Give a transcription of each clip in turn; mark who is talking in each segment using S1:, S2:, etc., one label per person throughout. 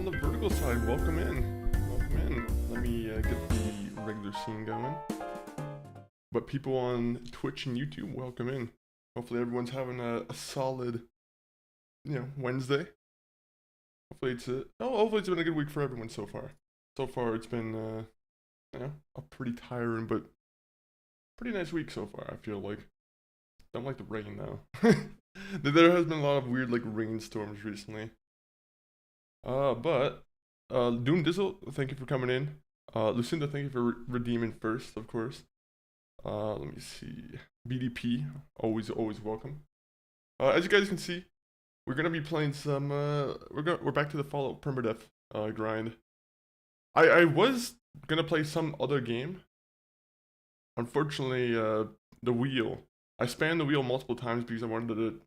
S1: on the vertical side, welcome in. Welcome in. Let me get the regular scene going. But people on Twitch and YouTube, welcome in. Hopefully everyone's having a solid, Wednesday. Hopefully it's been a good week for everyone so far. So far it's been, a pretty tiring but pretty nice week so far, I feel like. Don't like the rain though. There has been a lot of weird rainstorms recently. But Doom Dizzle, thank you for coming in. Lucinda, thank you for redeeming first, of course. Let me see. BDP, always welcome. As you guys can see, we're gonna be playing some. We're back to the Fallout Permadeath grind. I was gonna play some other game. Unfortunately, the wheel. I spanned the wheel multiple times because I wanted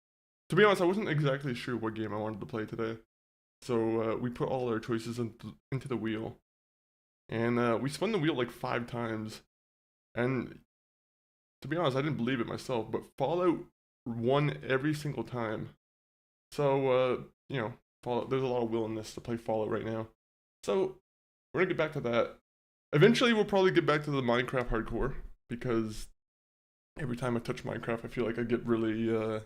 S1: to be honest, I wasn't exactly sure what game I wanted to play today. So we put all our choices into the wheel. And we spun the wheel like 5 times. And to be honest, I didn't believe it myself, but Fallout won every single time. So, Fallout, there's a lot of willingness to play Fallout right now. So, we're gonna get back to that. Eventually, we'll probably get back to the Minecraft hardcore, because every time I touch Minecraft, I feel like I get really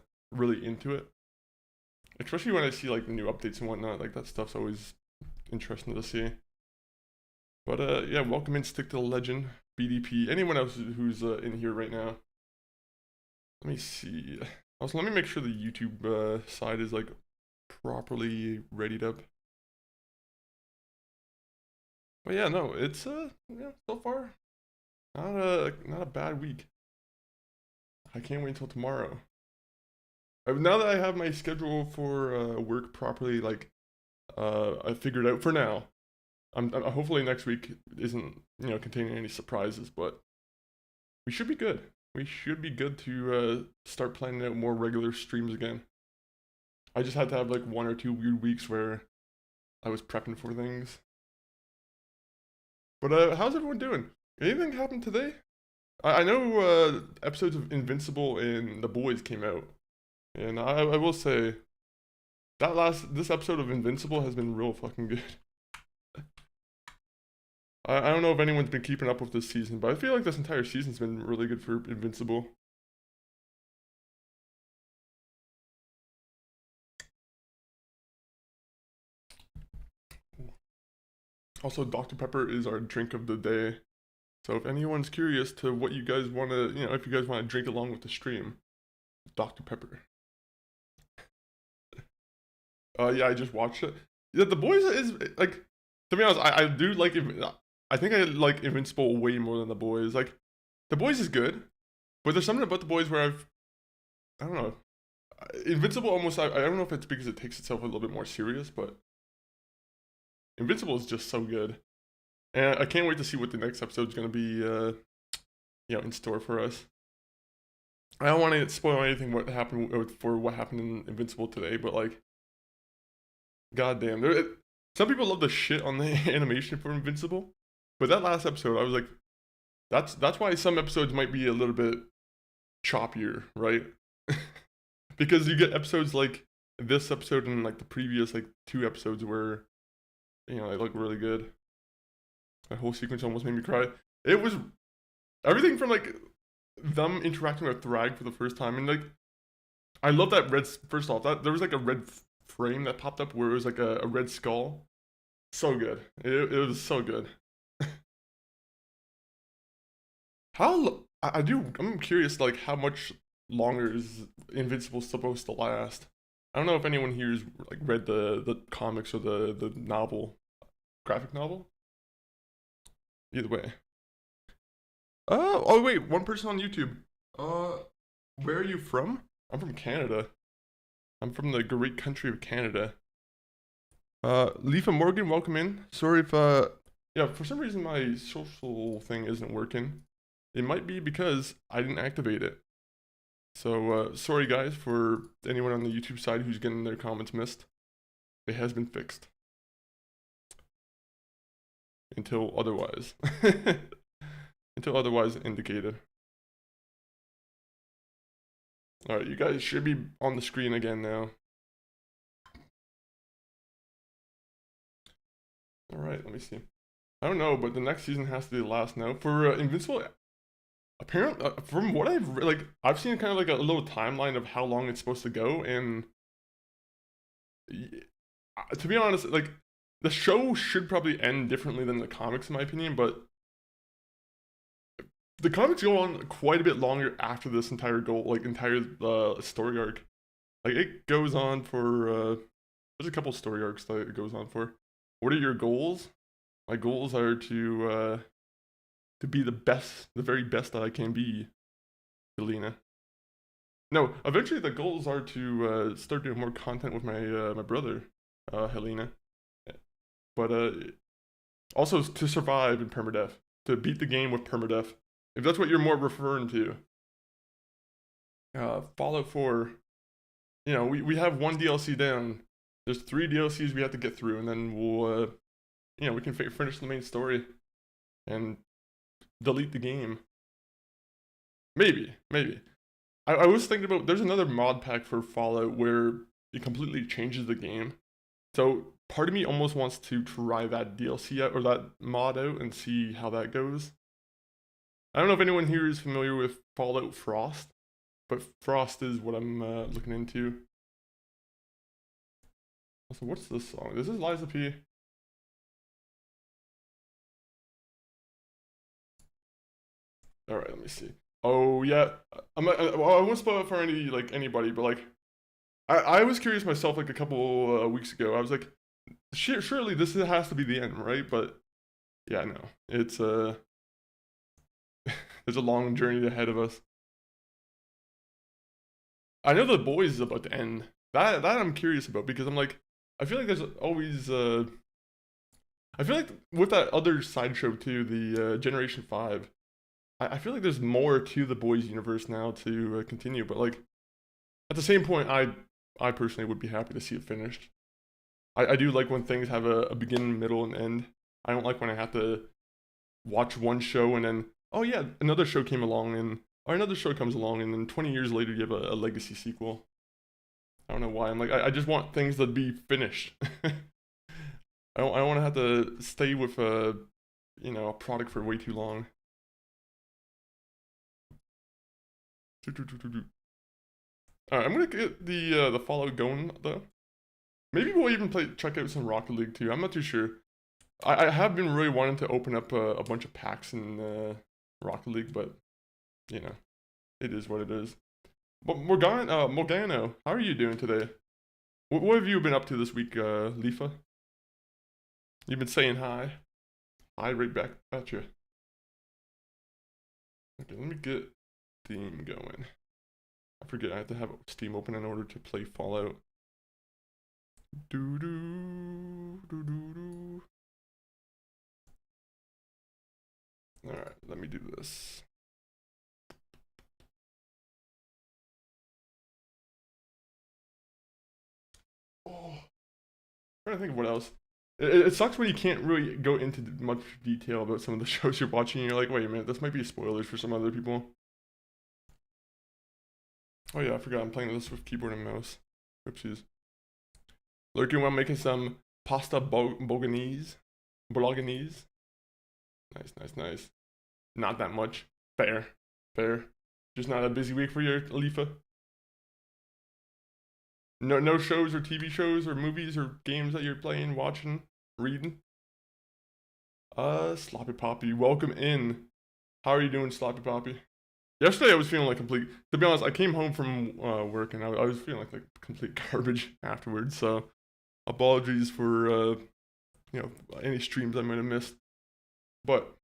S1: into it. Especially when I see the new updates and whatnot, that stuff's always interesting to see. But yeah, welcome in, Stick to the Legend, BDP, anyone else who's in here right now. Let me see. Also, let me make sure the YouTube side is properly readied up. But yeah, no, it's so far not a bad week. I can't wait until tomorrow. Now that I have my schedule for work properly, I figured out for now. I'm hopefully next week isn't containing any surprises, but we should be good. We should be good to start planning out more regular streams again. I just had to have 1 or 2 weird weeks where I was prepping for things. But how's everyone doing? Anything happened today? I know episodes of Invincible and The Boys came out. And I will say, this episode of Invincible has been real fucking good. I don't know if anyone's been keeping up with this season, but I feel like this entire season's been really good for Invincible. Also, Dr. Pepper is our drink of the day. So if anyone's curious to what you guys want to, if you guys want to drink along with the stream, Dr. Pepper. Yeah, I just watched it. Yeah, The Boys is to be honest, I do like it. I think I like Invincible way more than The Boys. The Boys is good, but there's something about The Boys where I don't know. Invincible almost, I don't know if it's because it takes itself a little bit more serious, but Invincible is just so good. And I can't wait to see what the next episode's going to be, in store for us. I don't want to spoil anything what happened in Invincible today, but goddamn, some people love the shit on the animation for Invincible, but that last episode, I was like, that's why some episodes might be a little bit choppier, right? Because you get episodes like this episode and the previous 2 episodes where, they look really good. That whole sequence almost made me cry. It was everything from them interacting with Thrag for the first time, and I love that red. First off, that there was a red frame that popped up where it was a red skull. So good. It was so good. I'm curious how much longer is Invincible supposed to last? I don't know if anyone here's read the comics or the novel, graphic novel. Either way. Oh wait, one person on YouTube. Where are you from? I'm from Canada. I'm from the great country of Canada. Leafa Morgan, welcome in. Sorry if yeah, for some reason my social thing isn't working. It might be because I didn't activate it. So sorry guys for anyone on the YouTube side who's getting their comments missed. It has been fixed. Until otherwise. Until otherwise indicated. Alright, you guys should be on the screen again now. All right, let me see. I don't know, but the next season has to be the last now for Invincible. Apparently, from what I've seen kind of like a little timeline of how long it's supposed to go, and to be honest, like the show should probably end differently than the comics, in my opinion. But the comics go on quite a bit longer after this entire story arc. Like it goes on for there's a couple story arcs that it goes on for. What are your goals? My goals are to be the best, the very best that I can be, Helena. No, eventually the goals are to start doing more content with my brother, Helena. But also to survive in permadeath, to beat the game with permadeath. If that's what you're more referring to. Fallout 4, we have one DLC down. There's 3 DLCs we have to get through, and then we'll, we can finish the main story and delete the game. Maybe. I was thinking about, there's another mod pack for Fallout where it completely changes the game. So part of me almost wants to try that DLC out, or that mod out, and see how that goes. I don't know if anyone here is familiar with Fallout Frost, but Frost is what I'm looking into. Also, what's this song? This is Liza P. All right, let me see. Oh yeah, I won't spoil it for anybody, but I was curious myself like a couple weeks ago. I was like, surely this has to be the end, right? But yeah, no, it's there's a long journey ahead of us. I know The Boys is about to end. That I'm curious about, because I'm like, I feel like there's always I feel like with that other sideshow too, the Generation 5, I feel like there's more to the Boys universe now to continue, but like at the same point, I personally would be happy to see it finished. I do like when things have a beginning, middle, and end. I don't like when I have to watch one show and then, oh yeah, another show came along, or another show comes along, and then 20 years later you have a legacy sequel. I don't know why. I'm like, I just want things to be finished. I don't want to have to stay with a product for way too long. Alright, I'm gonna get the Fallout going though. Maybe we'll even check out some Rocket League too. I'm not too sure. I have been really wanting to open up a bunch of packs in Rocket League, but it is what it is. But Morgano, how are you doing today? What have you been up to this week, Lifa? You've been saying hi. Hi right back at you. Okay, let me get Steam going. I forget I have to have Steam open in order to play Fallout. Alright, let me do this. Oh, I'm trying to think of what else. It sucks when you can't really go into much detail about some of the shows you're watching, and you're like, wait a minute, this might be spoilers for some other people. Oh yeah, I forgot I'm playing this with keyboard and mouse. Oopsies. Lurking while making some pasta bolognese. Bolognese. Nice. Not that much. Fair. Just not a busy week for you, Alifa. No shows or TV shows or movies or games that you're playing, watching, reading? Sloppy Poppy, welcome in. How are you doing, Sloppy Poppy? Yesterday I was feeling like complete, to be honest, I came home from work and I was feeling like complete garbage afterwards, so apologies for, any streams I might have missed. But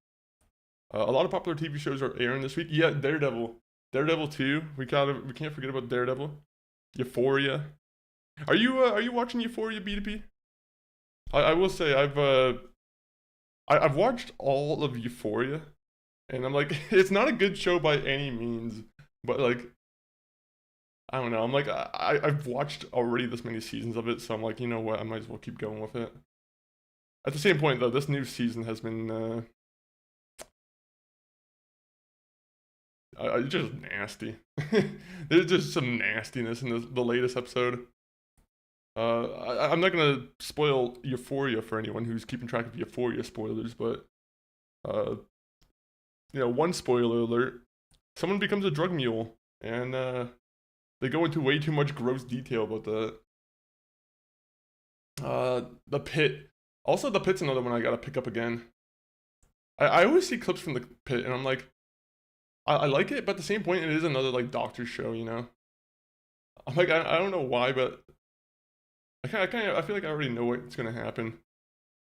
S1: a lot of popular TV shows are airing this week. Yeah, Daredevil 2, we can't forget about Daredevil. Euphoria. Are you watching Euphoria B2P? I will say I've watched all of Euphoria, and I'm like, it's not a good show by any means, but like, I don't know, I'm like, I've watched already this many seasons of it, so I'm like, you know what, I might as well keep going with it. At the same point though, this new season has been it's just nasty. There's just some nastiness in the latest episode. I'm not gonna spoil Euphoria for anyone who's keeping track of Euphoria spoilers, but uh, one spoiler alert: someone becomes a drug mule, and they go into way too much gross detail about that. The pit. Also, the pit's another one I gotta pick up again. I always see clips from the pit, and I'm like, I like it, but at the same point, it is another like doctor show, you know. I'm like, I don't know why, but I feel like I already know what's gonna happen.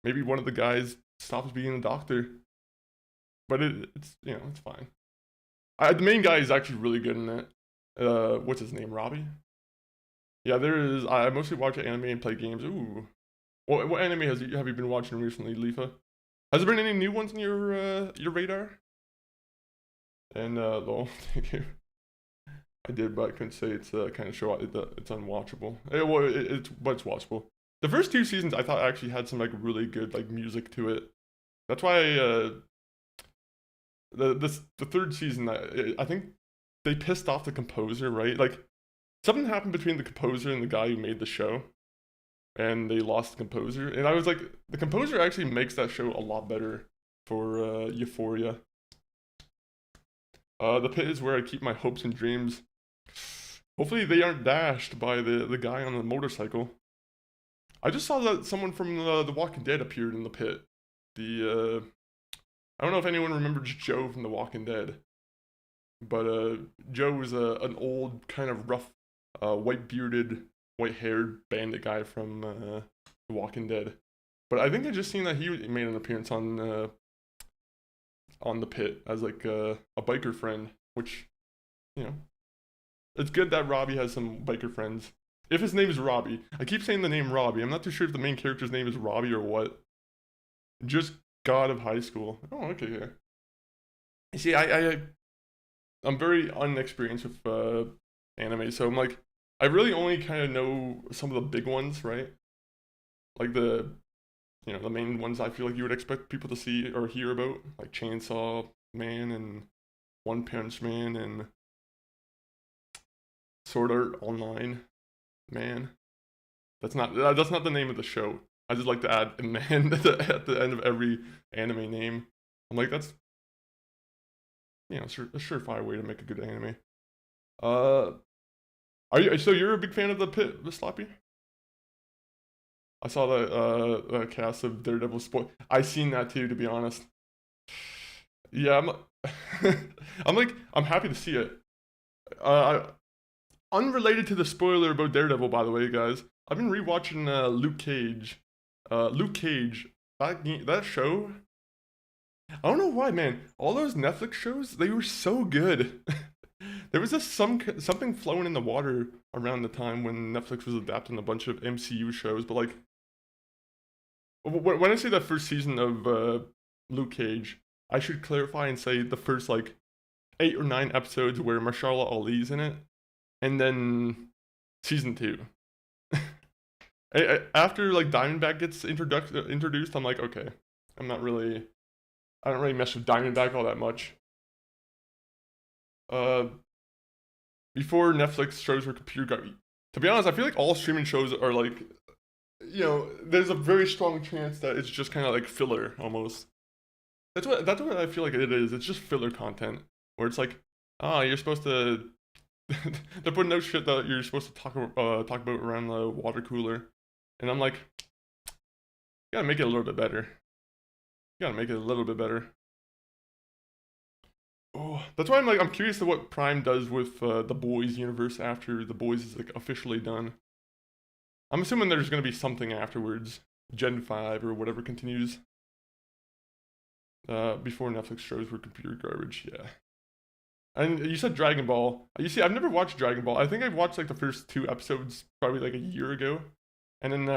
S1: Maybe one of the guys stops being a doctor, but it's it's fine. The main guy is actually really good in it. What's his name? Robbie? Yeah, there is. I mostly watch anime and play games. Ooh, what anime have you been watching recently, Lifa? Has there been any new ones on your radar? And lol, thank you. I did, but I couldn't say it's kind of show it's unwatchable. But it's watchable. The first 2 seasons I thought actually had some like really good like music to it. That's why the third season I think they pissed off the composer, right? Like something happened between the composer and the guy who made the show, and they lost the composer. And I was like, the composer actually makes that show a lot better for Euphoria. The pit is where I keep my hopes and dreams. Hopefully they aren't dashed by the guy on the motorcycle. I just saw that someone from The Walking Dead appeared in the pit. I don't know if anyone remembers Joe from The Walking Dead, but Joe was an old, kind of rough, white-bearded, white-haired bandit guy from The Walking Dead. But I think I just seen that he made an appearance on the pit as like a biker friend, which, it's good that Robbie has some biker friends. If his name is Robbie, I keep saying the name Robbie. I'm not too sure if the main character's name is Robbie or what. Just God of High School. Oh, okay, yeah. You see, I'm very unexperienced with anime, so I'm like, I really only kind of know some of the big ones, right? Like the main ones I feel like you would expect people to see or hear about, like Chainsaw Man and One Punch Man and Sword Art Online Man. That's not the name of the show. I just like to add a man at the end of every anime name. I'm like, that's a surefire way to make a good anime. So you're a big fan of the pit, the Sloppy? I saw the cast of Daredevil spoil. I seen that too, to be honest. Yeah, I'm happy to see it. Unrelated to the spoiler about Daredevil, by the way, guys. I've been rewatching Luke Cage. Luke Cage, that show. I don't know why, man. All those Netflix shows, they were so good. There was just something flowing in the water around the time when Netflix was adapting a bunch of MCU shows, but like, when I say the first season of Luke Cage, I should clarify and say the first like 8 or 9 episodes where Mahershala Ali's in it, and then season 2. After like Diamondback gets introduced, I'm like, okay, I don't really mess with Diamondback all that much. Before Netflix shows were computer garbage. To be honest, I feel like all streaming shows are like, there's a very strong chance that it's just kind of like filler almost. That's what I feel like it is. It's just filler content where it's like, you're supposed to. They're putting out shit that you're supposed to talk about around the water cooler, and I'm like, you gotta make it a little bit better. You gotta make it a little bit better. Oh, that's why I'm curious to what Prime does with the Boys universe after the Boys is like officially done. I'm assuming there's gonna be something afterwards, Gen 5 or whatever continues. Before Netflix shows were computer garbage, yeah. And you said Dragon Ball. You see, I've never watched Dragon Ball. I think I watched like the first 2 episodes probably like a year ago, and then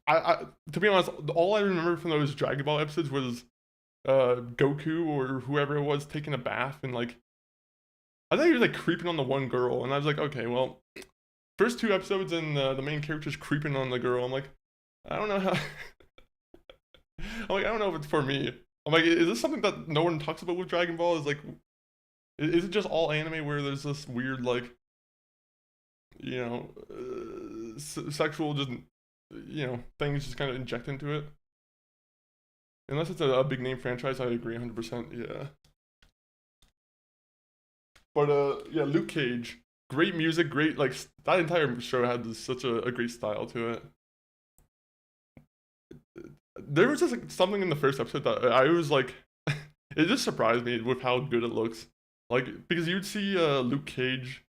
S1: I to be honest, all I remember from those Dragon Ball episodes was Goku or whoever it was taking a bath, and like I thought he was like creeping on the one girl, and I was like, okay, well, first 2 episodes and the main character's creeping on the girl. I'm like, I don't know how. I don't know if it's for me. I'm like, is this something that no one talks about with Dragon Ball? Is like, is it just all anime where there's this weird like, sexual, just, you know, things just kind of inject into it. Unless it's a big name franchise, I agree 100%. Yeah. But yeah, Luke Cage, great music, great, like that entire show had such a great style to it. There was just like, something in the first episode that I was like, it just surprised me with how good it looks. Like because you'd see Luke Cage,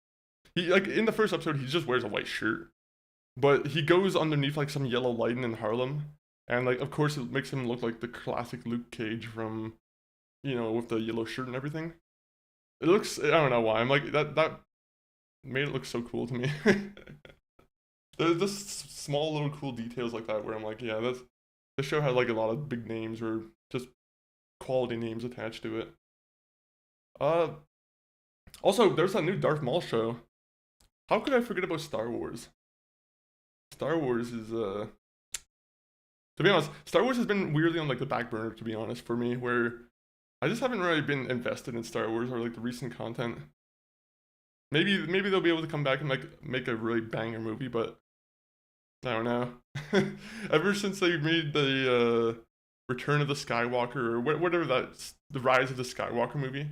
S1: he like in the first episode he just wears a white shirt, but he goes underneath like some yellow lighting in Harlem, and like of course it makes him look like the classic Luke Cage from, you know, with the yellow shirt and everything. It looks, I don't know why, I'm like that made it look so cool to me. There's just small little cool details like that where I'm like, yeah, that's the show had like a lot of big names or just quality names attached to it. Uh, Also there's that new Darth Maul show. How could I forget about Star Wars? Star Wars is to be honest, Star Wars has been weirdly on like the back burner to be honest for me, where I just haven't really been invested in Star Wars or like the recent content. Maybe they'll be able to come back and like make a really banger movie, but I don't know. Ever since they made the Return of the Skywalker or whatever that's the Rise of the Skywalker movie,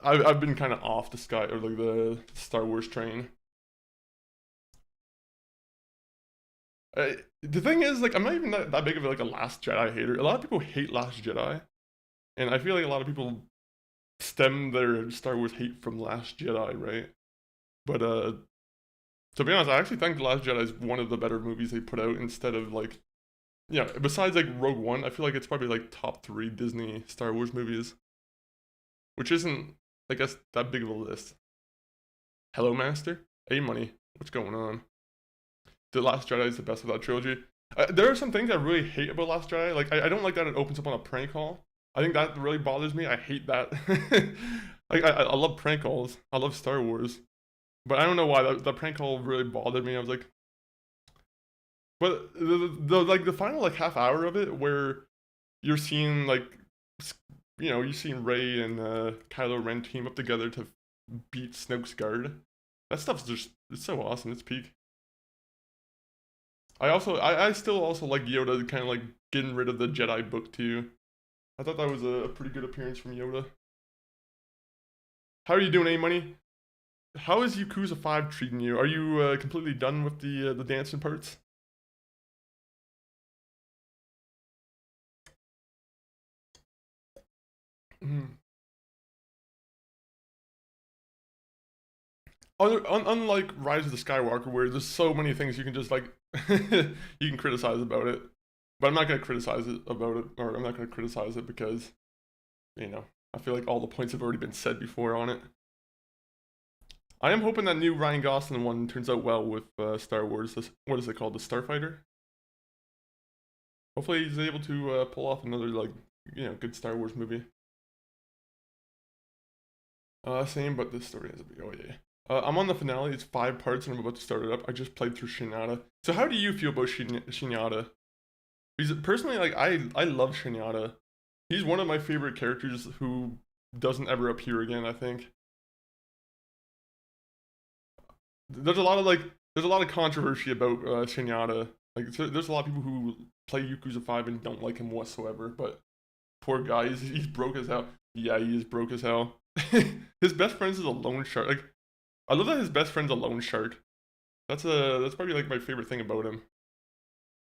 S1: I've been kind of off the sky or like the Star Wars train. The thing is, like, I'm not even that big of like a Last Jedi hater. A lot of people hate Last Jedi, and I feel like a lot of people stem their Star Wars hate from Last Jedi, right? But to be honest, I actually think The Last Jedi is one of the better movies they put out instead of like, yeah, besides like Rogue One, I feel like it's probably like top 3 Disney Star Wars movies, which isn't, I guess, that big of a list. Hello, Master? Hey, Money, what's going on? The Last Jedi is the best of that trilogy. There are some things I really hate about Last Jedi. Like, I don't like that it opens up on a prank call. I think that really bothers me. I hate that. Like, I love prank calls. I love Star Wars. But I don't know why that prank call really bothered me. I was like, but the final like half hour of it where you're seeing like, you know, you're seeing Rey and Kylo Ren team up together to beat Snoke's guard. That stuff's just, it's so awesome. It's peak. I still also like Yoda kind of like getting rid of the Jedi book too. I thought that was a pretty good appearance from Yoda. How are you doing, A-Money? How is Yakuza 5 treating you? Are you completely done with the dancing parts? Mm. Unlike Rise of the Skywalker, where there's so many things you can just like you can criticize about it, but I'm not gonna criticize it about it, or I'm not gonna criticize it because, you know, I feel like all the points have already been said before on it. I am hoping that new Ryan Gosling one turns out well with Star Wars. What is it called? The Starfighter? Hopefully he's able to pull off another, like, you know, good Star Wars movie. Same, but this story has a big, oh yeah. I'm on the finale, it's 5 parts and I'm about to start it up. I just played through Shinada. So how do you feel about Shinada? Because personally, like, I love Shinada. He's one of my favorite characters who doesn't ever appear again, I think. There's a lot of controversy about Shinada. Like there's a lot of people who play Yakuza 5 and don't like him whatsoever, but poor guy, he's broke as hell. Yeah, he is broke as hell. His best friend is a loan shark. Like, I love that his best friend's a loan shark. That's probably like my favorite thing about him.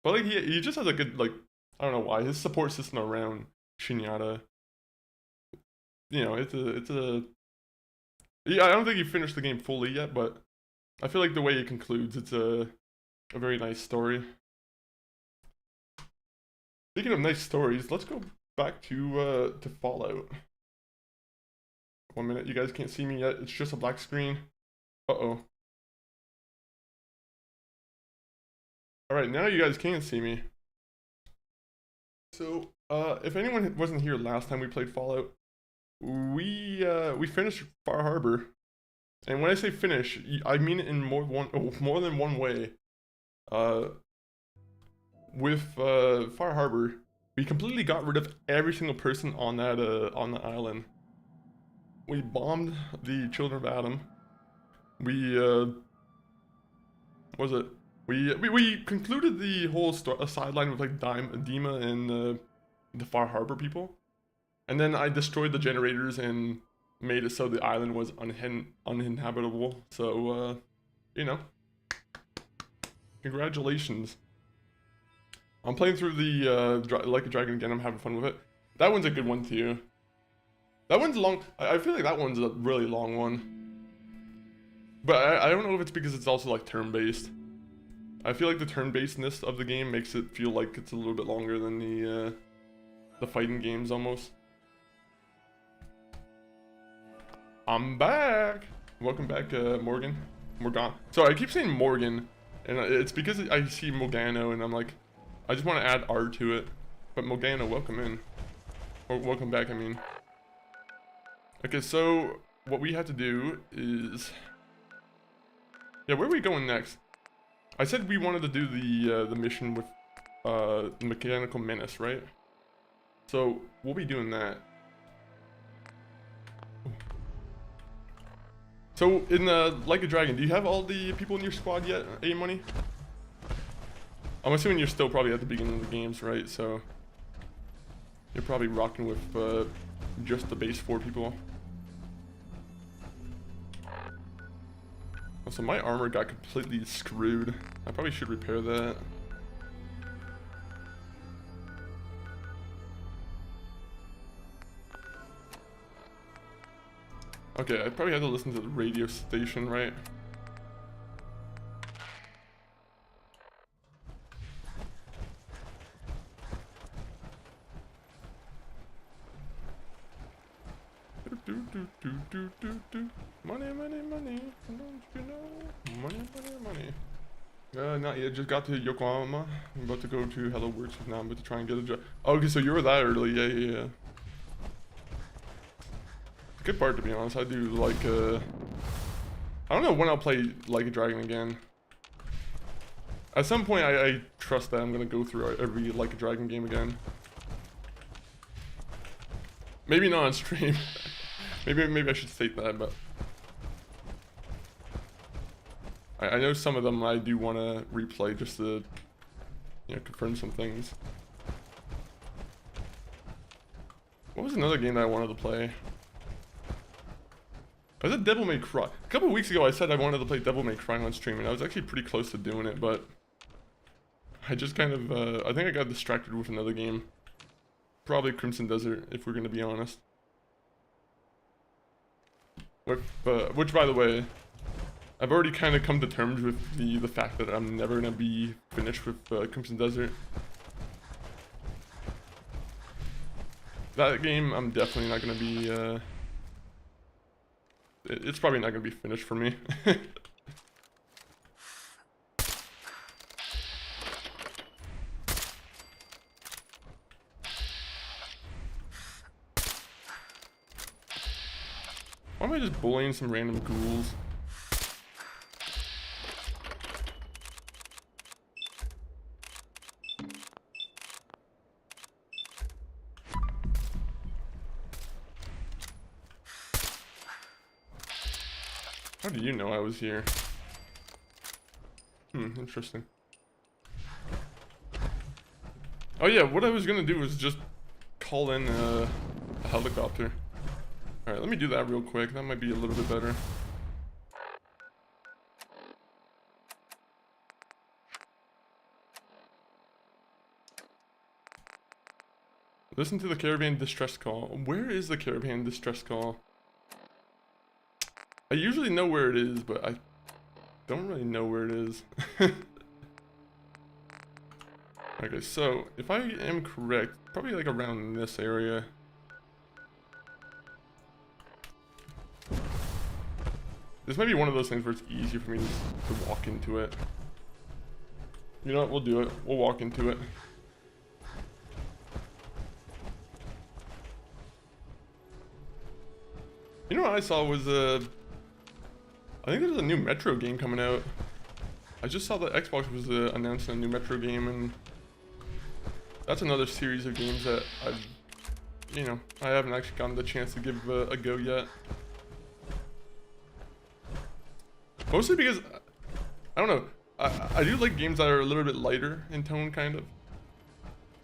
S1: But like he just has a good, like, I don't know why, his support system around Shinada. You know, it's a yeah, I don't think he finished the game fully yet, but I feel like the way it concludes, it's a very nice story. Speaking of nice stories, let's go back to Fallout. 1 minute, you guys can't see me yet. It's just a black screen. Uh-oh. Alright, now you guys can see me. So, if anyone wasn't here last time we played Fallout, we finished Far Harbor. And when I say finish, I mean it in more than one way. With Far Harbor, we completely got rid of every single person on that on the island. We bombed the Children of Adam. We was it? We concluded the whole sideline with like Dima and the Far Harbor people, and then I destroyed the generators and made it so the island was uninhabitable. So you know, congratulations. I'm playing through the Like a Dragon again. I'm having fun with it. That one's a good one too. That one's long. I feel like that one's a really long one. But I don't know if it's because it's also like turn-based. I feel like the turn-basedness of the game makes it feel like it's a little bit longer than the fighting games almost. I'm back! Welcome back, Morgan. Sorry, I keep saying Morgan, and it's because I see Morgano, and I'm like, I just want to add R to it. But Morgano, welcome in. Or welcome back, I mean. Okay, so what we have to do is... Yeah, where are we going next? I said we wanted to do the mission with the Mechanical Menace, right? So we'll be doing that. So in Like a Dragon, do you have all the people in your squad yet, A-Money? I'm assuming you're still probably at the beginning of the games, right? So you're probably rocking with just the base 4 people. So my armor got completely screwed. I probably should repair that. Okay, I probably have to listen to the radio station, right? Money, money, money. Don't you know? Money, money, money. Not yet. Just got to Yokohama. I'm about to go to Hello Works now. I'm about to try and get a job. Oh, okay, so you were that early. Yeah. It's a good part, to be honest. I do like, I don't know when I'll play Like a Dragon again. At some point, I trust that I'm gonna go through every Like a Dragon game again. Maybe not on stream. maybe I should state that, but I know some of them I do want to replay just to, you know, confirm some things. What was another game that I wanted to play? I was at Devil May Cry. A couple of weeks ago I said I wanted to play Devil May Cry on stream, and I was actually pretty close to doing it, but I just kind of, I think I got distracted with another game. Probably Crimson Desert, if we're going to be honest. Which, by the way, I've already kind of come to terms with the fact that I'm never going to be finished with Crimson Desert. That game, I'm definitely not going to be, it's probably not going to be finished for me. Why am I just bullying some random ghouls? How do you know I was here? Interesting. Oh yeah, what I was gonna do was just call in a helicopter. Alright, let me do that real quick. That might be a little bit better. Listen to the caravan distress call. Where is the caravan distress call? I usually know where it is, but I don't really know where it is. Okay, so if I am correct, probably like around this area. This might be one of those things where it's easier for me to walk into it. You know what, we'll do it. We'll walk into it. You know what I saw was I think there's a new Metro game coming out. I just saw that Xbox was announcing a new Metro game, and that's another series of games that I haven't actually gotten the chance to give a go yet. Mostly because, I don't know, I do like games that are a little bit lighter in tone, kind of.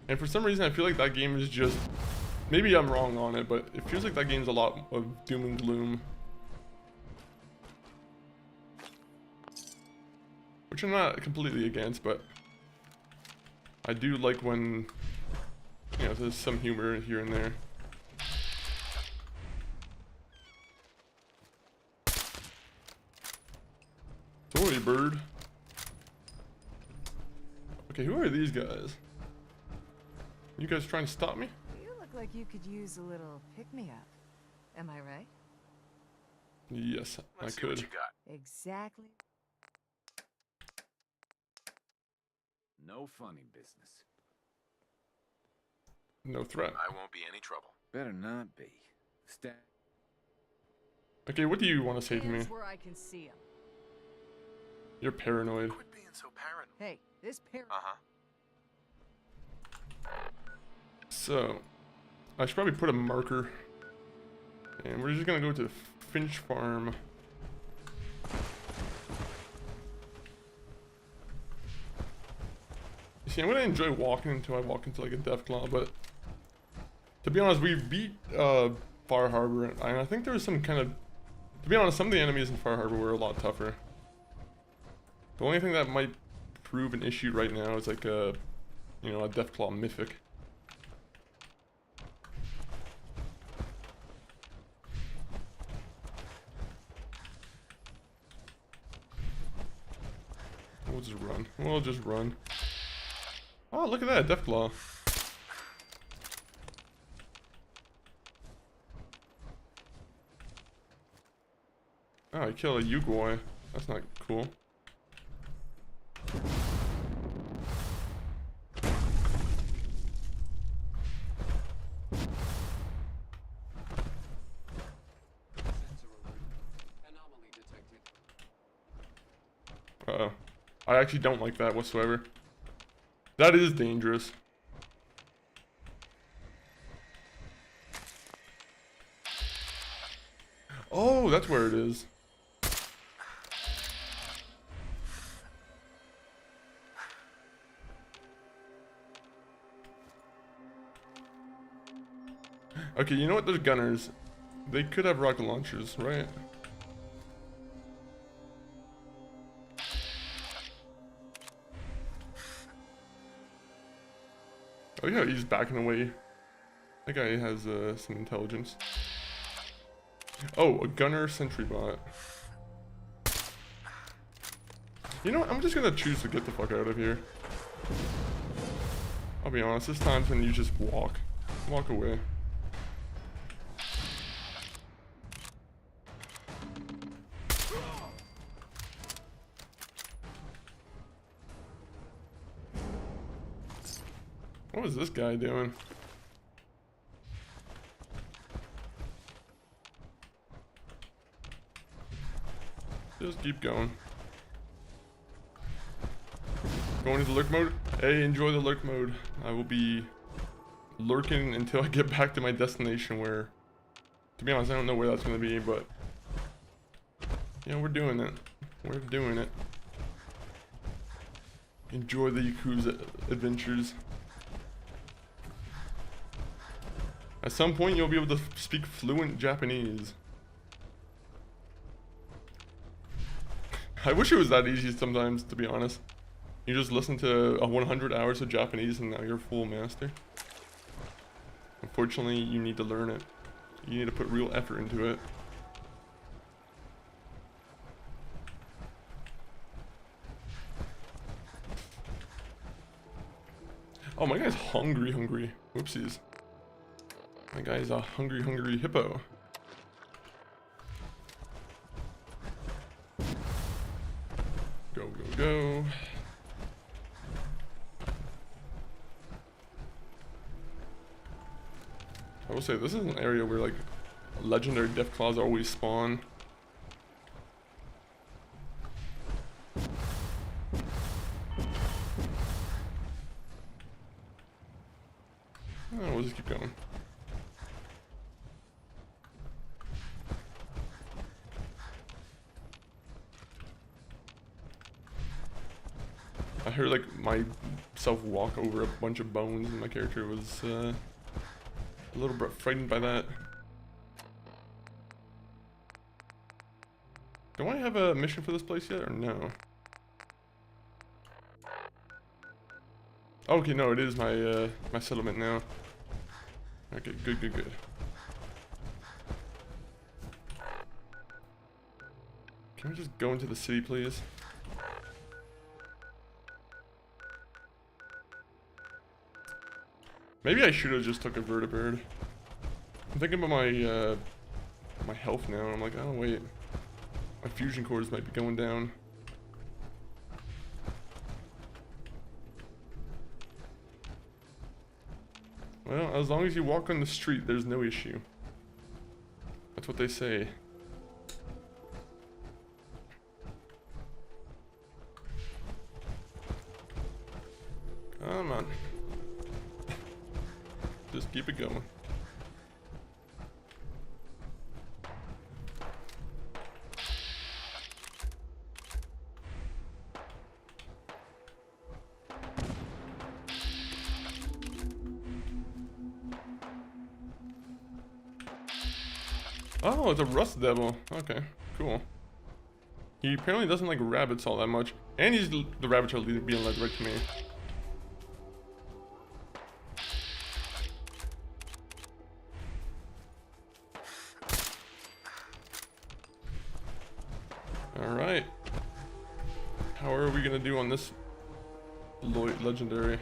S1: And for some reason, I feel like that game is just... Maybe I'm wrong on it, but it feels like that game's a lot of doom and gloom. Which I'm not completely against, but... I do like when... You know, there's some humor here and there. Sorry, bird. Okay, who are these guys? You guys trying to stop me?
S2: You look like you could use a little pick-me-up. Am I right?
S1: Yes,
S3: Let's
S1: I
S3: see what
S1: could.
S3: you got.
S2: Exactly.
S3: No funny business.
S1: No threat.
S3: I won't be any trouble. Better not be.
S1: Okay, what do you want to say to me?
S2: Hands where I can see him.
S1: You're paranoid.
S3: Quit being so paranoid.
S2: Hey, this pair.
S1: So, I should probably put a marker. And we're just gonna go to Finch Farm. You see, I'm gonna enjoy walking until I walk into like a Deathclaw, but to be honest, we beat Far Harbor, and I think there was some kind of... To be honest, some of the enemies in Far Harbor were a lot tougher. The only thing that might prove an issue right now is like a, you know, a Deathclaw Mythic. We'll just run. We'll just run. Oh, look at that, Deathclaw. Oh, I killed a Yugoi. That's not cool. Uh-oh. I actually don't like that whatsoever. That is dangerous. Oh, that's where it is. Okay, you know what? Those gunners, they could have rocket launchers, right? Oh yeah, he's backing away. That guy has some intelligence. Oh, a gunner sentry bot. You know what? I'm just gonna choose to get the fuck out of here. I'll be honest, this time's when you just walk. Walk away. What was this guy doing? Just keep going. Going into lurk mode? Hey, enjoy the lurk mode. I will be lurking until I get back to my destination where, to be honest, I don't know where that's going to be, but yeah, we're doing it. We're doing it. Enjoy the Yakuza adventures. At some point, you'll be able to speak fluent Japanese. I wish it was that easy sometimes, to be honest. You just listen to 100 hours of Japanese and now you're a full master. Unfortunately, you need to learn it. You need to put real effort into it. Oh, my guy's hungry. Whoopsies. My guy's a hungry hippo. Go. I will say, this is an area where, like, legendary Deathclaws always spawn. Oh, we'll just keep going. I heard like myself walk over a bunch of bones, and my character was a little bit frightened by that. Do I have a mission for this place yet, or no? Okay, no, it is my my settlement now. Okay, good, good, good. Can we just go into the city, please? Maybe I should have just took a vertibird. I'm thinking about my my health now, and I'm like, oh wait, my fusion cores might be going down. Well, as long as you walk on the street, there's no issue. That's what they say. Come on. Just keep it going. Oh, it's a rust devil. Okay, cool. He apparently doesn't like rabbits all that much. And he's the rabbits are being led right to me. Alright. How are we gonna do on this legendary?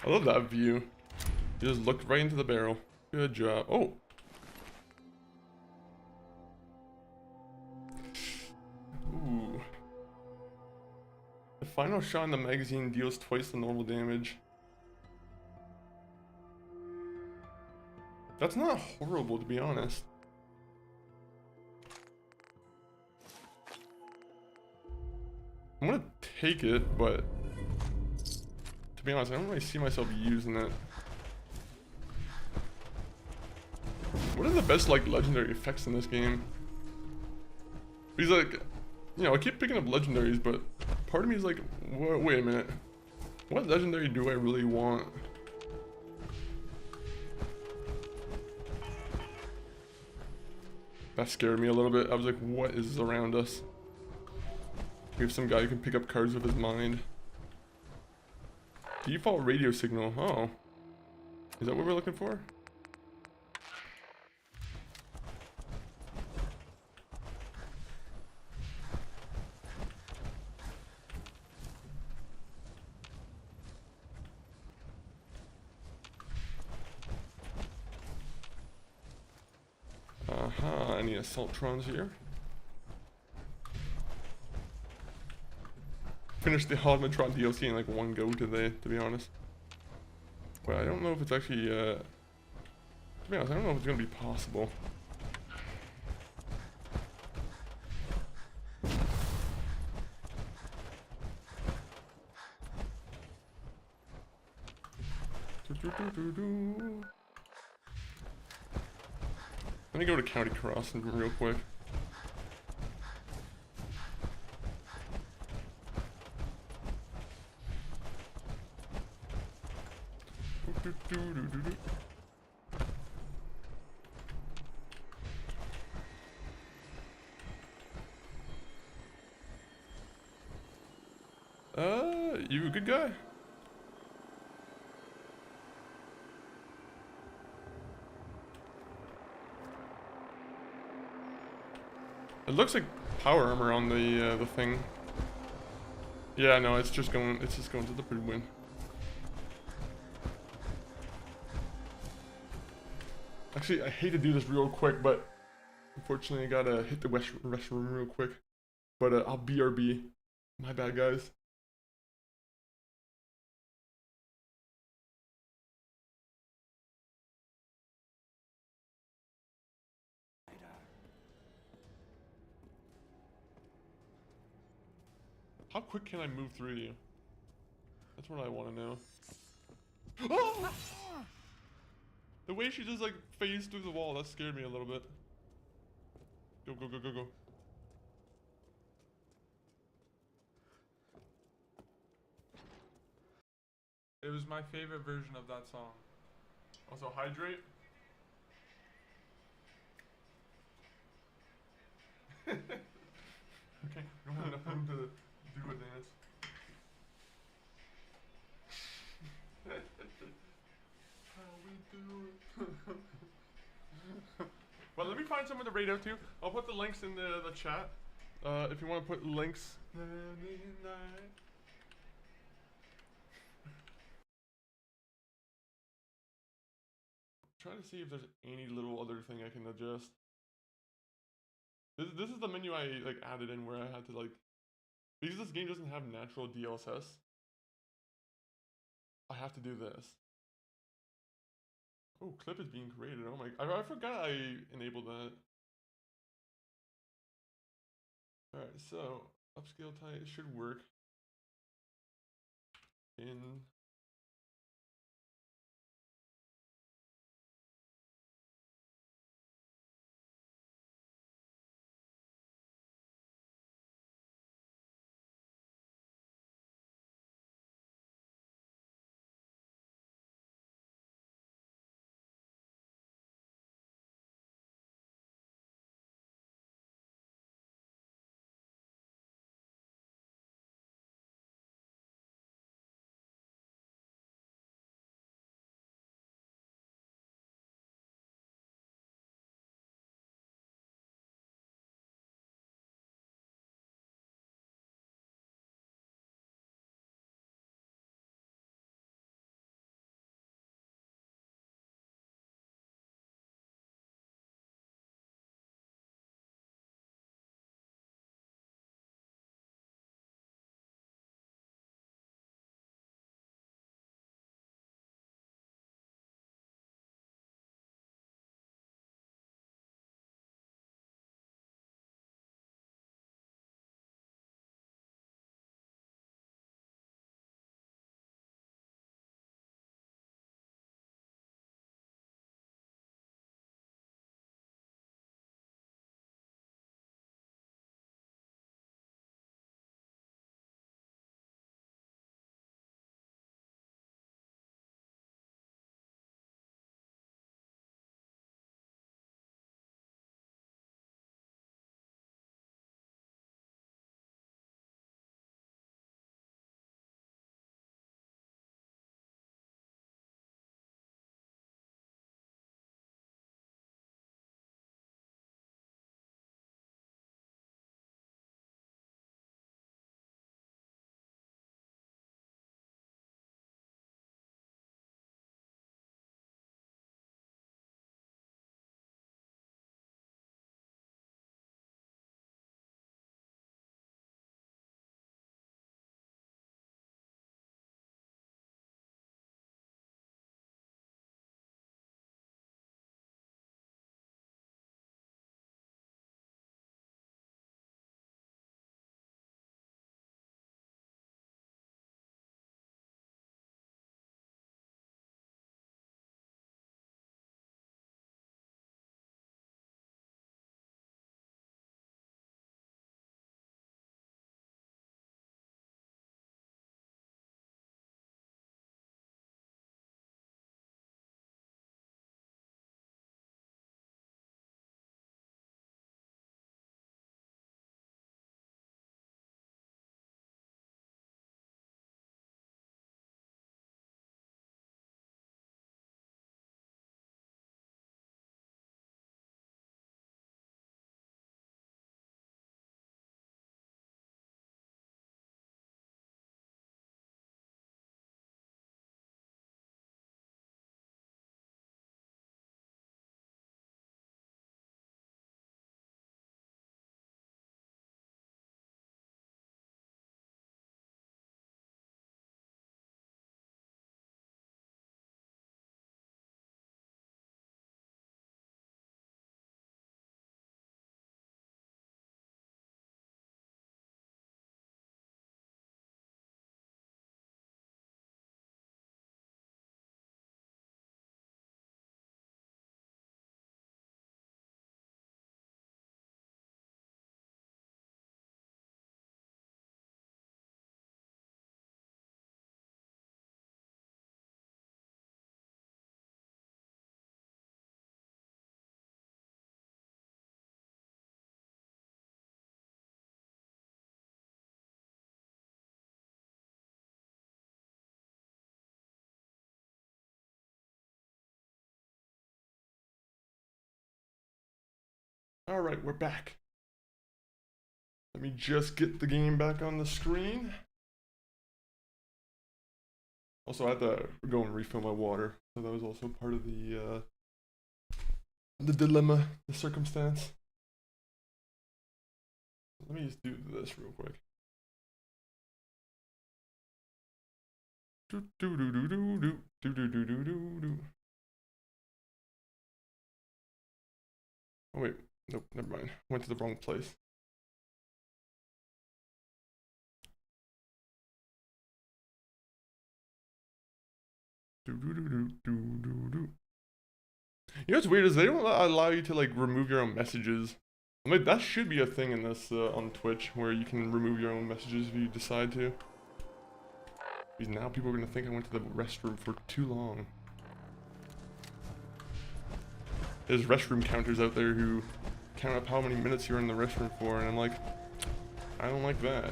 S1: I love that view. You just looked right into the barrel. Good job. Oh! Ooh. The final shot in the magazine deals twice the normal damage. That's not horrible, to be honest. I'm gonna take it, but to be honest, I don't really see myself using it. What are the best like legendary effects in this game? Because like, you know, I keep picking up legendaries, but part of me is like, wait a minute, what legendary do I really want? That scared me a little bit. I was like, what is around us? We have some guy who can pick up cards with his mind. Default radio signal. Oh. Is that what we're looking for? I need assaultrons here. Finished the Hodmatron DLC in like one go today, to be honest. But I don't know if it's actually, to be honest, I don't know if it's gonna be possible. Let me go to County Crossing real quick. You a good guy? It looks like power armor on the thing. Yeah, no, it's just going to the pretty win. Actually, I hate to do this real quick, but unfortunately I gotta hit the restroom real quick. But I'll BRB. My bad, guys. How quick can I move through you? That's what I want to know. Oh! The way she just like phased through the wall, that scared me a little bit. Go, go, go, go, go.
S4: It was my favorite version of that song.
S1: Also, hydrate. Okay, we don't have enough room to do a dance. How we do it. Well, let me find someone to rate out to. I'll put the links in the chat. If you want to put links. Trying to see if there's any little other thing I can adjust. This is the menu I like added in where I had to like, because this game doesn't have natural DLSS, I have to do this. Oh, clip is being created. Oh my, I forgot I enabled that. Alright, so upscale type, it should work. In Alright, we're back. Let me just get the game back on the screen. Also, I had to go and refill my water, so that was also part of the dilemma, the circumstance. Let me just do this real quick. Do do do do do do do do do do do do. Oh wait, nope, never mind. Went to the wrong place. Do do do do do do do. You know what's weird is they don't allow you to like remove your own messages. I mean, that should be a thing in this on Twitch where you can remove your own messages if you decide to. Because now people are gonna think I went to the restroom for too long. There's restroom counters out there who count up how many minutes you're in the restroom for, and I'm like, I don't like that.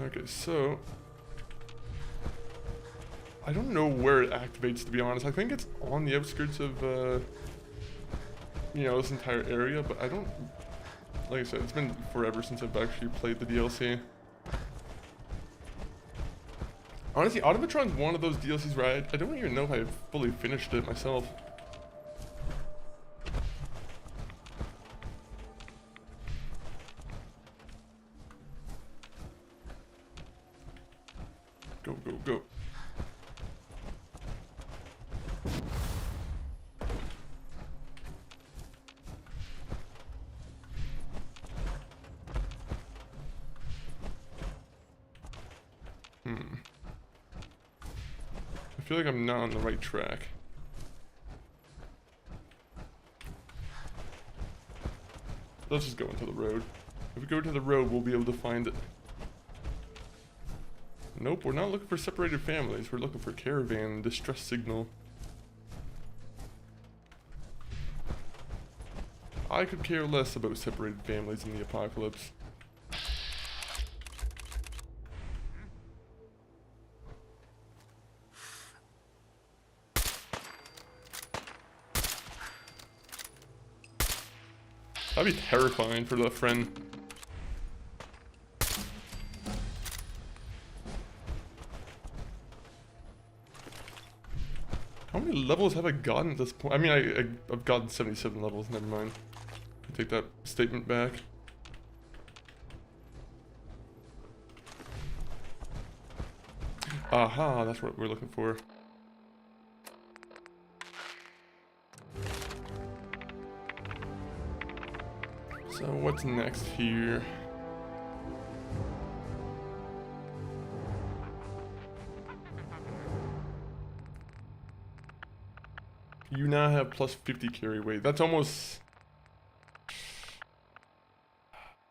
S1: Okay, so I don't know where it activates, to be honest. I think it's on the outskirts of you know, this entire area, but I don't, like I said, it's been forever since I've actually played the DLC. Honestly, Automatron's one of those DLCs where I don't even know if I've fully finished it myself. Go, go, go. I feel like I'm not on the right track. Let's just go into the road. If we go to the road, we'll be able to find it. Nope, we're not looking for separated families. We're looking for caravan distress signal. I could care less about separated families in the apocalypse. That'd be terrifying for the friend. How many levels have I gotten at this point? I mean, I've gotten 77 levels, never mind. I take that statement back. Aha, that's what we're looking for. So what's next here? You now have plus 50 carry weight. That's almost...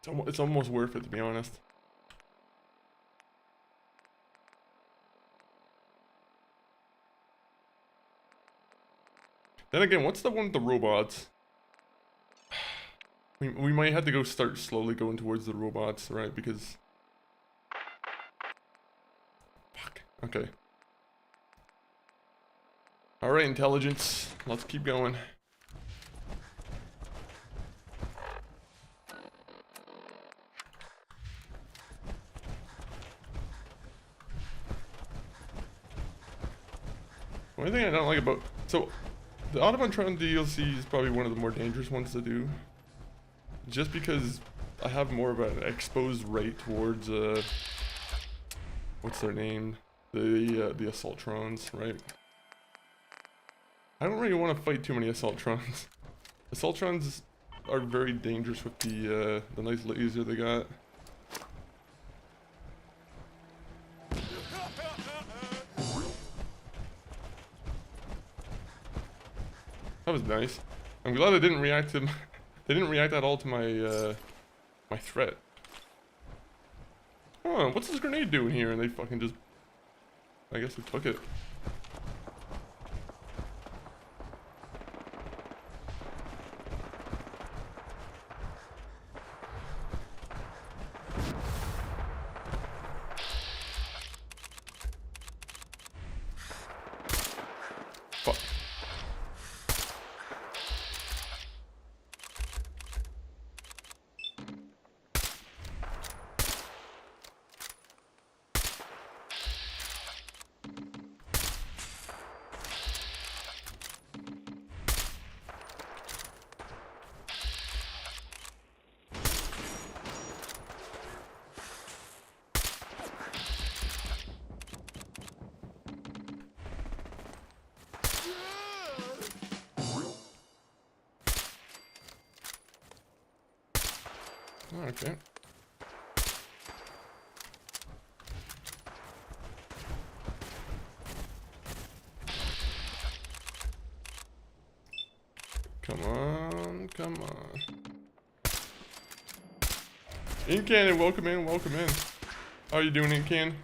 S1: It's almost worth it, to be honest. Then again, what's the one with the robots? We might have to go start slowly going towards the robots, right? Because... Fuck. Okay. Alright, intelligence. Let's keep going. One thing I don't like about... So, the Automatron DLC is probably one of the more dangerous ones to do. Just because I have more of an exposed rate towards, what's their name? The Assaultrons, right? I don't really want to fight too many Assaultrons. Assaultrons are very dangerous with the nice laser they got. That was nice. I'm glad I didn't react to... They didn't react at all to my, my threat. Oh, what's this grenade doing here? And they fucking just... I guess they took it. Okay. Come on, come on. Incan, welcome in, welcome in. How are you doing, Incan?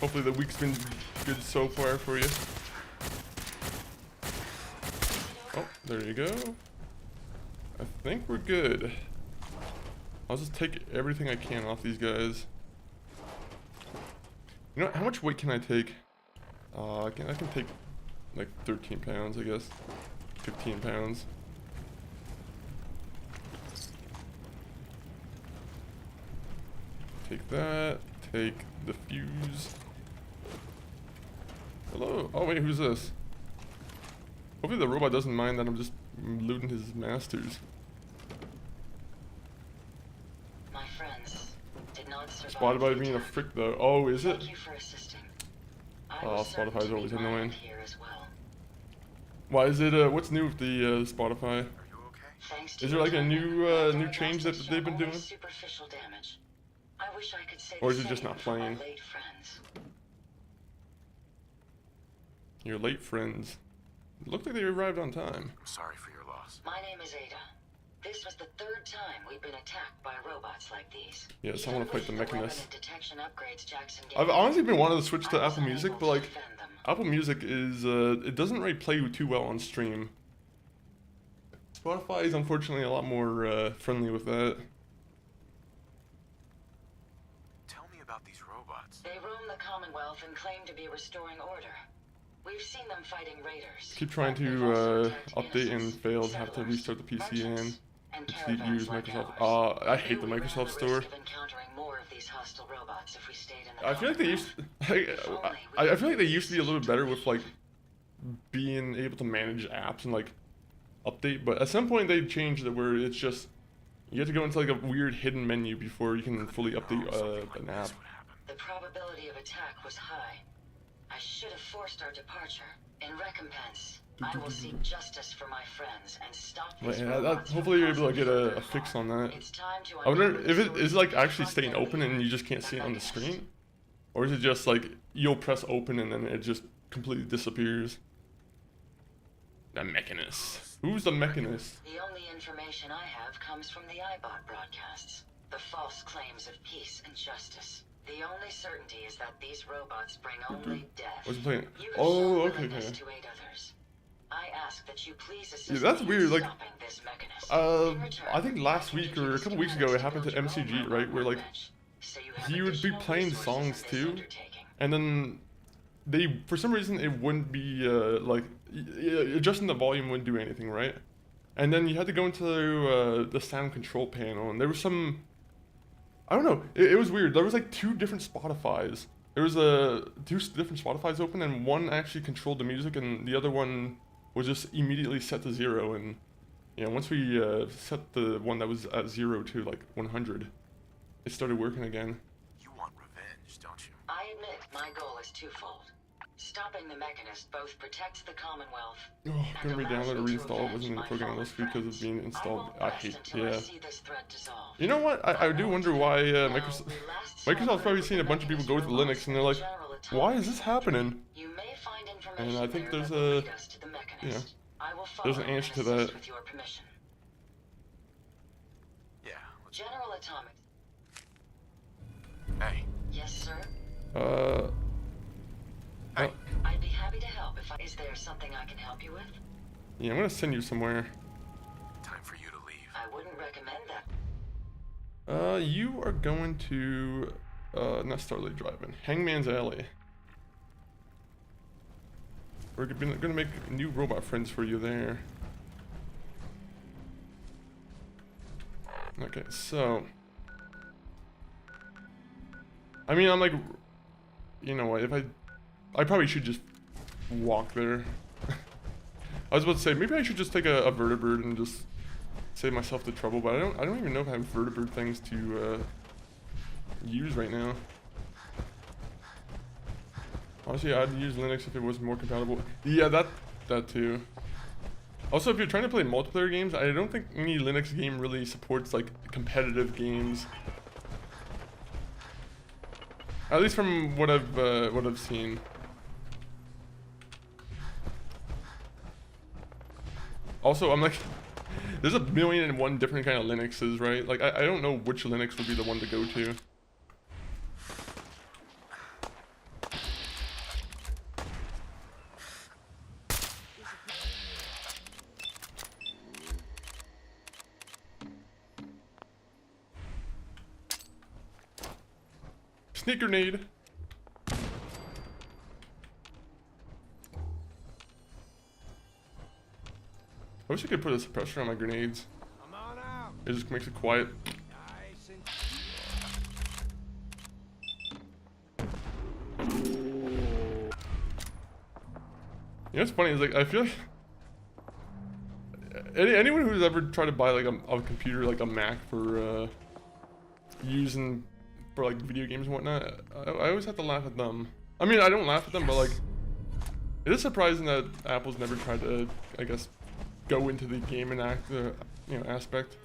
S1: Hopefully the week's been good so far for you. Oh, there you go. I think we're good. I'll just take everything I can off these guys. You know, how much weight can I take? I can take like 13 pounds, I guess. 15 pounds. Take that. Take the fuse. Hello? Oh wait, who's this? Hopefully the robot doesn't mind that I'm just looting his masters.
S5: My friends did not survive.
S1: Spotify being a frick though. Oh, is it?
S5: Thank you for assisting.
S1: Oh, Spotify's always annoying.
S5: Here as well.
S1: Why is it? What's new with the Spotify?
S3: Are you okay?
S5: Thanks to
S1: Is there
S5: your
S1: like a
S5: time,
S1: new
S5: my
S1: new
S5: guard
S1: change that
S5: dogs
S1: they've been
S5: show only
S1: doing?
S5: Superficial damage. I wish I could say
S1: Or
S5: the
S1: is it just
S5: same
S1: not
S5: for my
S1: playing?
S5: late friends.
S1: Your late friends. It looked like they arrived on time.
S3: I'm sorry for your loss.
S5: My name is Ada. This was the third time we've been attacked by robots like these.
S1: Yes, I want to fight the Mechanist.
S5: Detection upgrades Jackson gave
S1: I've
S5: me,
S1: honestly been wanting to switch to
S5: I was
S1: Apple Music,
S5: unable
S1: but
S5: to
S1: like
S5: defend them.
S1: Apple Music is it doesn't really play too well on stream. Spotify is unfortunately a lot more friendly with that.
S3: Tell me about these robots.
S5: They roam the Commonwealth and claim to be restoring order. We've seen them fighting raiders.
S1: Keep trying
S5: but they've also
S1: to
S5: attacked
S1: update and
S5: innocents,
S1: failed. Have to
S5: settlers,
S1: restart the PC
S5: merchants,
S1: and
S5: and
S1: use
S5: caravans like
S1: Microsoft.
S5: ours.
S1: I hate the
S5: We ran
S1: Microsoft
S5: the
S1: store.
S5: risk of encountering more of these hostile robots if we stayed in the
S1: I feel like they used. I feel like they used to be a little bit better with like being able to manage apps and like update, but at some point they changed it where it's just you have to go into like a weird hidden menu before you can fully update an app.
S5: The probability of attack was high. I should have forced our departure. In recompense, I will seek justice for my friends and stop these robots from
S1: Hopefully you're able to
S5: causing
S1: get
S5: further
S1: a fix
S5: harm.
S1: on that.
S5: It's time to
S1: I wonder
S5: uncover
S1: if
S5: the
S1: it is
S5: stories
S1: like
S5: that
S1: actually
S5: confront
S1: staying
S5: their
S1: open and
S5: leader,
S1: you just can't see it on the
S5: Permadeath.
S1: screen, or is it just like you'll press open and then it just completely disappears? The Mechanist. Who's the Mechanist?
S5: The only information I have comes from the iBot broadcasts. The false claims of peace and justice. The only certainty is that these robots bring only death.
S1: What's he playing?
S5: You have
S1: Oh,
S5: shown
S1: okay,
S5: willingness
S1: okay.
S5: to aid others. I ask that you please assist
S1: Yeah, that's
S5: me
S1: weird,
S5: in
S1: like,
S5: stopping this Mechanist. In return,
S1: I think last
S5: can
S1: week
S5: give you
S1: or a couple weeks ago it happened to
S5: $60 build your
S1: MCG,
S5: own
S1: right?
S5: robot
S1: Where like
S5: workbench, so you have
S1: he would be
S5: additional
S1: playing
S5: resources
S1: songs
S5: in this
S1: too,
S5: undertaking.
S1: and then they for some reason it wouldn't be like adjusting the volume wouldn't do anything, right? And then you had to go into the sound control panel, and there was some, I don't know, it was weird. There was like two different Spotifys. There was two different Spotifys open, and one actually controlled the music, and the other one was just immediately set to 0. And yeah, once we set the one that was at 0 to like 100, it started working again.
S3: You want revenge, don't you?
S5: I admit my goal is twofold. Stopping the Mechanist both protects the Commonwealth
S1: Oh,
S5: and
S1: gonna
S5: allows
S1: re-download or
S5: me to
S1: reinstall it.
S5: avenge
S1: Wasn't in the
S5: my
S1: program
S5: fallen
S1: list because
S5: friends.
S1: of being installed.
S5: won't
S1: I
S5: rest
S1: hate,
S5: until I
S1: yeah.
S5: see this threat dissolve.
S1: You know what? I do wonder why Microsoft.
S5: Now, we last
S1: Microsoft's
S5: saw
S1: probably
S5: the
S1: seen a bunch of people go to
S5: Mechanist
S1: Linux and they're like,
S5: General
S1: why
S5: Atomic
S1: is this
S5: Factory.
S1: happening?
S5: You may find information
S1: And I think
S5: there
S1: there's
S5: that will
S1: a,
S5: lead us to the Mechanist. I will
S1: there's an
S5: follow
S1: answer
S5: and
S1: to
S5: assist
S1: that.
S5: with your permission.
S3: Yeah. Let's...
S5: General Atomic.
S3: Hey.
S5: Yes, sir.
S3: Hey.
S5: I'd be happy to help if I... Is there something I can help you with?
S1: Yeah, I'm gonna send you somewhere.
S3: Time for you to leave.
S5: I wouldn't recommend that.
S1: You are going to, not Starlight Drive-In, Hangman's Alley. We're gonna make new robot friends for you there. Okay, so. I mean, I'm like, you know what, if I probably should just walk there. I was about to say, maybe I should just take a vertibird and just save myself the trouble, but I don't even know if I have vertibird things to use right now. Honestly, I'd use Linux if it was more compatible. Yeah, that too. Also, if you're trying to play multiplayer games, I don't think any Linux game really supports like competitive games. At least from what I've seen. Also, I'm like, there's 1,000,001 different kind of Linuxes, right? Like, I don't know which Linux would be the one to go to. Sneak grenade. I wish I could put a suppressor on my grenades. It just makes it quiet. You know what's funny is like I feel like anyone who's ever tried to buy like a computer, like a Mac for using for like video games and whatnot, I always have to laugh at them. I mean, I don't laugh at them, but like it is surprising that Apple's never tried to, I guess, go into the gaming aspect.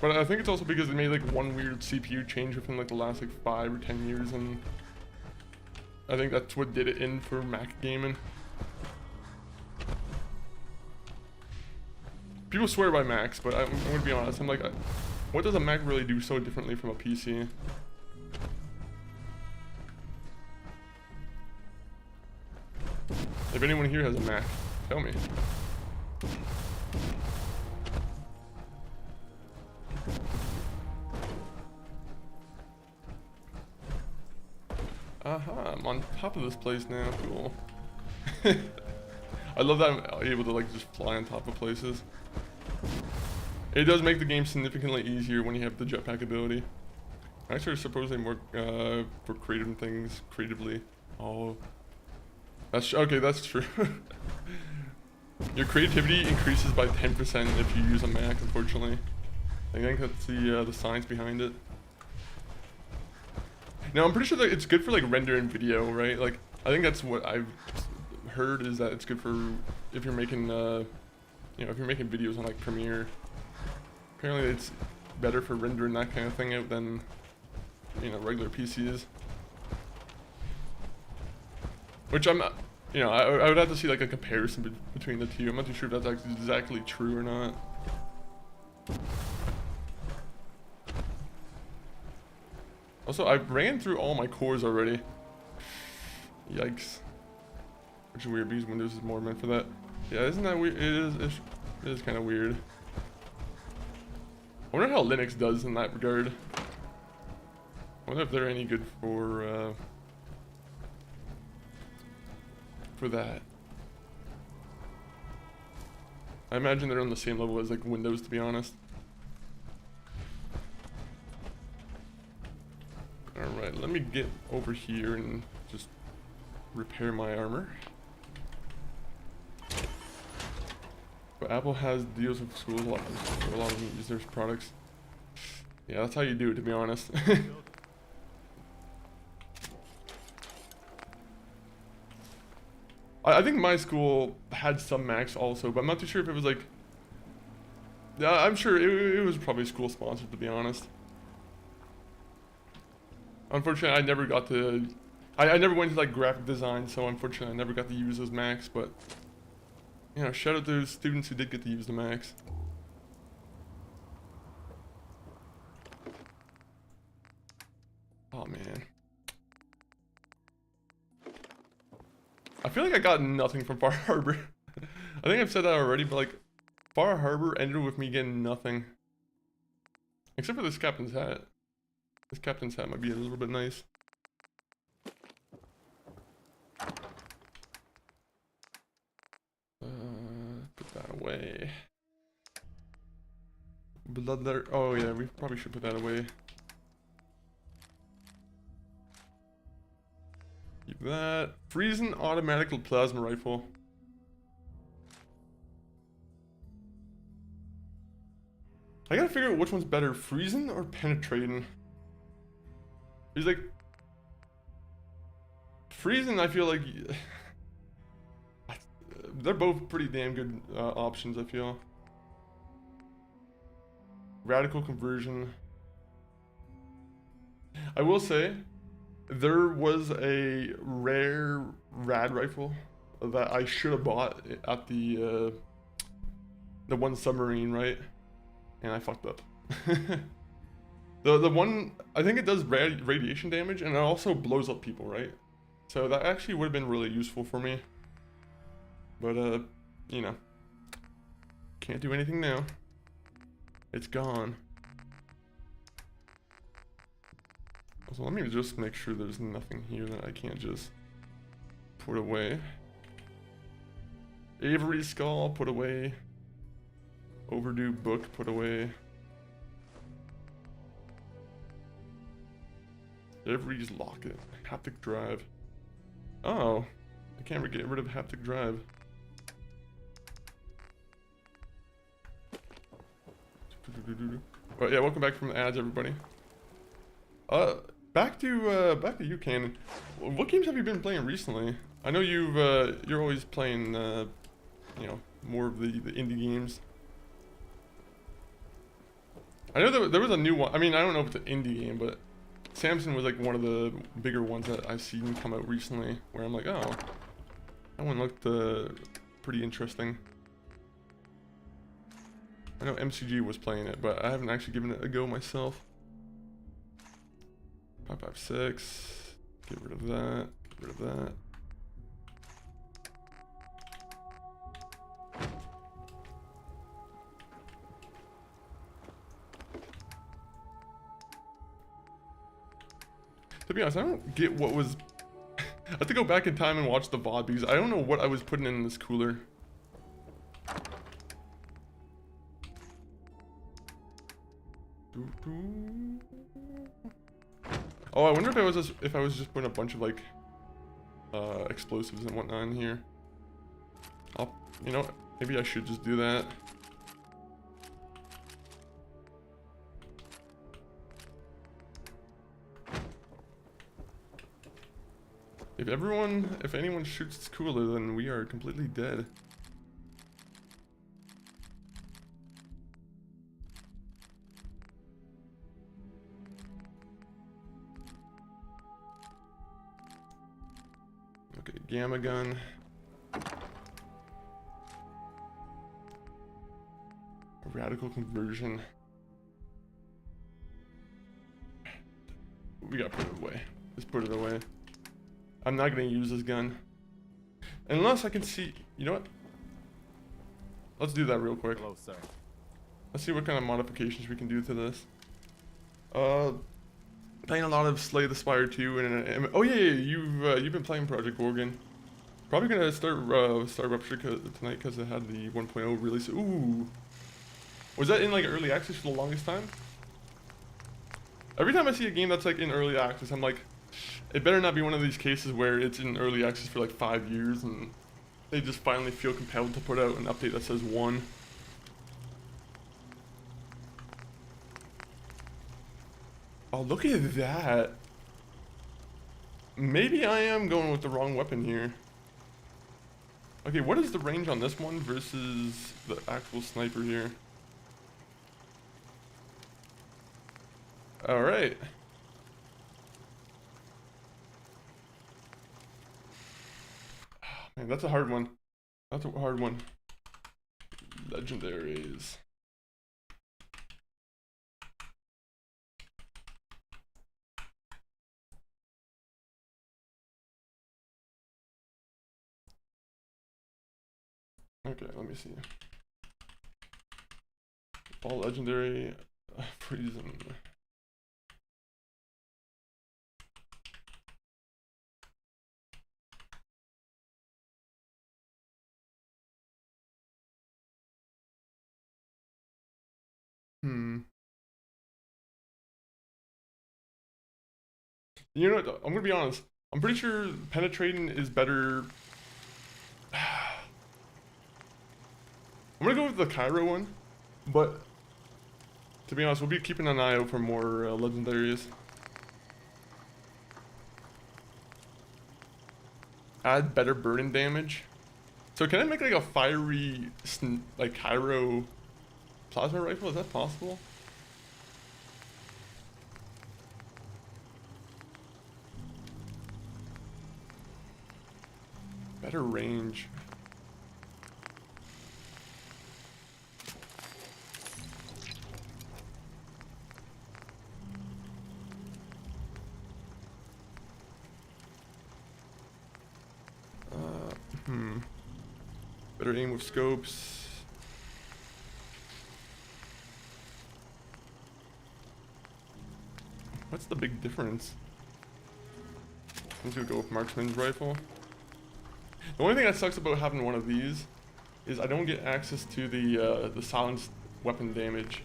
S1: But I think it's also because they made like one weird CPU change within like the last like 5 or 10 years, and I think that's what did it in for Mac gaming. People swear by Macs, but I'm gonna be honest, I'm like, what does a Mac really do so differently from a PC? If anyone here has a Mac, tell me. Aha, I'm on top of this place now, cool. I love that I'm able to like just fly on top of places. It does make the game significantly easier when you have the jetpack ability. Actually, I suppose they work for creative things creatively. Oh, that's okay. That's true. Your creativity increases by 10% if you use a Mac. Unfortunately, I think that's the science behind it. Now, I'm pretty sure that it's good for like rendering video, right? Like, I think that's what I've heard, is that it's good for if you're making, you know, if you're making videos on like Premiere. Apparently, it's better for rendering that kind of thing out than, you know, regular PCs. Which I'm not, you know, I would have to see like a comparison between the two. I'm not too sure if that's exactly true or not. Also, I ran through all my cores already. Yikes. Which is weird because Windows is more meant for that. Yeah, isn't that weird? It is kind of weird. I wonder how Linux does in that regard. I wonder if they're any good for that. I imagine they're on the same level as like Windows, to be honest. Alright, let me get over here and just repair my armor. But Apple has deals with schools, a lot of them use their products. Yeah, that's how you do it, to be honest. I think my school had some Macs also, but I'm not too sure if it was like... Yeah, I'm sure it was probably school sponsored, to be honest. Unfortunately, I never got to... I never went to like graphic design, so unfortunately I never got to use those Macs, but... You know, shout out to those students who did get to use the Macs. Oh man. I feel like I got nothing from Far Harbor. I think I've said that already, but like, Far Harbor ended with me getting nothing. Except for this captain's hat. This captain's hat might be a little bit nice. Put that away. Blood letter. Oh yeah, we probably should put that away. Keep that. Freezing automatic plasma rifle. I gotta figure out which one's better, freezing or penetrating. He's like, Friesen, I feel like they're both pretty damn good options, I feel. Radical conversion. I will say, there was a rare rad rifle that I should have bought at the one submarine, right? And I fucked up. the one, I think it does radiation damage, and it also blows up people, right? So that actually would have been really useful for me. But you know, can't do anything now. It's gone. So let me just make sure there's nothing here that I can't just put away. Avery's skull, put away. Overdue book, put away. Avery's locket, haptic drive. Oh, I can't get rid of haptic drive. Oh yeah, welcome back from the ads, everybody. Back to you, Cannon. What games have you been playing recently? I know you're always playing, you know, more of the indie games. I know there was a new one. I mean, I don't know if it's an indie game, but Samson was like one of the bigger ones that I've seen come out recently, where I'm like, oh, that one looked pretty interesting. I know MCG was playing it, but I haven't actually given it a go myself. 556. Get rid of that. Get rid of that. To be honest, I don't get what was... I have to go back in time and watch the VOD because I don't know what I was putting in this cooler. Oh, I wonder if I was just putting a bunch of like explosives and whatnot in here. You know, maybe I should just do that. If anyone shoots this cooler, then we are completely dead. Okay, gamma gun. Radical conversion. We gotta put it away. Just put it away. I'm not gonna use this gun. Unless I can see, you know what? Let's do that real quick.
S6: Hello, sir.
S1: Let's see what kind of modifications we can do to this. Playing a lot of Slay the Spire 2 and oh yeah, you've been playing Project Gorgon. Probably gonna start Rupture tonight because it had the 1.0 release. Ooh, was that in like early access for the longest time? Every time I see a game that's like in early access, I'm like, it better not be one of these cases where it's in early access for like 5 years and they just finally feel compelled to put out an update that says 1. Oh, look at that. Maybe I am going with the wrong weapon here. Okay, what is the range on this one versus the actual sniper here? Alright. Man, that's a hard one. That's a hard one. Legendaries. Okay, let me see. All legendary. Friesen. You know what? I'm gonna be honest. I'm pretty sure penetrating is better. I'm gonna go with the Cairo one, but to be honest, we'll be keeping an eye out for more legendaries. Add better burning damage. So can I make like a fiery, like Cairo plasma rifle? Is that possible? Better range. Better aim with scopes. What's the big difference? I'm gonna go with marksman's rifle. The only thing that sucks about having one of these is I don't get access to the silenced weapon damage.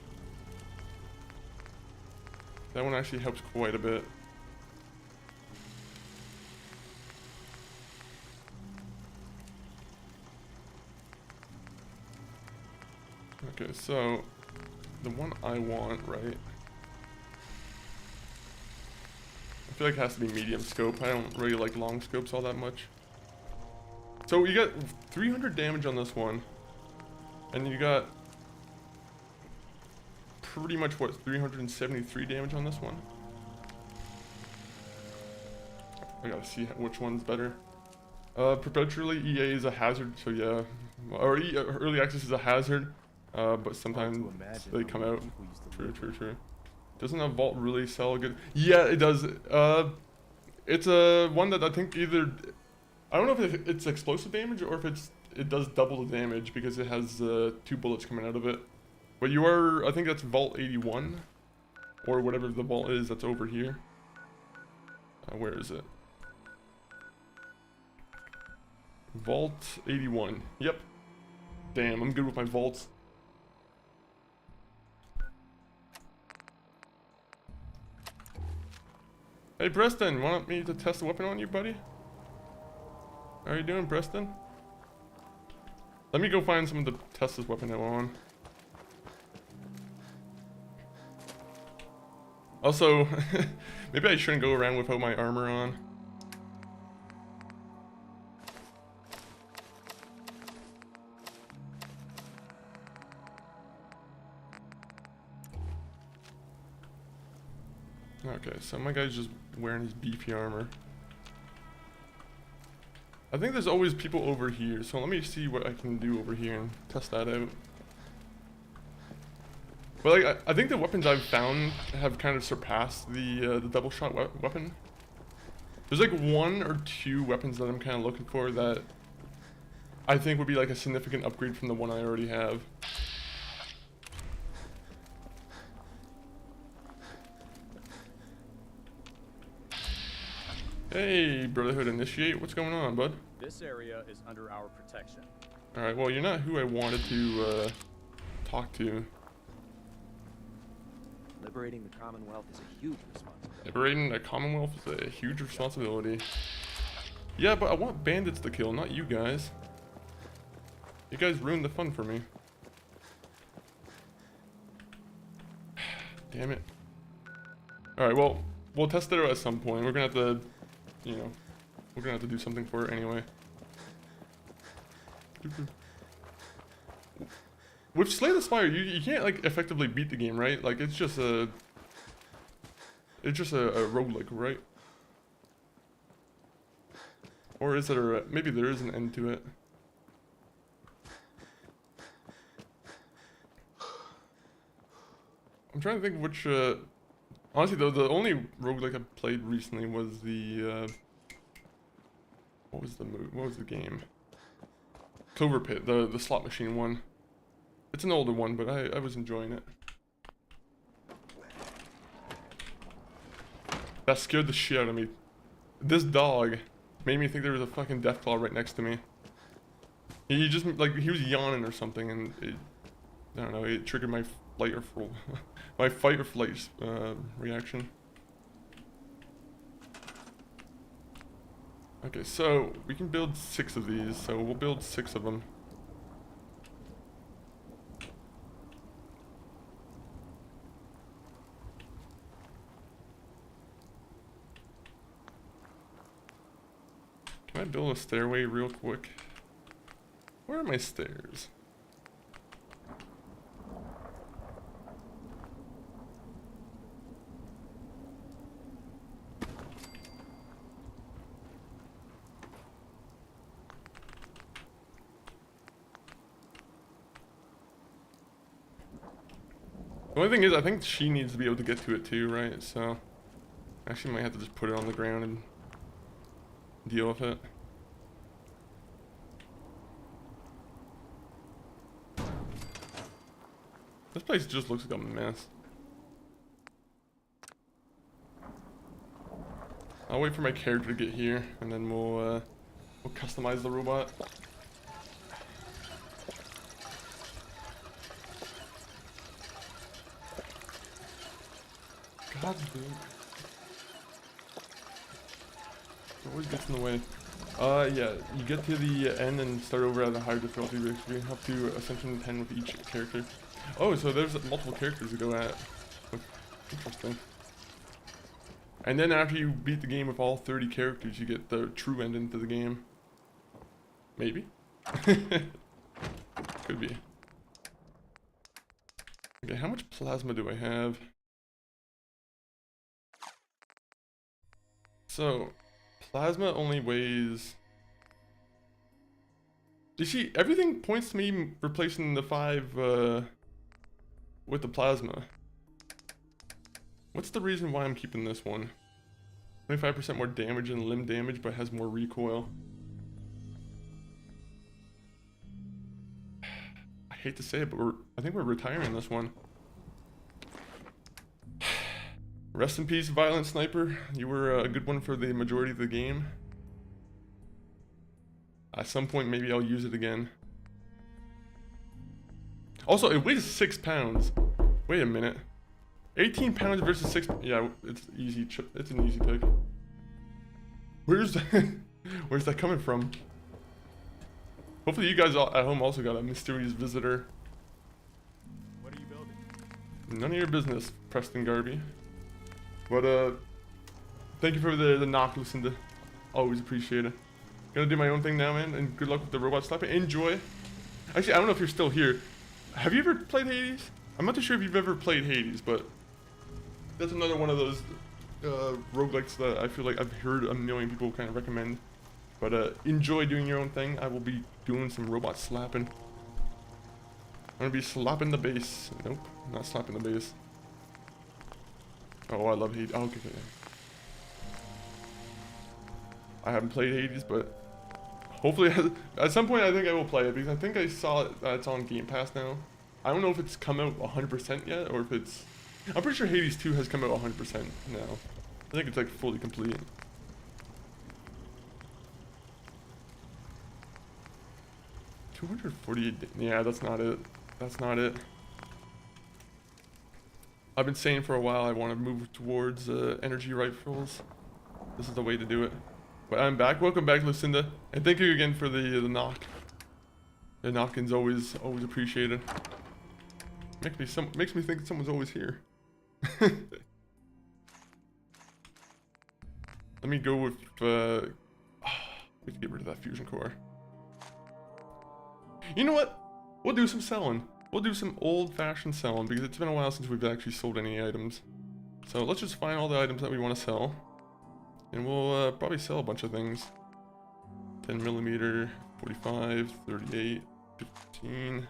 S1: That one actually helps quite a bit. Okay, so the one I want, right? I feel like it has to be medium scope. I don't really like long scopes all that much. So you got 300 damage on this one, and you got pretty much what, 373 damage on this one. I gotta see which one's better. Perpetually EA is a hazard, so yeah, or early access is a hazard. But sometimes they come out. True. Doesn't a vault really sell good? Yeah, it does. It's a one that I think either, I don't know if it's explosive damage or if it does double the damage because it has 2 bullets coming out of it. But you are, I think that's vault 81 or whatever the vault is that's over here. Where is it? Vault 81. Yep. Damn, I'm good with my vaults. Hey Preston, want me to test the weapon on you, buddy? How are you doing, Preston? Let me go find someone to test this weapon out on. Also, maybe I shouldn't go around without my armor on. Okay, so my guy's just wearing his beefy armor. I think there's always people over here, so let me see what I can do over here and test that out. But like, I think the weapons I've found have kind of surpassed the double shot weapon. There's like 1 or 2 weapons that I'm kind of looking for that I think would be like a significant upgrade from the one I already have. Hey, Brotherhood Initiate, what's going on, bud?
S6: This area is under our protection.
S1: Alright, well, you're not who I wanted to talk to.
S7: Liberating the Commonwealth is a huge responsibility.
S1: Liberating the Commonwealth is a huge responsibility. Yeah, but I want bandits to kill, not you guys. You guys ruined the fun for me. Damn it. Alright, well, we'll test it out at some point. We're gonna have to, you know, we're gonna have to do something for it anyway. With Slay the Spire, you can't like effectively beat the game, right? Like it's just a roguelike, right? Or is it maybe there is an end to it? I'm trying to think which honestly though, the only roguelike I played recently was the what was the game? Clover Pit, the slot machine one. It's an older one, but I was enjoying it. That scared the shit out of me. This dog made me think there was a fucking deathclaw right next to me. He just, like, he was yawning or something, and it, I don't know, it triggered my flight or my fight or flight reaction. Okay, so we can build 6 of these, so we'll build 6 of them. Can I I build a stairway real quick? Where are my stairs? The only thing is, I think she needs to be able to get to it too, right? So, actually might have to just put it on the ground and deal with it. This place just looks like a mess. I'll wait for my character to get here, and then we'll customize the robot. God damn. It always gets in the way. Yeah, you get to the end and start over at a higher difficulty. We have to ascension 10 with each character. Oh, so there's multiple characters to go at. Interesting. And then after you beat the game with all 30 characters, you get the true ending to the game. Maybe? Could be. Okay, how much plasma do I have? So, plasma only weighs... You see, everything points to me replacing the 5 with the plasma. What's the reason why I'm keeping this one? 25% more damage and limb damage, but has more recoil. I hate to say it, but I think we're retiring this one. Rest in peace, Violent Sniper. You were a good one for the majority of the game. At some point, maybe I'll use it again. Also, it weighs 6 pounds. Wait a minute. 18 pounds versus 6. Yeah, it's easy. It's an easy pick. Where's that coming from? Hopefully, you guys at home also got a mysterious visitor.
S6: What are you building?
S1: None of your business, Preston Garby. But thank you for the knock, Lucinda. Always appreciate it. Gonna do my own thing now, man, and good luck with the robot slapping. Enjoy. Actually, I don't know if you're still here. Have you ever played Hades? I'm not too sure if you've ever played Hades, but that's another one of those roguelikes that I feel like I've heard a million people kind of recommend. But enjoy doing your own thing. I will be doing some robot slapping. I'm gonna be slapping the bass. Nope, not slapping the bass. Oh, I love Hades. Oh, okay. I haven't played Hades, but hopefully at some point I think I will play it, because I think I saw it, it's on Game Pass now. I don't know if it's come out 100% yet, or if it's... I'm pretty sure Hades 2 has come out 100% now. I think it's like fully complete. $248. Yeah, that's not it. That's not it. I've been saying for a while I want to move towards energy rifles. This is the way to do it. But I'm back. Welcome back, Lucinda, and thank you again for the knock. The knocking's always appreciated. Makes me think someone's always here. Let me go with we have to get rid of that fusion core. You know what? We'll do some selling. We'll do some old-fashioned selling, because it's been a while since we've actually sold any items. So let's just find all the items that we want to sell, and we'll probably sell a bunch of things. 10mm, 45, 38, 15.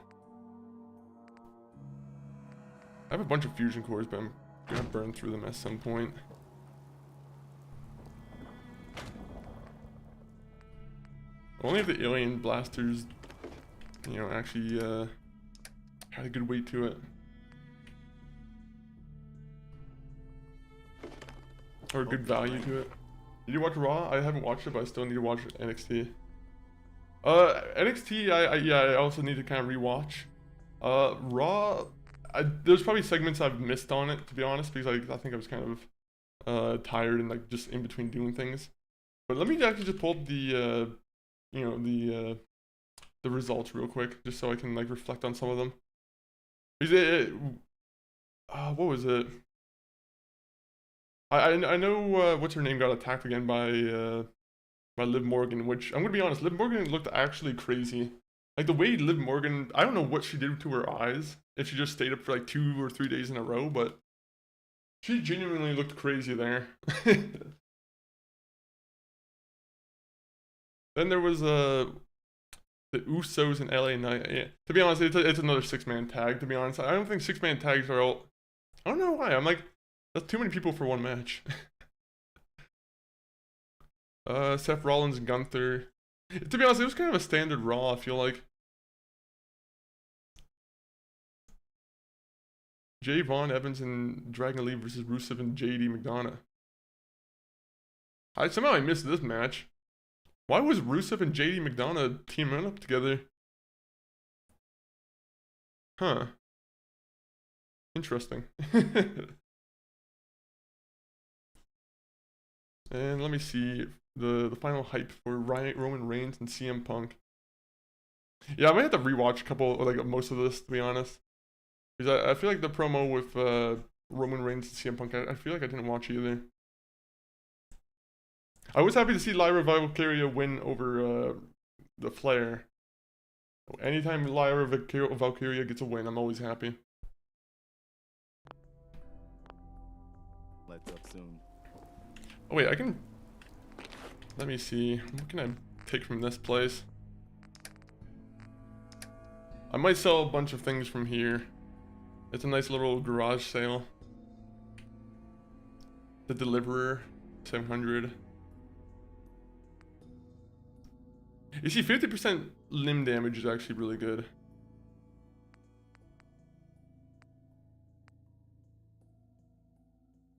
S1: I have a bunch of fusion cores, but I'm gonna burn through them at some point. Only if the alien blasters, you know, actually had a good weight to it. Or a good value to it. Did you watch Raw? I haven't watched it, but I still need to watch NXT. NXT, I also need to kind of rewatch. Raw, there's probably segments I've missed on it, to be honest, because I think I was kind of tired and like just in between doing things. But let me actually just pull up the, you know, the results real quick, just so I can like reflect on some of them. What was it? I know what's her name got attacked again by by Liv Morgan, which I'm gonna be honest, Liv Morgan looked actually crazy. Like the way Liv Morgan, I don't know what she did to her eyes, if she just stayed up for like 2 or 3 days in a row, but she genuinely looked crazy there. Then there was the Usos and LA Knight. Yeah. To be honest, it's another 6-man tag. To be honest, I don't think 6-man tags are all. I don't know why. I'm like, that's too many people for one match. Seth Rollins and Gunther. To be honest, it was kind of a standard Raw, I feel like. Jay Vaughn, Evans, and Dragon Lee versus Rusev and JD McDonough. Somehow I missed this match. Why was Rusev and JD McDonough teaming up together? Huh. Interesting. And let me see the final hype for Roman Reigns and CM Punk. Yeah, I might have to rewatch a couple, like most of this, to be honest. Because I feel like the promo with Roman Reigns and CM Punk, I feel like I didn't watch either. I was happy to see Lyra Valkyria win over the Flair. Anytime Lyra Valkyria gets a win, I'm always happy.
S6: Let's up soon.
S1: Oh wait, I can... Let me see. What can I take from this place? I might sell a bunch of things from here. It's a nice little garage sale. The Deliverer, 700. You see, 50% limb damage is actually really good.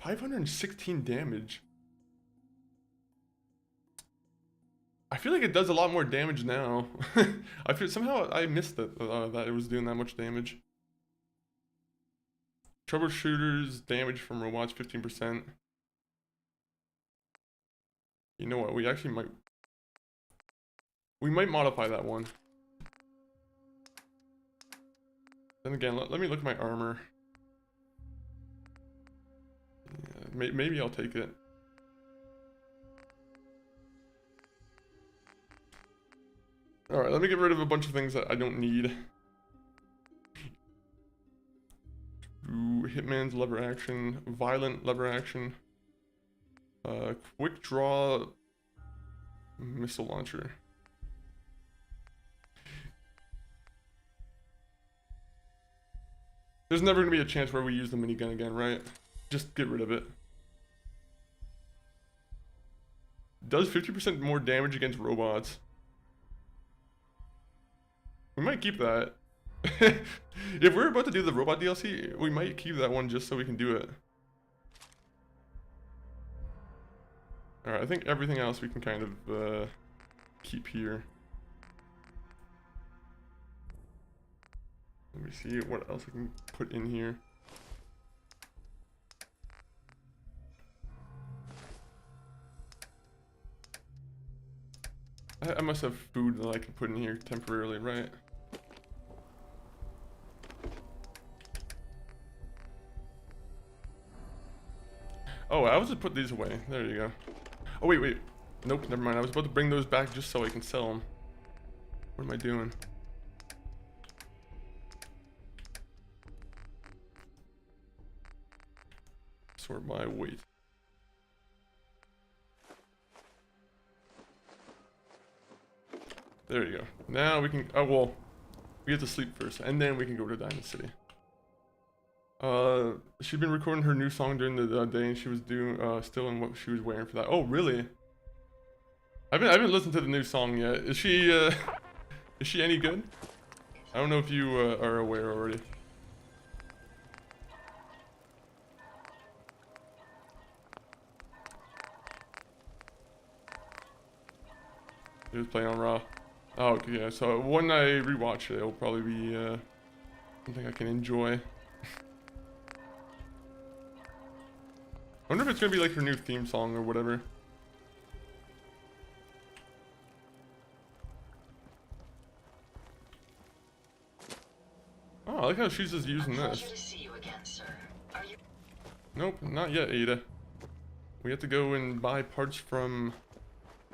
S1: $516 damage. I feel like it does a lot more damage now. I feel somehow I missed it that it was doing that much damage. Troubleshooters damage from robots 15%. You know what? We actually might. We might modify that one. Then again, let me look at my armor. Yeah, maybe I'll take it. Alright, let me get rid of a bunch of things that I don't need. Ooh, Hitman's lever action, violent lever action, quick draw missile launcher. There's never gonna be a chance where we use the minigun again, right? Just get rid of it. Does 50% more damage against robots. We might keep that. If we're about to do the robot DLC, we might keep that one just so we can do it. Alright, I think everything else we can kind of keep here. Let me see what else I can put in here. I must have food that I can put in here temporarily, right? Oh, I was just put these away. There you go. Oh, wait. Nope, never mind. I was about to bring those back just so I can sell them. What am I doing? Sort by weight. There you go. Now we can. Oh well, we get to sleep first, and then we can go to Diamond City. She'd been recording her new song during the day, and she was doing still in what she was wearing for that. Oh really? I haven't listened to the new song yet. Is she any good? I don't know if you are aware already. He was playing on Raw. Oh, okay, yeah. So when I rewatch it, it'll probably be something I can enjoy. I wonder if it's gonna be like her new theme song or whatever. Oh, I like how she's just using this.
S5: To see you again, sir. Are you...
S1: Nope, not yet, Ada. We have to go and buy parts from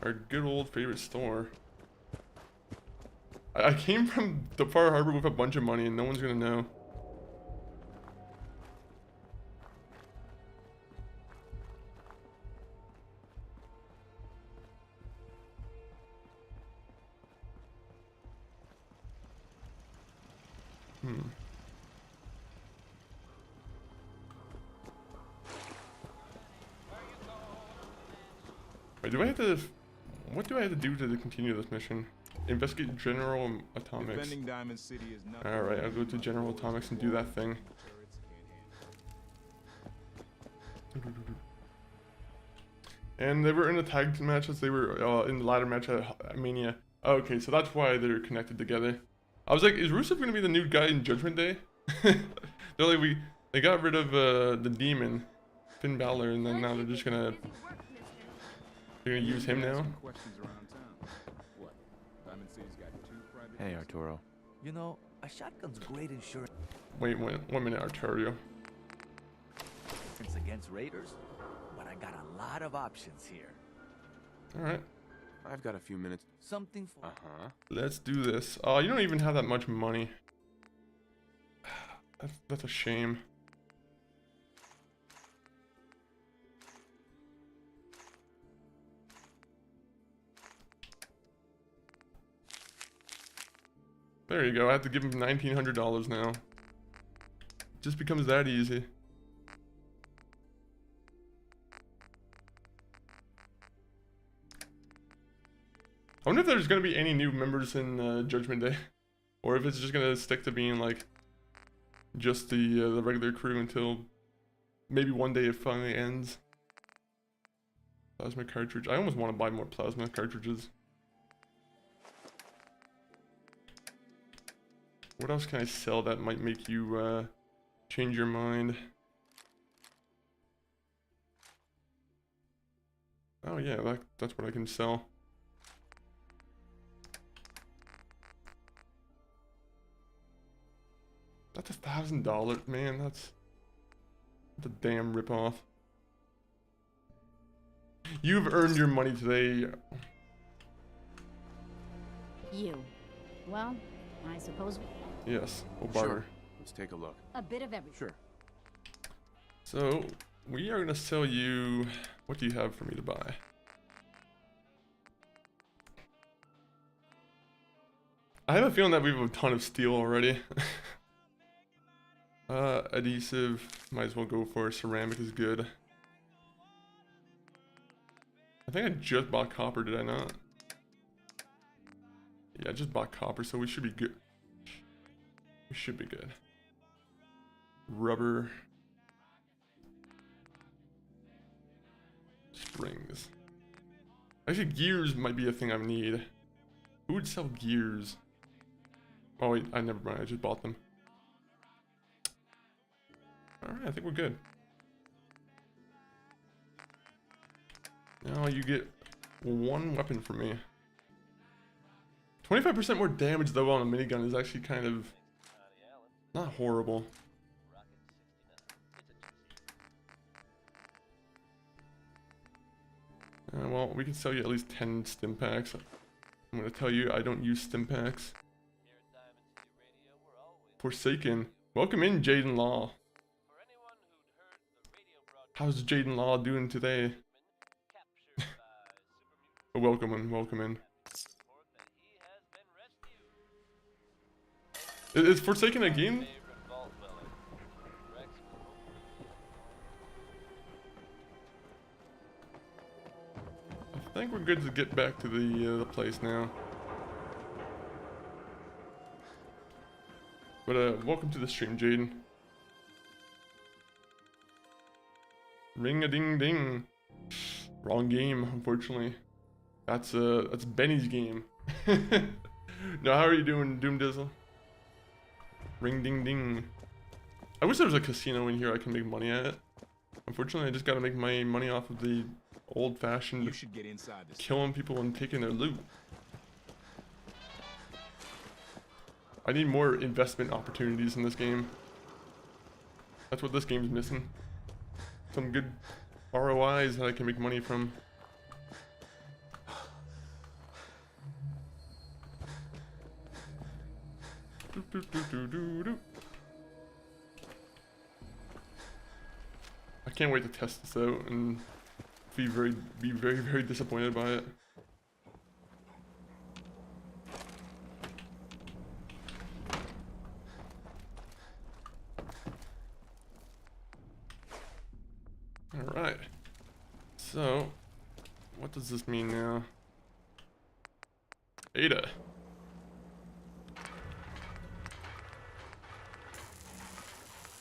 S1: Our good old favorite store. I came from the Far Harbor with a bunch of money and no one's gonna know. Wait, do I have to... What do I have to do to continue this mission? Investigate General Atomics.
S6: Defending Diamond City is nothing.
S1: Alright, I'll go to General Atomics and do that thing. And they were in the tag matches, they were in the ladder match at Mania. Oh, okay, so that's why they're connected together. I was like, is Rusev gonna be the new guy in Judgment Day? They're like, they got rid of the demon, Finn Balor, and then now they're just gonna... They're gonna use him now?
S7: Hey, Arturo.
S8: You know, a shotgun's great insurance
S1: Wait, 1 minute, Arturio.
S8: against raiders, but I got a lot of options here.
S1: Alright,
S7: I've got a few minutes.
S8: Something for...
S1: let's do this. Oh, you don't even have that much money. That's a shame. There you go, I have to give him $1,900 now. Just becomes that easy. I wonder if there's gonna be any new members in Judgment Day, or if it's just gonna stick to being like just the regular crew until maybe one day it finally ends. Plasma cartridge. I almost want to buy more plasma cartridges. What else can I sell that might make you change your mind? Oh yeah, that's what I can sell. That's $1,000, man. That's a damn ripoff. You've earned your money today.
S9: You. Well, I suppose
S1: Yes, we'll barter.
S7: Sure. Let's take a look.
S9: a bit of everything.
S7: Sure.
S1: So we are gonna sell you. What do you have for me to buy? I have a feeling that we have a ton of steel already. Adhesive, might as well go for ceramic is good. I think I just bought copper, did I not? Yeah, I just bought copper, so we should be good. We should be good. Rubber. Springs. Actually, gears might be a thing I need. Who would sell gears? Oh wait, I never mind, I just bought them. Alright, I think we're good. Now you get one weapon from me. 25% more damage though on a minigun is actually kind of not horrible. Well, we can sell you at least 10 stim packs. I'm gonna tell you, I don't use stim packs. Forsaken. Welcome in, Jaden Law. How's Jaden Law doing today? Welcome in, welcome in. Is Forsaken a game? I think we're good to get back to the place now. But welcome to the stream, Jaden. Ring a ding ding. Wrong game, unfortunately. That's Benny's game. No, how are you doing, Doom Dizzle? Ring ding ding. I wish there was a casino in here I can make money at. Unfortunately, I just gotta make my money off of the old-fashioned
S6: You should get inside this.
S1: killing people and taking their loot. I need more investment opportunities in this game. That's what this game's missing. Some good ROIs that I can make money from. I can't wait to test this out and be very disappointed by it. Alright. So, what does this mean now? Ada.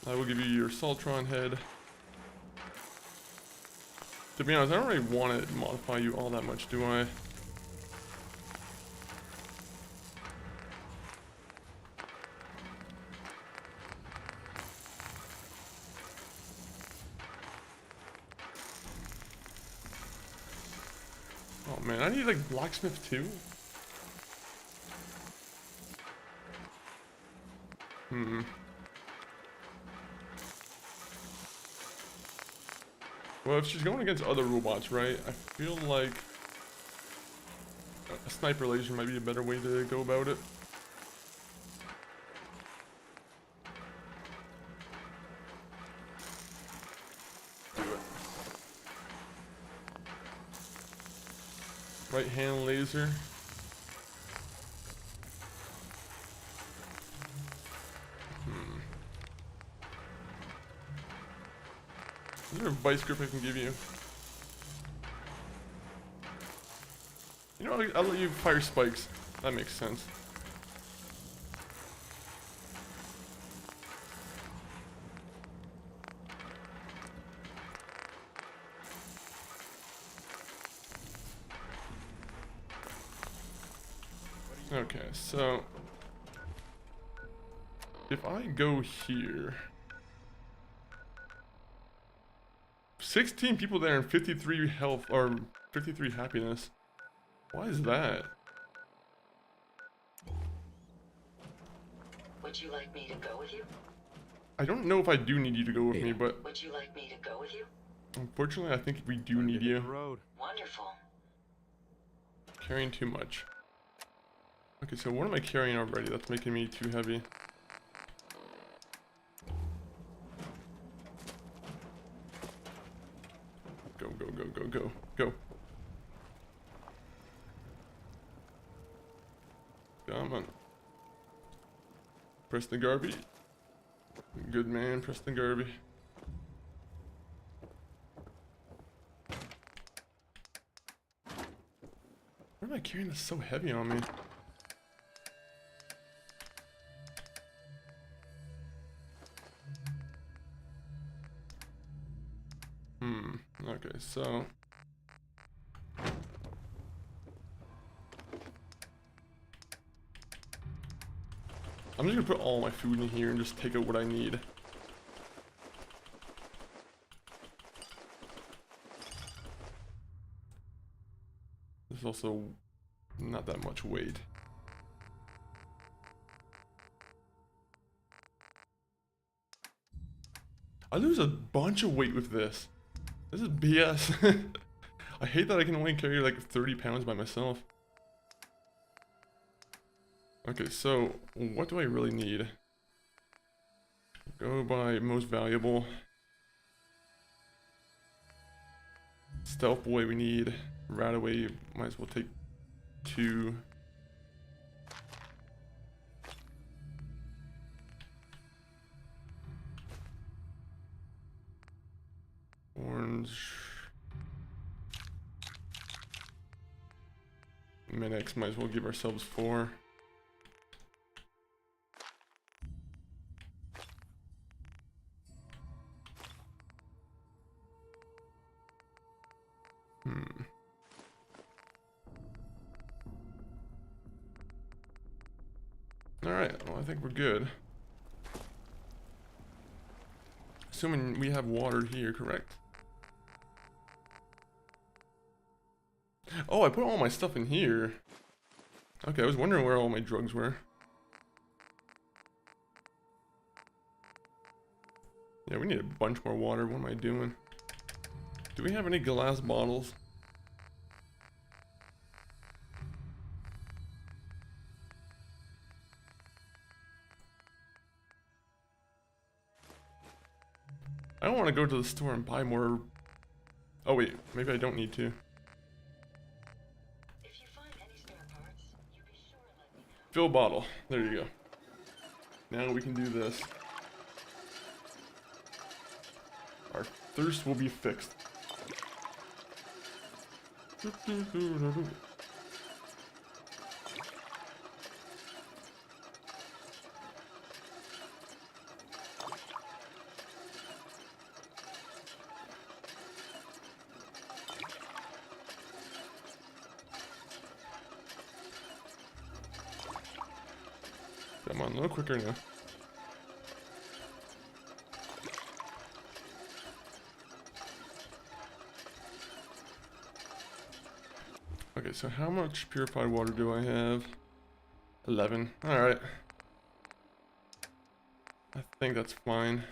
S1: I will give you your Saltron head. To be honest, I don't really want to modify you all that much, do I? Oh man, I need like blacksmith too? Well, if she's going against other robots, right, I feel like a sniper laser might be a better way to go about it. Right hand laser. Is there a vice grip I can give you? You know, I'll let you fire spikes. That makes sense. Okay, so if I go here, 16 people there and 53 health or 53 happiness. Why is that?
S5: Would you like me to go with you?
S1: I don't know if I do need you to go with me, but
S5: Would you like me to go with you?
S1: unfortunately I think we do need you.
S5: Wonderful.
S1: Carrying too much. Okay, so what am I carrying already? That's making me too heavy. Go, go, go, go, go, go. Come on. Press the Garby. Good man, press the Garby. Why am I carrying this so heavy on me? Okay, so I'm just gonna put all my food in here and just take out what I need. There's also not that much weight. I lose a bunch of weight with this. This is BS. I hate that I can only carry like 30 pounds by myself. Okay, so what do I really need? Go by most valuable. Stealth boy we need. Rataway might as well take 2. Orange. Medics might as well give ourselves 4. Alright, well I think we're good. Assuming we have water here, correct? Oh, I put all my stuff in here. Okay, I was wondering where all my drugs were. Yeah, we need a bunch more water. What am I doing? Do we have any glass bottles? of want to go to the store and buy more. Oh wait, maybe I don't need to.
S5: If you find any spare parts, you be sure and let me know.
S1: Fill bottle. There you go. Now we can do this. Our thirst will be fixed. Come on, a little quicker now. Okay, so how much purified water do I have? 11. Alright. I think that's fine.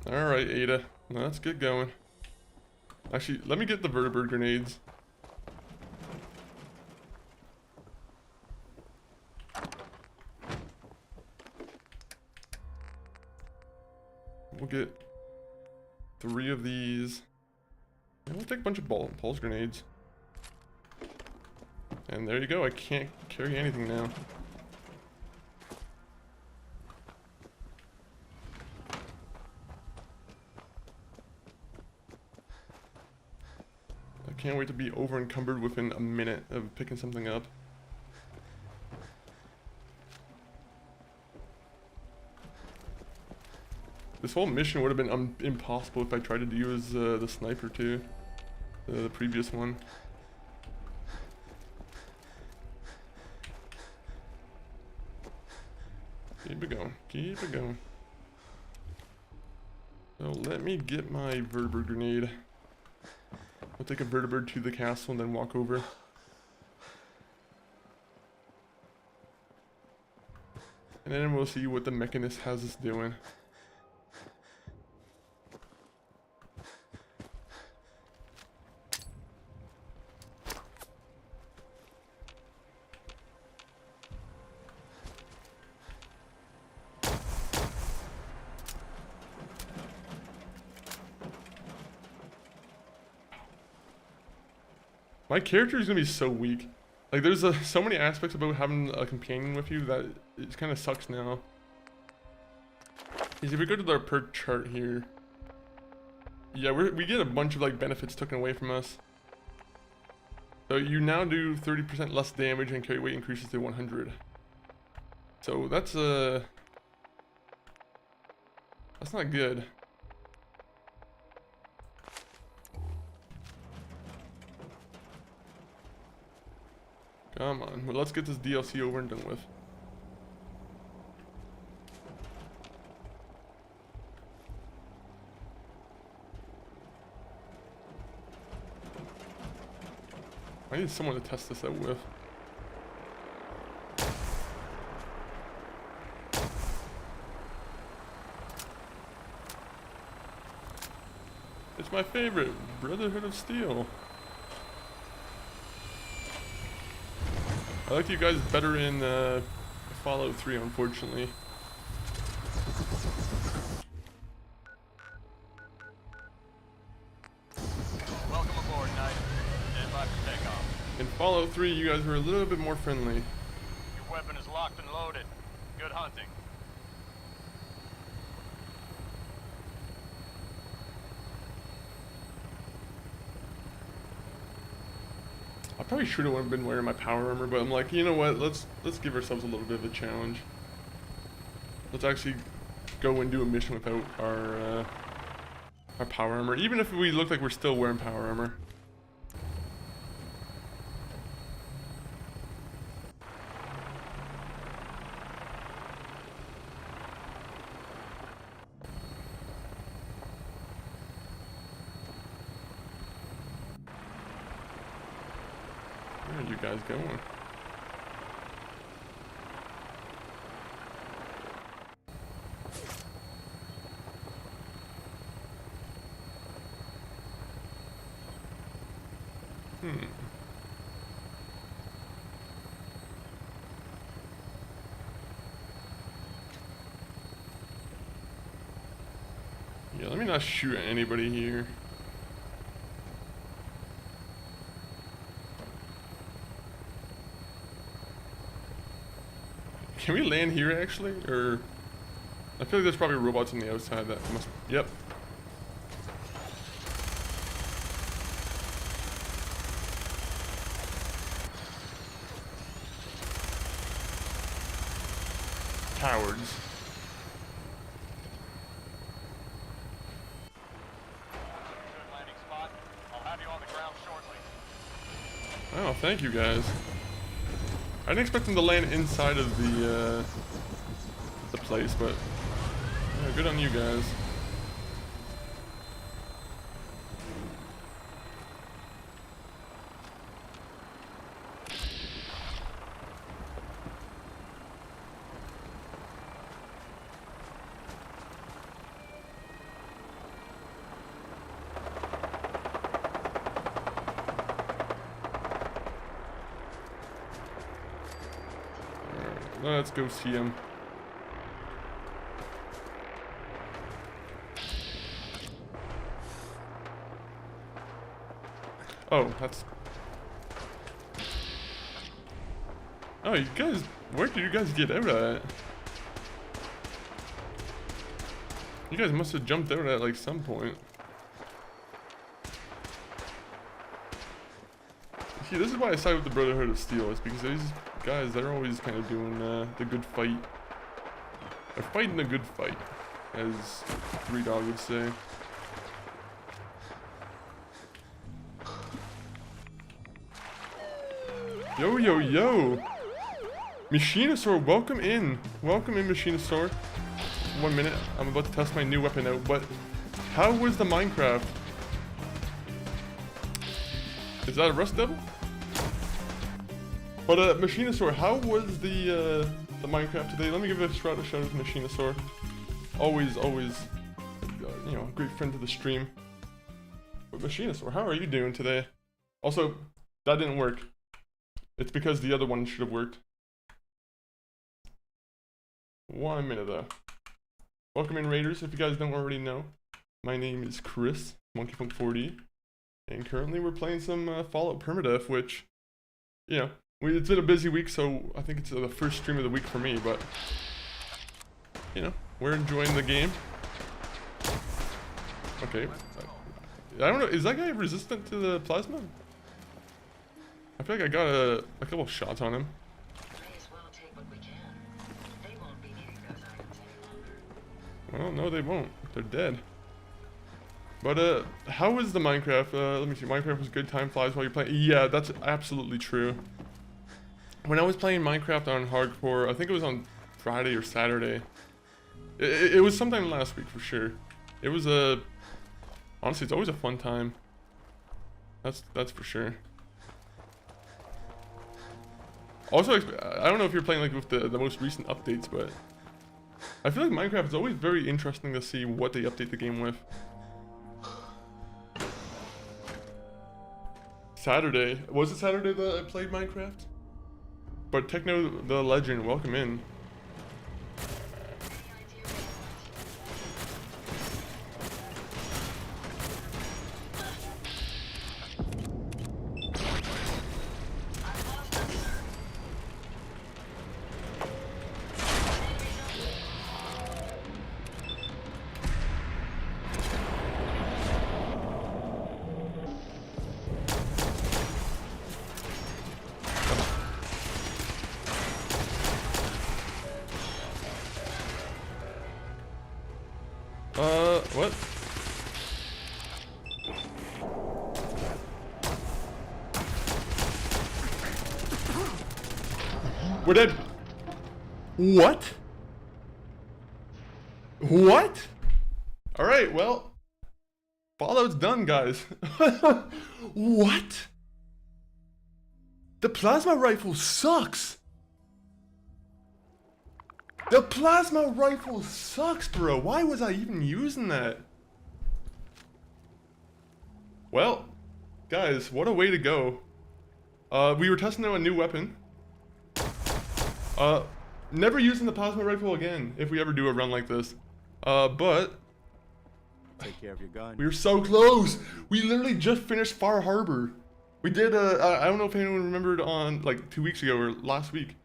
S1: Alright, Ada. Let's get going. Actually, let me get the vertibird grenades. We'll get 3 of these. And we'll take a bunch of pulse grenades. And there you go, I can't carry anything now. I can't wait to be over encumbered within a minute of picking something up. This whole mission would have been impossible if I tried to use the sniper too. The previous one. Keep it going. Keep it going. So let me get my vertibird grenade. I'll take a vertibird to the castle and then walk over. And then we'll see what the mechanist has us doing. My character is gonna be so weak. Like, there's so many aspects about having a companion with you that it kind of sucks now. Because if we go to our perk chart here, yeah, we get a bunch of like benefits taken away from us. So you now do 30% less damage and carry weight increases to 100. So that's not good. Come on, well, let's get this DLC over and done with. I need someone to test this out with. It's my favorite, Brotherhood of Steel. I liked you guys better in Fallout 3, unfortunately.
S10: Welcome aboard, Knight. Stand by for takeoff.
S1: In Fallout 3, you guys were a little bit more friendly.
S10: Your weapon is locked and loaded. Good hunting.
S1: I probably should have been wearing my power armor, but I'm like, you know what? Let's give ourselves a little bit of a challenge. Let's actually go and do a mission without our power armor, even if we look like we're still wearing power armor. Where are you guys going? Yeah, let me not shoot at anybody here. Can we land here actually? Or I feel like there's probably robots on the outside that must. Yep. Cowards.
S10: Good landing spot. I'll have you on the ground shortly.
S1: Oh, thank you guys. I didn't expect them to land inside of the place, but yeah, good on you guys. Let's go see him. Oh, that's... Oh, you guys... Where did you guys get out at? You guys must have jumped out at, like, some point. See, this is why I side with the Brotherhood of Steel. Is because these guys, they're always kind of doing the good fight. They're fighting the good fight, as Three Dog would say. Yo, yo, yo! Machinosaur, welcome in. Welcome in, Machinosaur. 1 minute, I'm about to test my new weapon out, but how was the Minecraft? Is that a Rust Devil? But Machinosaur, how was the Minecraft today? Let me give a shout out to Machinosaur. Always, you know, great friend to the stream. But Machinosaur, how are you doing today? Also, that didn't work. It's because the other one should have worked. 1 minute though. Welcome in, Raiders. If you guys don't already know, my name is Chris, MonkeyFunk40, and currently we're playing some Fallout Permadeath, which, you know, it's been a busy week, so I think it's the first stream of the week for me, but, you know, we're enjoying the game. Okay. I don't know, is that guy resistant to the plasma? I feel like I got a couple shots on him.
S5: May as well take what we can. They won't be needing those items any longer.
S1: Well, no, they won't. They're dead. But, how was the Minecraft? Let me see. Minecraft was good. Time flies while you're playing. Yeah, that's absolutely true. When I was playing Minecraft on hardcore, I think it was on Friday or Saturday. It was sometime last week for sure. It was honestly, it's always a fun time. That's for sure. Also, I don't know if you're playing like with the most recent updates, but I feel like Minecraft is always very interesting to see what they update the game with. Saturday. Was it Saturday that I played Minecraft? But Techno the Legend, welcome in. What? We're dead. What? What? Alright, well, Fallout's done, guys. What? The plasma rifle sucks. The plasma rifle sucks, bro. Why was I even using that? Well, guys, what a way to go. We were testing out a new weapon. Never using the plasma rifle again if we ever do a run like this. But
S6: Take care of your gun.
S1: We were so close. We literally just finished Far Harbor. We did I don't know if anyone remembered on like 2 weeks ago or last week.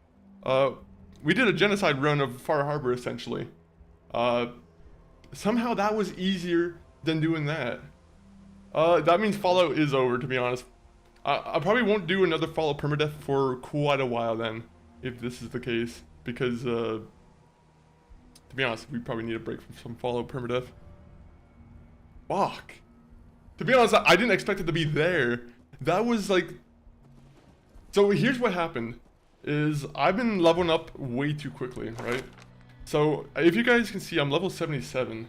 S1: We did a genocide run of Far Harbor essentially. Somehow that was easier than doing that. That means Fallout is over, to be honest. I probably won't do another Fallout Permadeath for quite a while then, if this is the case, because to be honest, we probably need a break from some Fallout Permadeath. Fuck. To be honest, I didn't expect it to be there. That was like... So here's what happened, is I've been leveling up way too quickly, right? So if you guys can see, I'm level 77.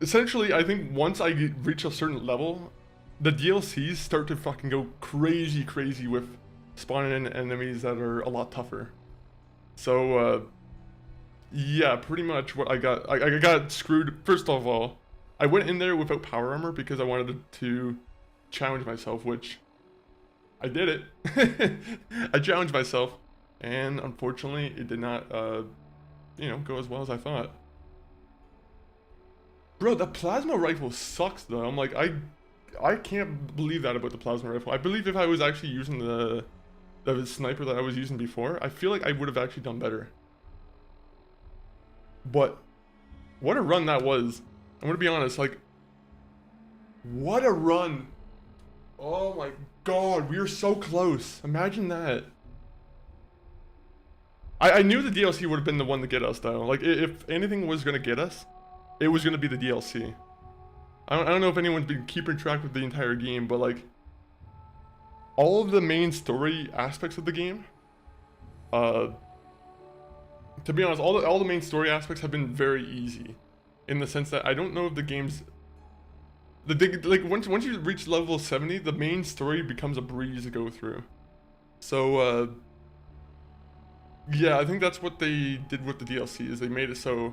S1: Essentially, I think once I reach a certain level, the DLCs start to fucking go crazy with spawning in enemies that are a lot tougher. So, yeah, pretty much what I got screwed. First of all, I went in there without power armor because I wanted to challenge myself, which I did it. I challenged myself, and unfortunately, it did not, you know, go as well as I thought. Bro, the plasma rifle sucks though. I'm like, I can't believe that about the plasma rifle. I believe if I was actually using the sniper that I was using before, I feel like I would have actually done better. But what a run that was. I'm gonna be honest, like, what a run. Oh my god, we were so close. Imagine that. I knew the DLC would have been the one to get us though. Like, if anything was gonna get us, it was gonna be the DLC. I don't know if anyone's been keeping track of the entire game, but like, all of the main story aspects of the game, to be honest, all the main story aspects have been very easy, in the sense that I don't know if the game's, like once you reach level 70, the main story becomes a breeze to go through. So yeah, I think that's what they did with the DLC, is they made it so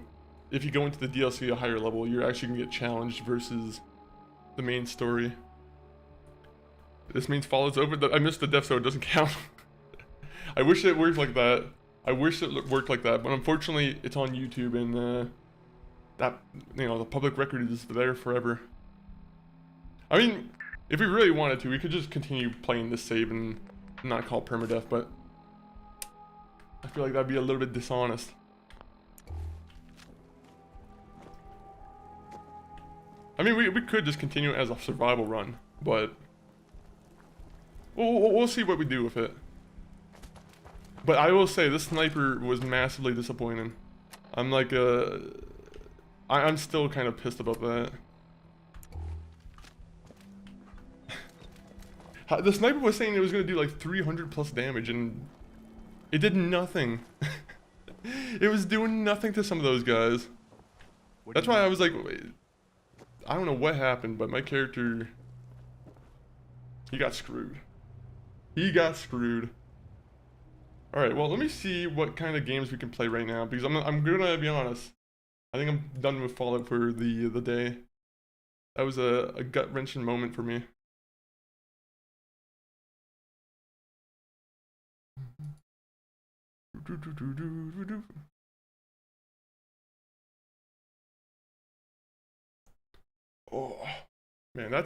S1: if you go into the DLC a higher level, you're actually gonna get challenged versus the main story. This means Fallout's over. I missed the death, so it doesn't count. I wish it worked like that. I wish it worked like that, but unfortunately, it's on YouTube, and that, you know, the public record is there forever. I mean, if we really wanted to, we could just continue playing this save and not call permadeath, but I feel like that'd be a little bit dishonest. I mean, we could just continue it as a survival run, but we'll see what we do with it. But I will say, this sniper was massively disappointing. I'm like, I'm still kind of pissed about that. The sniper was saying it was going to do like 300 plus damage, and it did nothing. It was doing nothing to some of those guys. That's why I was like, I don't know what happened, but my character, he got screwed. He got screwed. Alright, well, let me see what kind of games we can play right now, because I'm gonna be honest. I think I'm done with Fallout for the day. That was a gut-wrenching moment for me. Oh, man,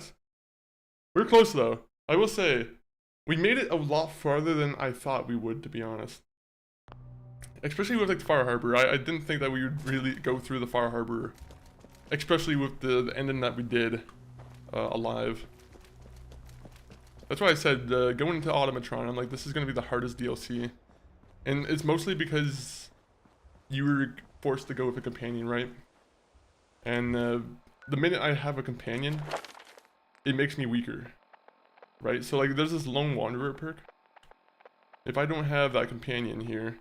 S1: we're close though. I will say, we made it a lot farther than I thought we would, to be honest. Especially with like Far Harbor. I didn't think that we would really go through the Far Harbor, especially with the ending that we did alive. That's why I said going into Automatron, I'm like, this is gonna be the hardest DLC, and it's mostly because you were forced to go with a companion, right? And the minute I have a companion, it makes me weaker, right? So like, there's this Lone Wanderer perk. If I don't have that companion here,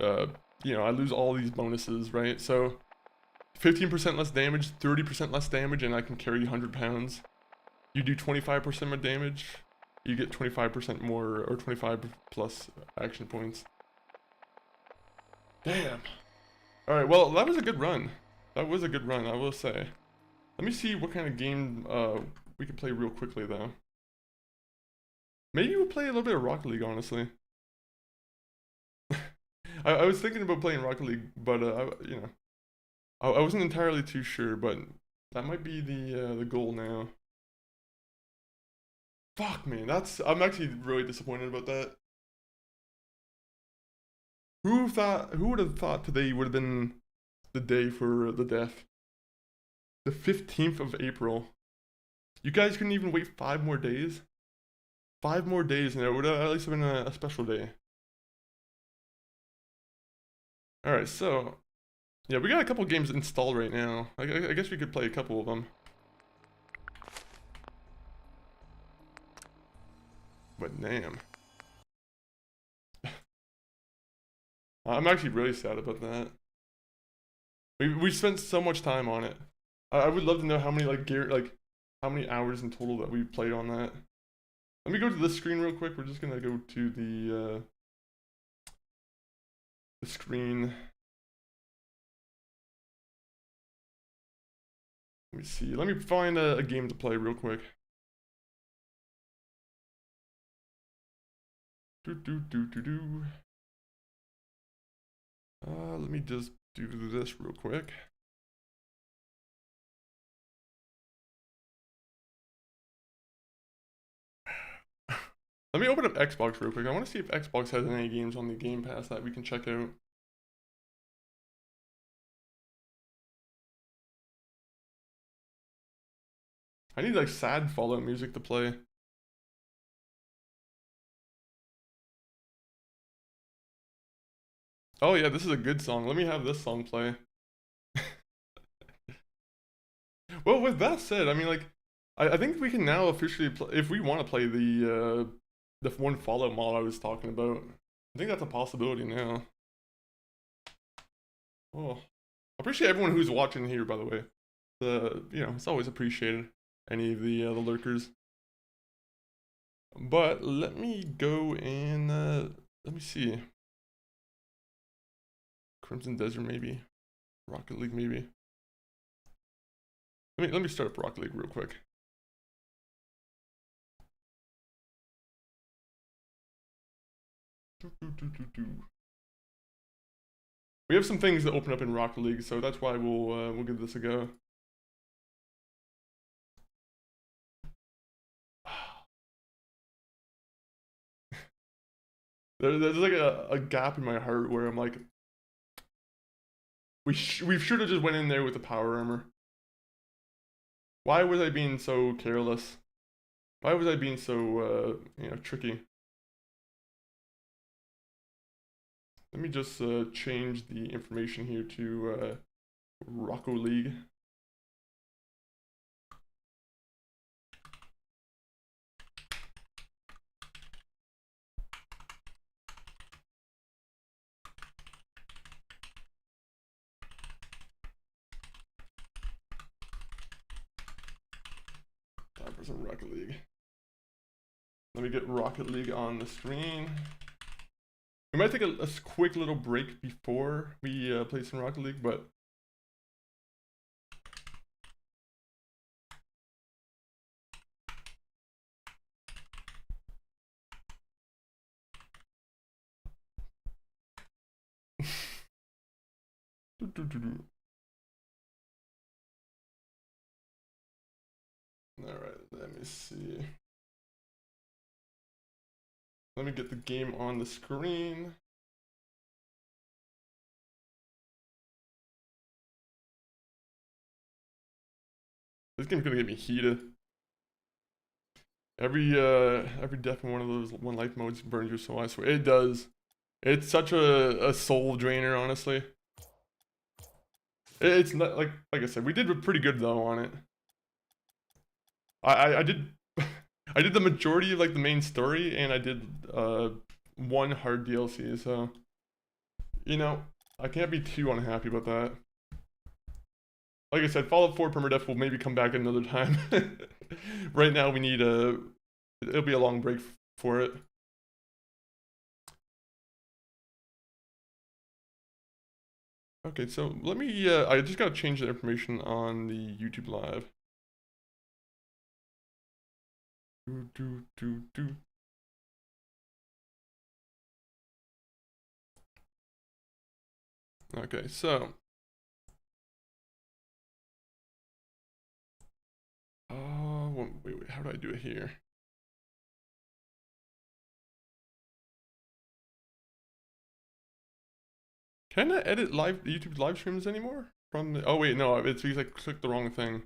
S1: you know, I lose all these bonuses, right? So 15% less damage, 30% less damage, and I can carry 100 pounds. You do 25% more damage, you get 25% more, or 25 plus action points. Damn. Alright, well, that was a good run. That was a good run, I will say. Let me see what kind of game we can play real quickly, though. Maybe we'll play a little bit of Rocket League, honestly. I was thinking about playing Rocket League, but, you know, I wasn't entirely too sure, but that might be the goal now. Fuck, man, I'm actually really disappointed about that. Who would have thought today would have been the day for the death? The 15th of April. You guys couldn't even wait 5 more days? 5 more days, and it would have at least have been a special day. Alright, so yeah, we got a couple games installed right now. I guess we could play a couple of them. But damn. I'm actually really sad about that. We spent so much time on it. I would love to know how many how many hours in total that we played on that. Let me go to this screen real quick. We're just gonna go to the screen. Let me see. Let me find a game to play real quick. Let me just do this real quick. Let me open up Xbox real quick. I want to see if Xbox has any games on the Game Pass that we can check out. I need like sad Fallout music to play. Oh yeah, this is a good song. Let me have this song play. Well, with that said, I mean, like, I think we can now officially play, if we want to play the one Fallout mod I was talking about. I think that's a possibility now. Oh, I appreciate everyone who's watching here, by the way. It's always appreciated. Any of the lurkers. But let me go and let me see. Crimson Desert maybe. Rocket League maybe. Let me start up Rocket League real quick. We have some things that open up in Rocket League, so that's why we'll give this a go. There's like a gap in my heart where I'm like, we should have just went in there with the power armor. Why was I being so careless? Why was I being so tricky? Let me just change the information here to Rocket League. Rocket League. Let me get Rocket League on the screen. We might take a quick little break before we play some Rocket League, but Alright, let me see. Let me get the game on the screen. This game's gonna get me heated. Every death in one of those one life modes burns your soul, I swear. It does. It's such a soul drainer, honestly. It's not like I said, we did pretty good though on it. I did I did the majority of like the main story, and I did one hard DLC, so I can't be too unhappy about that. Like I said, Fallout 4 Permadeath will maybe come back another time. Right now we need it'll be a long break for it. Okay, so let me I just gotta change the information on the YouTube live. Okay, so wait, how do I do it here? Can I edit YouTube live streams anymore? From the, oh wait, no, it's because I clicked the wrong thing.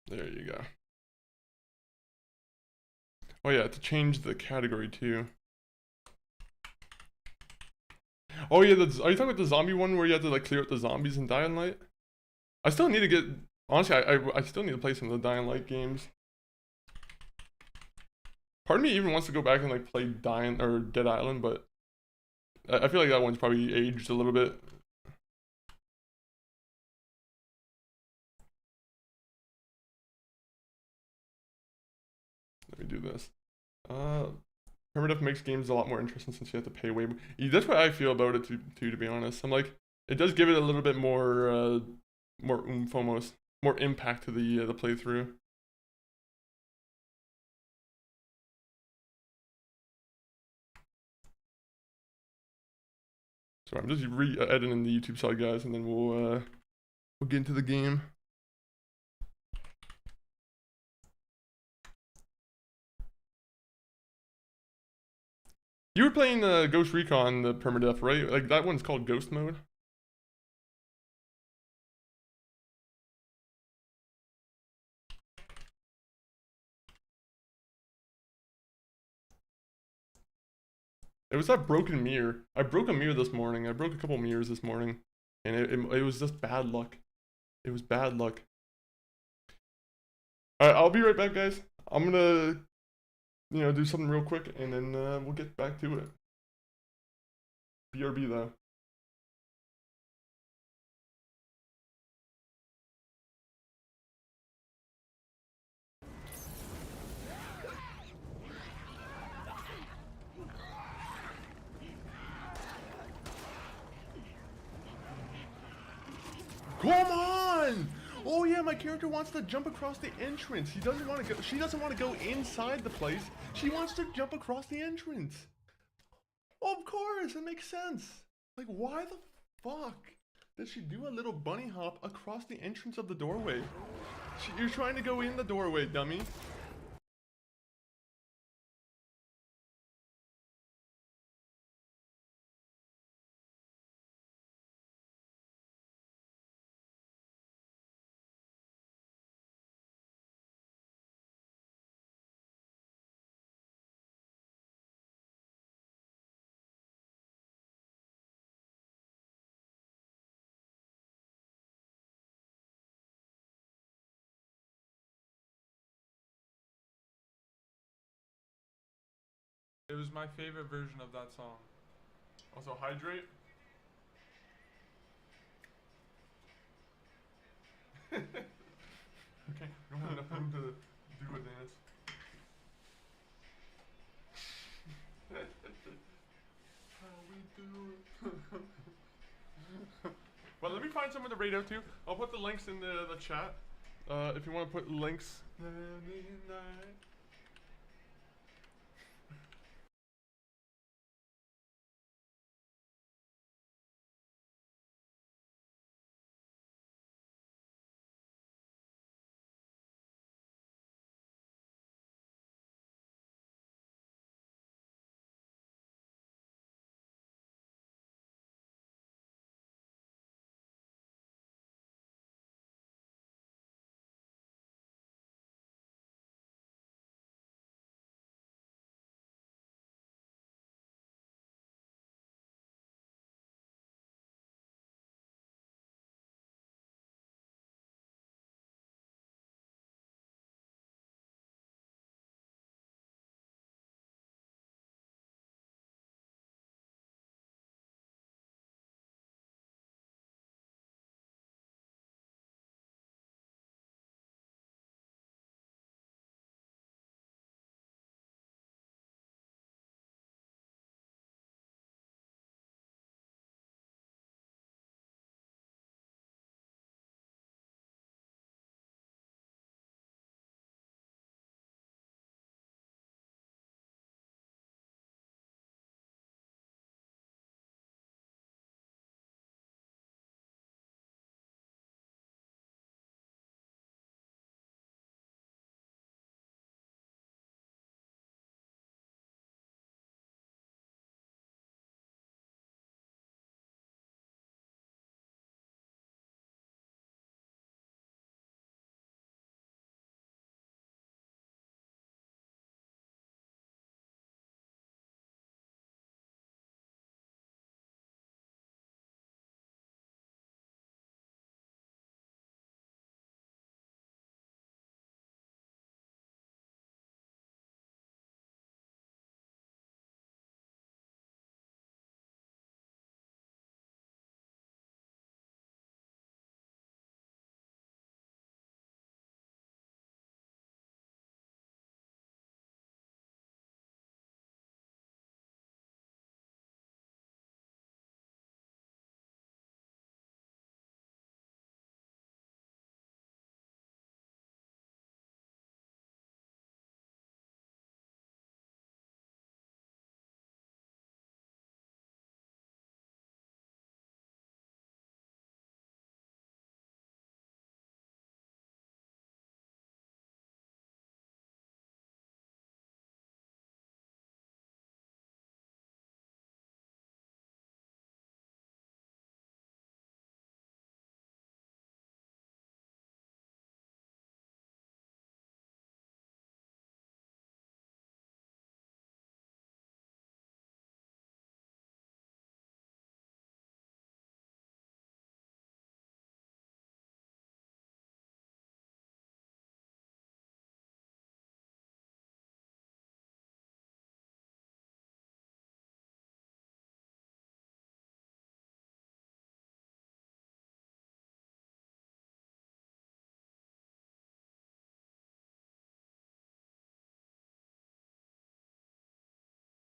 S1: There you go. Oh yeah, to change the category too. Oh yeah, are you talking about the zombie one where you have to like clear out the zombies in Dying Light? I still need to get, honestly, I still need to play some of the Dying Light games. Part of me even wants to go back and like play Dead Island, but I feel like that one's probably aged a little bit. Let me do this. Permadeath makes games a lot more interesting since you have to pay way more. That's what I feel about it too, to be honest. I'm like, it does give it a little bit more, more oomph almost, more impact to the playthrough. So I'm just re-editing the YouTube side, guys, and then we'll get into the game. You were playing Ghost Recon, the Permadeath, right? Like that one's called Ghost Mode. It was that broken mirror. I broke a mirror this morning. I broke a couple mirrors this morning, and it was just bad luck. It was bad luck. All right, I'll be right back, guys. I'm gonna, do something real quick, and then we'll get back to it. BRB though. Come on! Oh yeah, my character wants to jump across the entrance. He doesn't want to go. She doesn't want to go inside the place. She wants to jump across the entrance. Of course, it makes sense. Like, why the fuck did she do a little bunny hop across the entrance of the doorway? You're trying to go in the doorway, dummy.
S4: It was my favorite version of that song.
S1: Also, hydrate. Okay, you don't have enough room to do a dance. How we do it. Well, let me find someone to rate out to. I'll put the links in the chat. If you want to put links.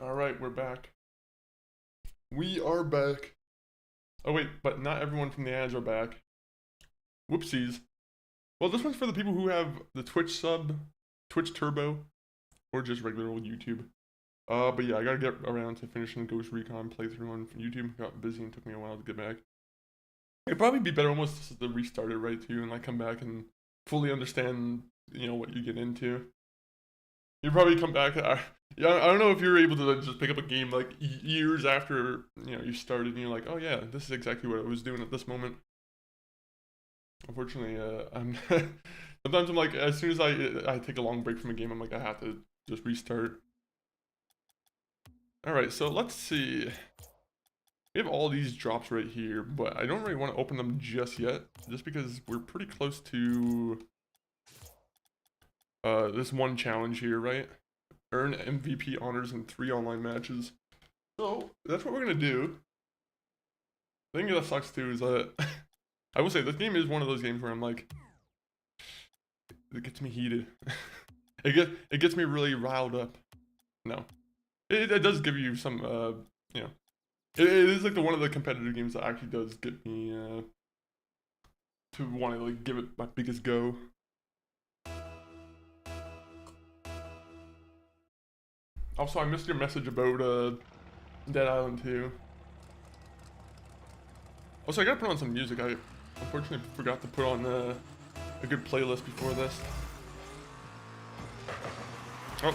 S1: Alright, we're back. We are back. Oh wait, but not everyone from the ads are back. Whoopsies. Well, this one's for the people who have the Twitch sub, Twitch Turbo, or just regular old YouTube. But yeah, I gotta get around to finishing Ghost Recon playthrough on YouTube. Got busy and took me a while to get back. It'd probably be better almost just to restart it right too, and like come back and fully understand, you know, what you get into. You probably come back. Yeah, I don't know if you're able to just pick up a game like years after, you know, you started, and you're like, oh yeah, this is exactly what I was doing at this moment. Unfortunately, I'm sometimes I'm like, as soon as I take a long break from a game, I'm like, I have to just restart. All right, so let's see. We have all these drops right here, but I don't really want to open them just yet, just because we're pretty close to this one challenge here, right? Earn MVP honors in 3 online matches. So that's what we're gonna do. The thing that sucks too is that I will say this game is one of those games where I'm like, it gets me heated. it gets me really riled up. No, it does give you some you know, it is like one of the competitive games that actually does get me to want to like give it my biggest go. Also, I missed your message about Dead Island 2. Also, I gotta put on some music. I unfortunately forgot to put on a good playlist before this. Oh.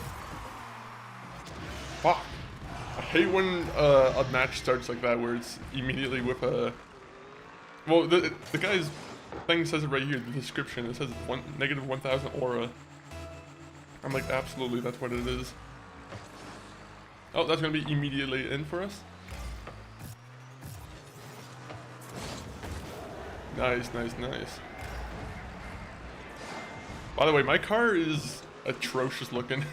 S1: Fuck. I hate when a match starts like that, where it's immediately with a... Well, the guy's thing says it right here, the description. It says -1000 aura. I'm like, absolutely, that's what it is. Oh, that's gonna be immediately in for us. Nice, nice, nice. By the way, my car is atrocious looking.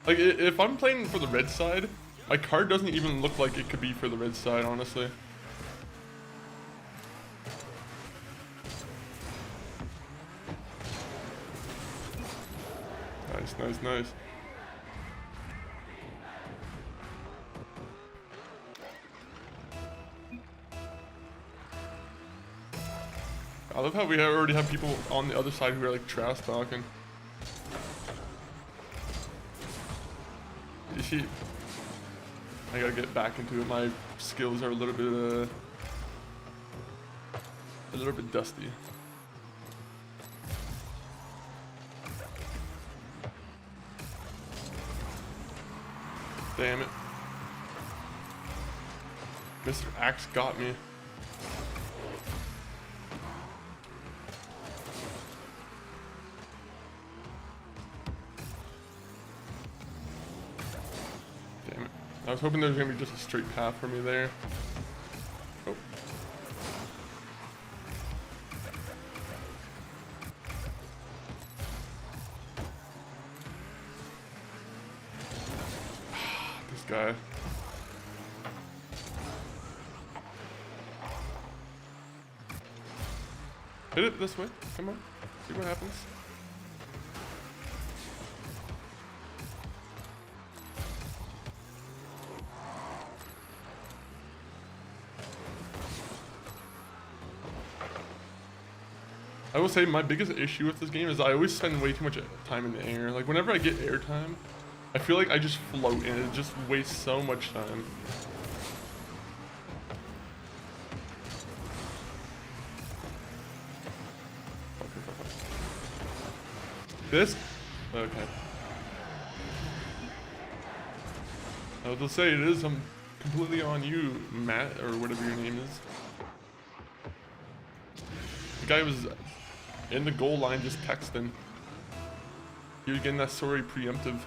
S1: Like, if I'm playing for the red side, my car doesn't even look like it could be for the red side, honestly. Nice, nice, nice. I love how we already have people on the other side who are like trash talking. You see, I gotta get back into it. My skills are a little bit dusty. Damn it. Mr. Axe got me. Damn it. I was hoping there was gonna be just a straight path for me there. Oh. This guy. Hit it this way. Come on. See what happens. I will say my biggest issue with this game is I always spend way too much time in the air. Like whenever I get air time, I feel like I just float and it just wastes so much time. This? Okay. I was gonna say it is completely on you, Matt, or whatever your name is. The guy was in the goal line just texting. He was getting that sorry preemptive.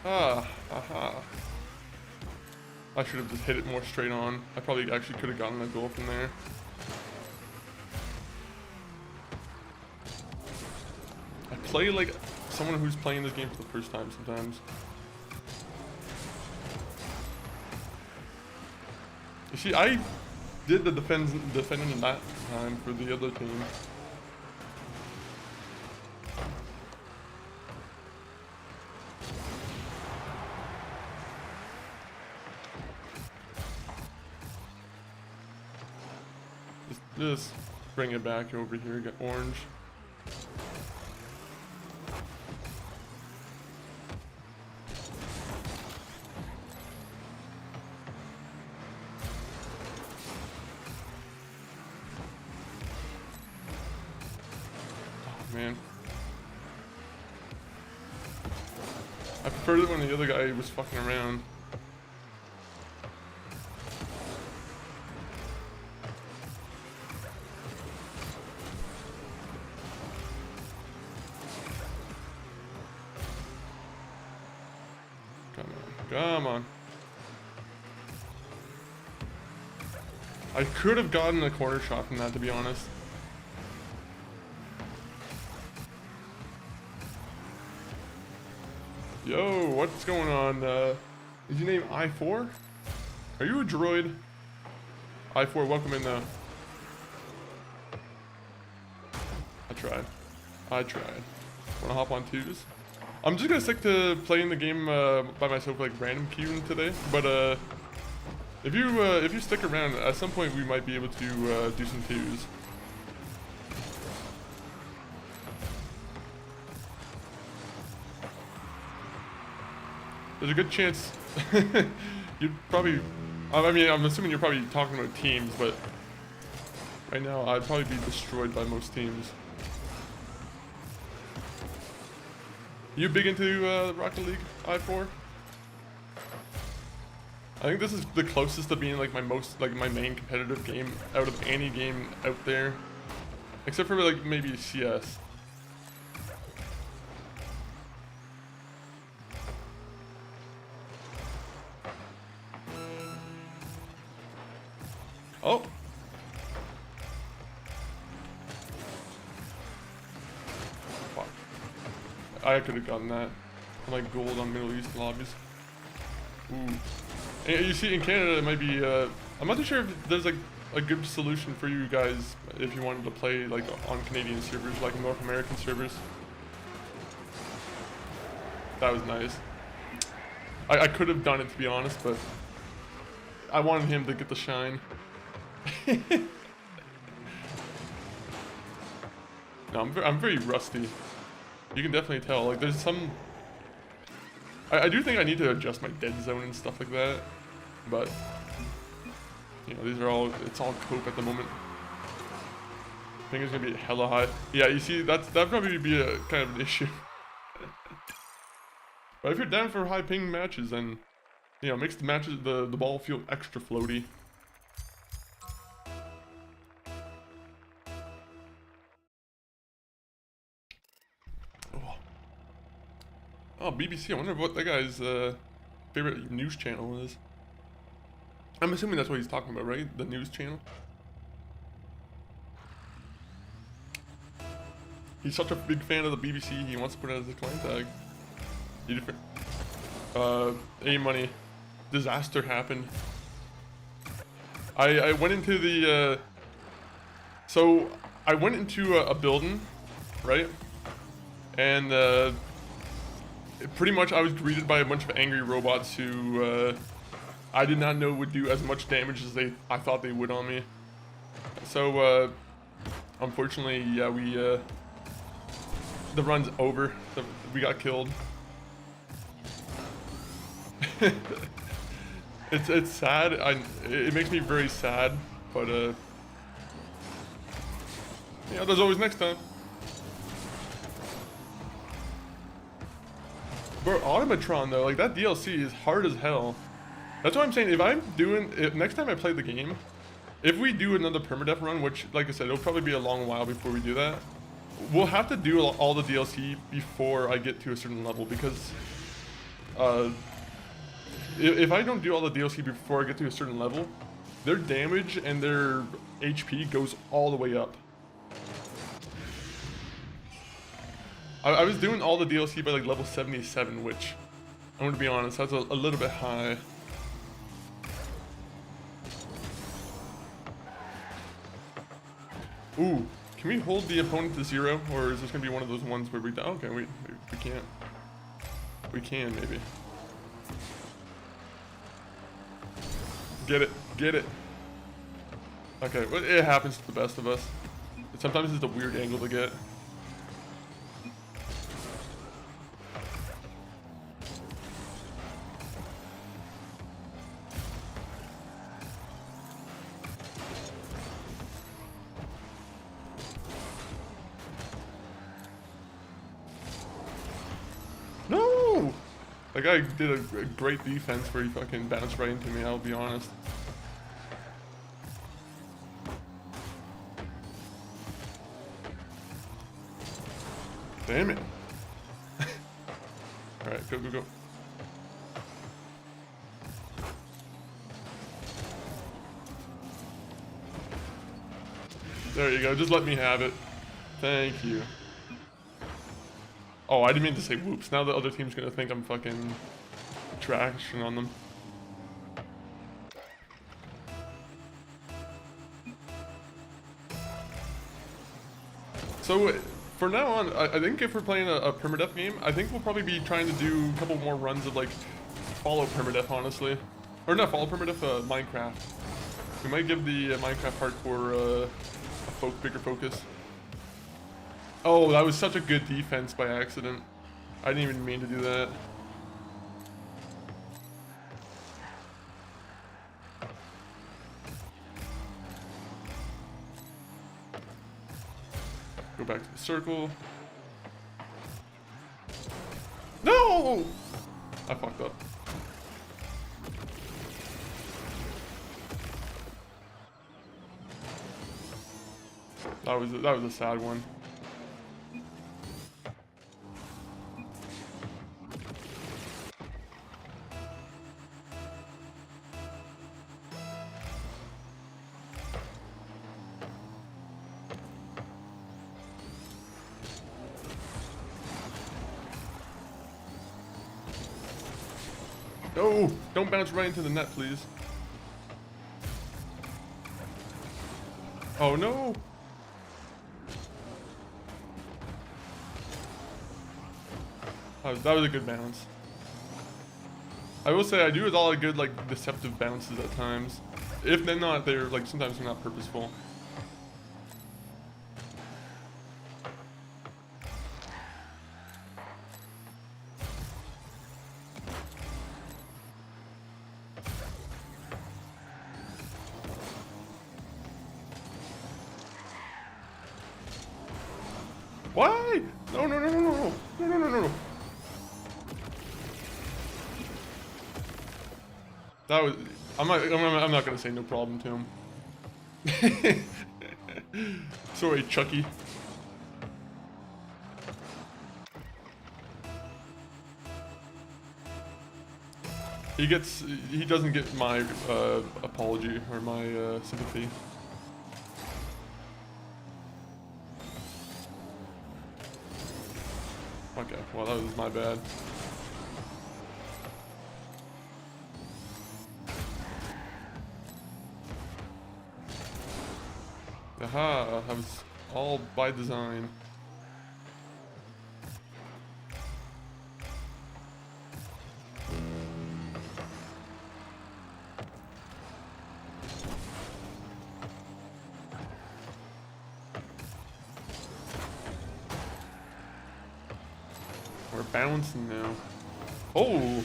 S1: Ah, aha. I should have just hit it more straight on. I probably actually could have gotten a goal from there. I play like someone who's playing this game for the first time sometimes. You see, I did the defending that time for the other team. Just bring it back over here, get orange. Oh, man. I preferred it when the other guy was fucking around. Come on. I could have gotten a corner shot from that, to be honest. Yo, what's going on? Is your name I4? Are you a droid? I4, welcome in though. I tried. Wanna hop on twos? I'm just gonna stick to playing the game by myself, like random queuing today. But if you stick around, at some point we might be able to do some twos. There's a good chance you'd probably. I mean, I'm assuming you're probably talking about teams, but right now I'd probably be destroyed by most teams. You big into Rocket League, I4? I think this is the closest to being like my main competitive game out of any game out there, except for like maybe CS. Oh. I could have gotten that. I'm like gold on Middle East lobbies. Ooh. And you see, in Canada, it might be, I'm not too sure if there's like a good solution for you guys if you wanted to play like on Canadian servers, like North American servers. That was nice. I could have done it, to be honest, but I wanted him to get the shine. No, I'm very rusty. You can definitely tell, like there's some... I do think I need to adjust my dead zone and stuff like that, but, you know, these are all, it's all cope at the moment. I think it's gonna be hella high. Yeah, you see, that'd probably be a kind of an issue. But if you're down for high ping matches, then, you know, makes the matches, the ball feel extra floaty. Oh, BBC, I wonder what that guy's favorite news channel is. I'm assuming that's what he's talking about, right? The news channel? He's such a big fan of the BBC, he wants to put it as a clan tag. You different. A-Money. Disaster happened. I went into the, so I went into a building, right? And, pretty much I was greeted by a bunch of angry robots who I did not know would do as much damage as I thought they would on me. So unfortunately, yeah, the run's over. We got killed. It's sad. It makes me very sad, but yeah, there's always next time. Bro, Automatron though, like that DLC is hard as hell. That's what I'm saying. If next time I play the game, if we do another permadeath run, which, like I said, it'll probably be a long while before we do that, we'll have to do all the DLC before I get to a certain level, because if I don't do all the DLC before I get to a certain level, their damage and their HP goes all the way up. I was doing all the DLC by like level 77, which, I'm gonna be honest, that's a little bit high. Ooh, can we hold the opponent to 0, or is this gonna be one of those ones where we? Okay, we can't. We can maybe. Get it, get it. Okay, well, it happens to the best of us. Sometimes it's a weird angle to get. No! That guy did a great defense where he fucking bounced right into me, I'll be honest. Damn it. Alright, go, go, go. There you go, just let me have it. Thank you. Oh, I didn't mean to say whoops. Now the other team's gonna think I'm fucking trashing on them. So, for now on, I think if we're playing a Permadeath game, I think we'll probably be trying to do a couple more runs of, like, follow Permadeath, honestly. Or not follow Permadeath, Minecraft. We might give the Minecraft hardcore a bigger focus. Oh, that was such a good defense by accident. I didn't even mean to do that. Go back to the circle. No! I fucked up. That was a sad one. No! Don't bounce right into the net, please. Oh no! That was a good bounce. I will say I do a lot of good, like, deceptive bounces at times. If they're not, they're, like, sometimes they're not purposeful. Why? No, no, no, no, no, no, no, no, no, no. That was. I'm not gonna say no problem to him. Sorry, Chucky. He doesn't get my apology or my sympathy. Okay, well that was my bad. Aha, that was all by design. We're bouncing now. Oh!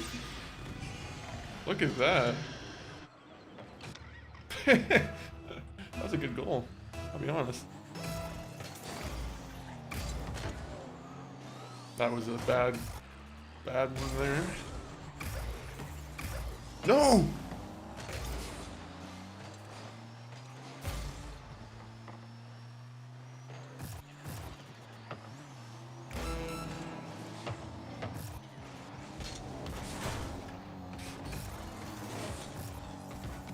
S1: Look at that. That was a good goal, I'll be honest. That was a bad one there. No!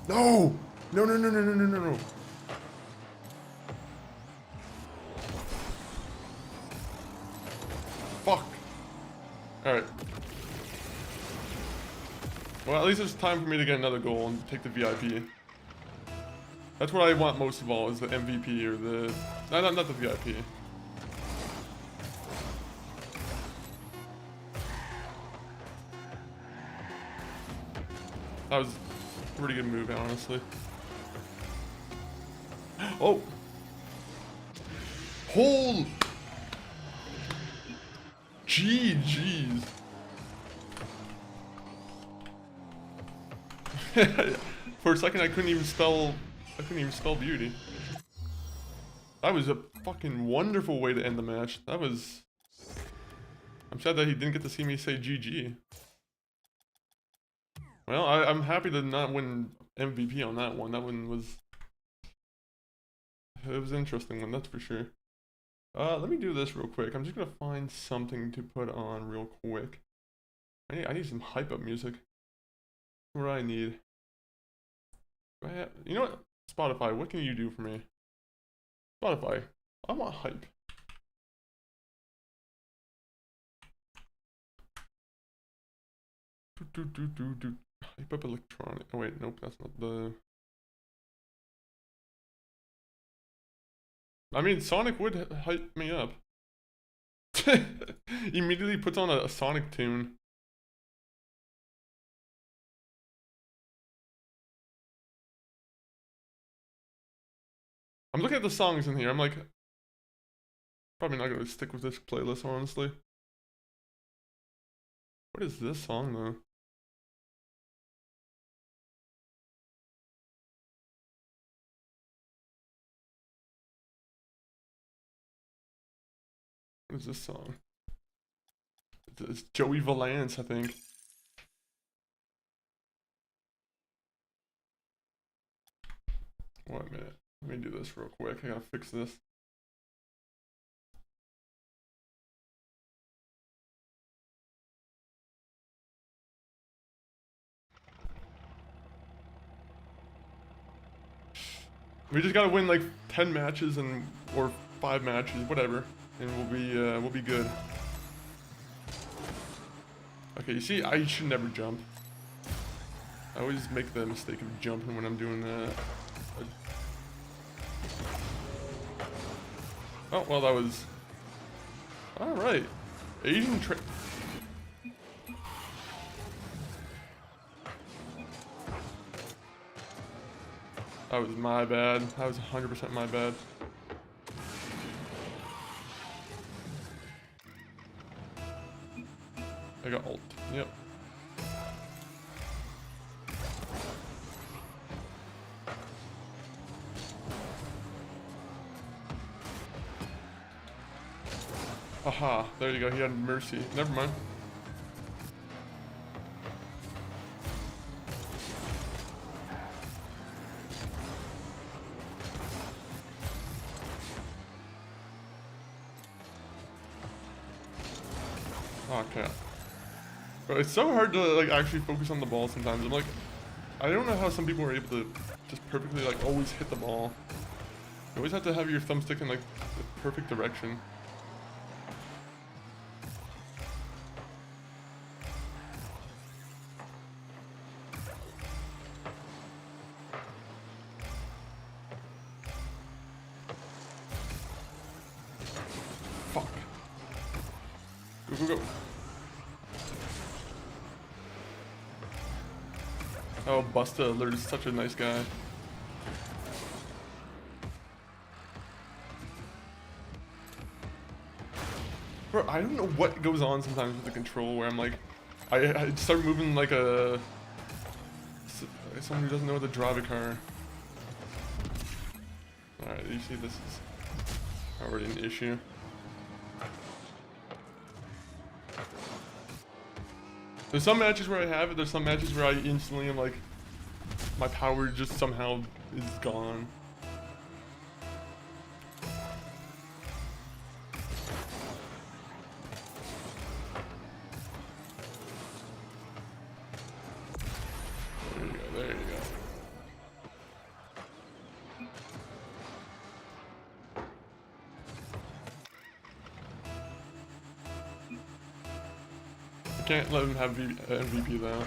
S1: No! No, no, no, no, no, no, no, no. Fuck. Alright. Well, at least it's time for me to get another goal and take the VIP. That's what I want most of all, is the MVP or the... not the VIP. That was a pretty good move, honestly. Oh! Hold! GG's. For a second, I couldn't even spell beauty. That was a fucking wonderful way to end the match. That was... I'm sad that he didn't get to see me say GG. Well, I'm happy to not win MVP on that one. That one was... It was an interesting one, that's for sure. Let me do this real quick. I'm just gonna find something to put on real quick. I need some hype up music. What do I need? You know what? Spotify, what can you do for me? Spotify, I want hype. Hype up electronic. Oh wait, nope, that's not the... I mean, Sonic would hype me up. Immediately puts on a Sonic tune. I'm looking at the songs in here. I'm like, probably not gonna stick with this playlist, honestly. What is this song though? What is this song? It's Joey Valance, I think. Wait a minute. Let me do this real quick. I gotta fix this. We just gotta win like 10 matches or 5 matches, whatever, and we'll be good. Okay, you see, I should never jump. I always make the mistake of jumping when I'm doing that. Oh, well, that was... Alright. Asian tra... That was my bad. That was 100% my bad. I got ult. Yep. Aha, there you go. He had mercy. Never mind. Okay. But it's so hard to like actually focus on the ball sometimes. I'm like, I don't know how some people are able to just perfectly like always hit the ball. You always have to have your thumbstick in like the perfect direction. Fuck. Go, go, go. Oh, Busta Alert is such a nice guy. Bro, I don't know what goes on sometimes with the control where I'm like, I start moving like someone who doesn't know how to drive a car. Alright, you see this is already an issue. There's some matches where I have it, there's some matches where I instantly am like, my power just somehow is gone. There you go, there you go. Can't let him have MVP though.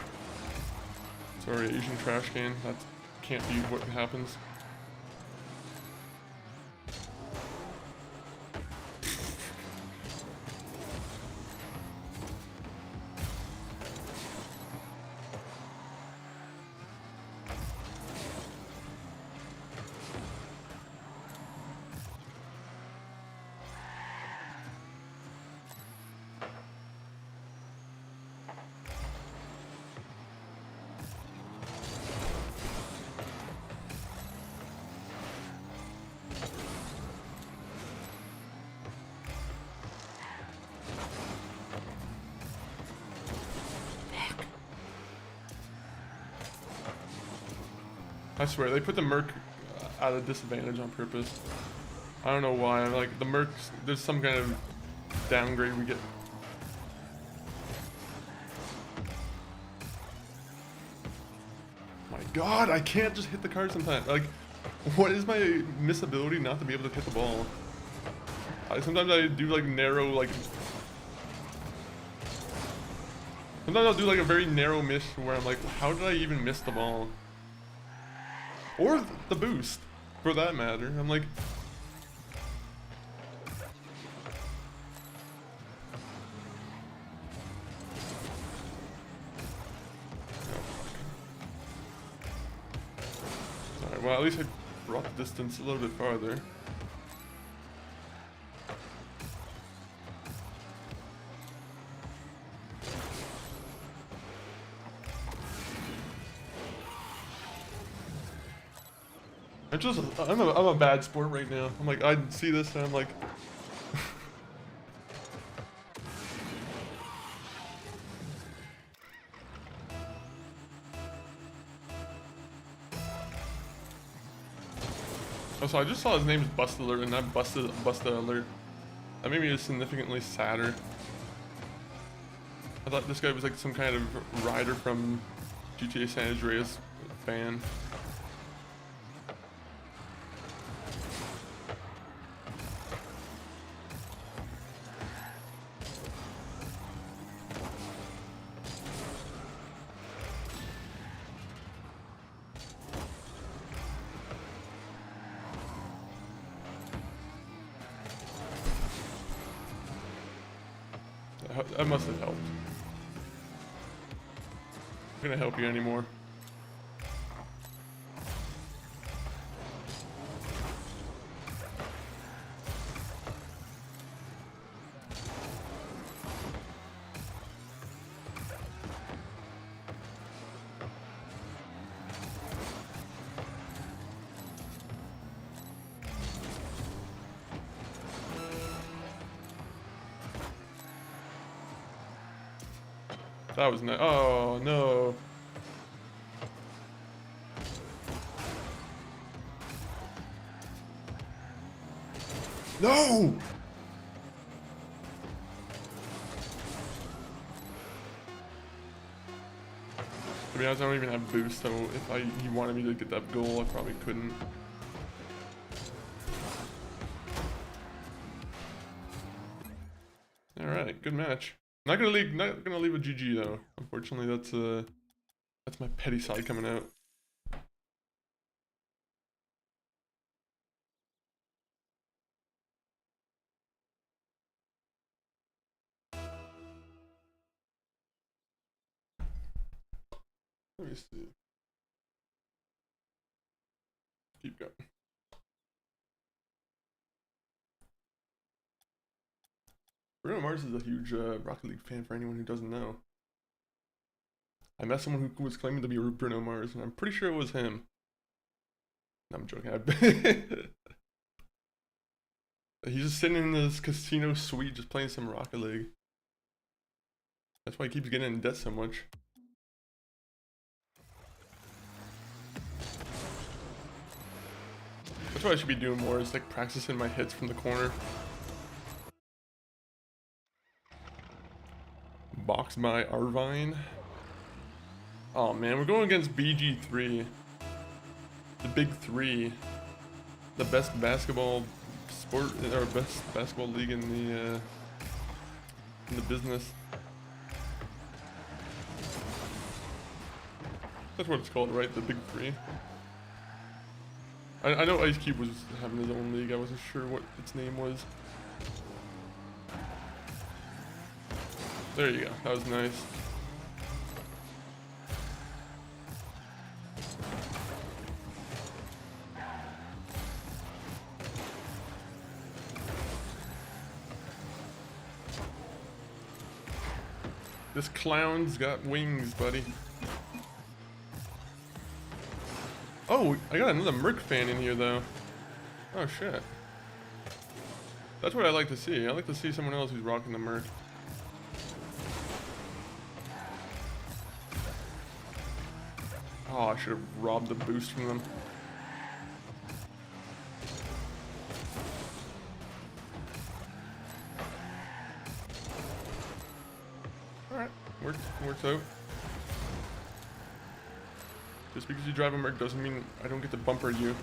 S1: Sorry, Asian trash can. That can't be what happens. I swear, they put the Merc at a disadvantage on purpose. I don't know why. Like, the Mercs, there's some kind of downgrade we get. My god, I can't just hit the card sometimes. Like, what is my miss ability not to be able to hit the ball? Sometimes I do like narrow, like... Sometimes I'll do like a very narrow miss where I'm like, how did I even miss the ball? Or the boost, for that matter. I'm like... Alright, well at least I brought the distance a little bit farther. I'm a bad sport right now. I'm like, I see this and I'm like... Oh, so I just saw his name's Bust Alert and not Busta Alert. That made me significantly sadder. I thought this guy was like some kind of rider from GTA San Andreas fan. That must have helped. I'm gonna help you anymore. That was nice. Oh no. No! To be honest, I don't even have boost, so if he wanted me to get that goal, I probably couldn't. Alright, good match. Not gonna leave a GG though. Unfortunately, that's my petty side coming out. Let me see. Keep going. Bruno Mars is a huge Rocket League fan for anyone who doesn't know. I met someone who was claiming to be Bruno Mars, and I'm pretty sure it was him. No, I'm joking. He's just sitting in this casino suite just playing some Rocket League. That's why he keeps getting in debt so much. That's what I should be doing more, is like practicing my hits from the corner. Boxed by Arvine. Oh man, we're going against BG3. The big three. The best basketball sport, or best basketball league in the business. That's what it's called, right? The big three. I know Ice Cube was having his own league. I wasn't sure what its name was. There you go. That was nice. This clown's got wings, buddy. Oh, I got another Merc fan in here, though. Oh, shit. That's what I like to see. I like to see someone else who's rocking the Merc. Oh, I should have robbed the boost from them. Alright, works out. Just because you drive a Merc doesn't mean I don't get to bumper you.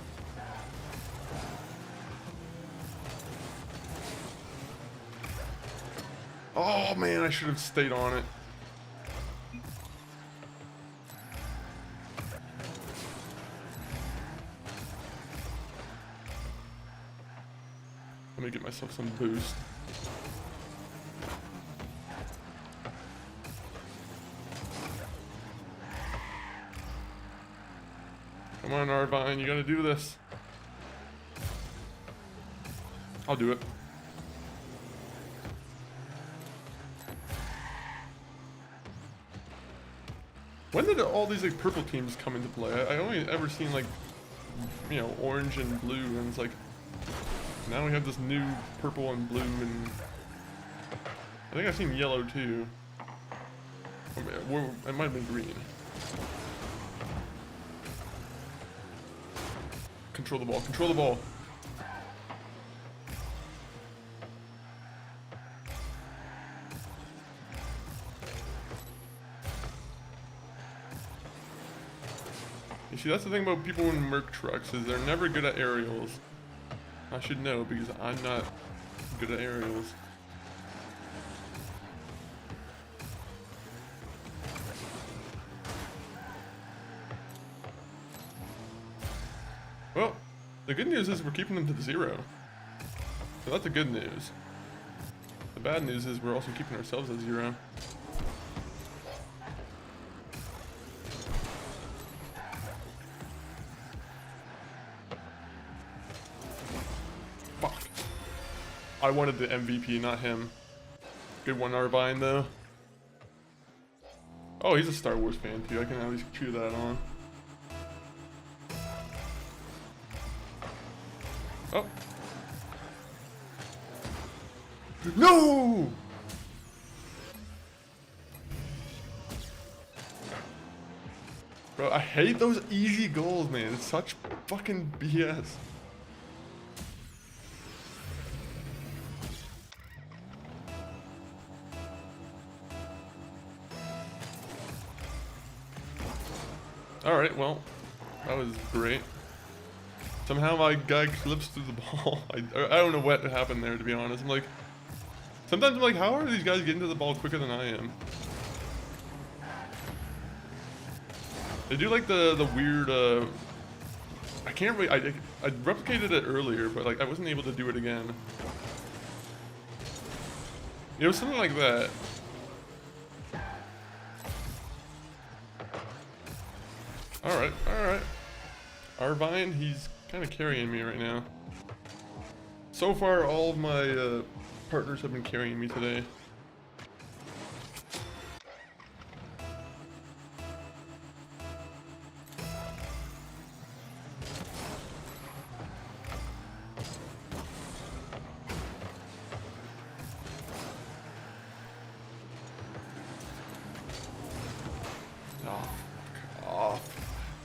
S1: Oh man, I should have stayed on it. Let me get myself some boost. Come on, Arvine, you gotta do this. I'll do it. When did all these like purple teams come into play? I only ever seen like, you know, orange and blue, and it's like now we have this new purple and blue, and I think I've seen yellow too. It might have been green. Control the ball, control the ball. You see, that's the thing about people in Merc trucks, is they're never good at aerials. I should know, because I'm not good at aerials. Well, the good news is we're keeping them to 0. So that's the good news. The bad news is we're also keeping ourselves at 0. Fuck. I wanted the MVP, not him. Good one, Arvine, though. Oh, he's a Star Wars fan, too. I can at least cheer that on. Oh. No! Bro, I hate those easy goals, man. It's such fucking BS. Alright, well, that was great. Somehow my guy clips through the ball. I don't know what happened there, to be honest. I'm like, sometimes I'm like, how are these guys getting to the ball quicker than I am? They do like the weird, I can't really, I replicated it earlier, but like I wasn't able to do it again. You know, something like that. Alright, alright. Arvine, he's kind of carrying me right now. So far, all of my partners have been carrying me today.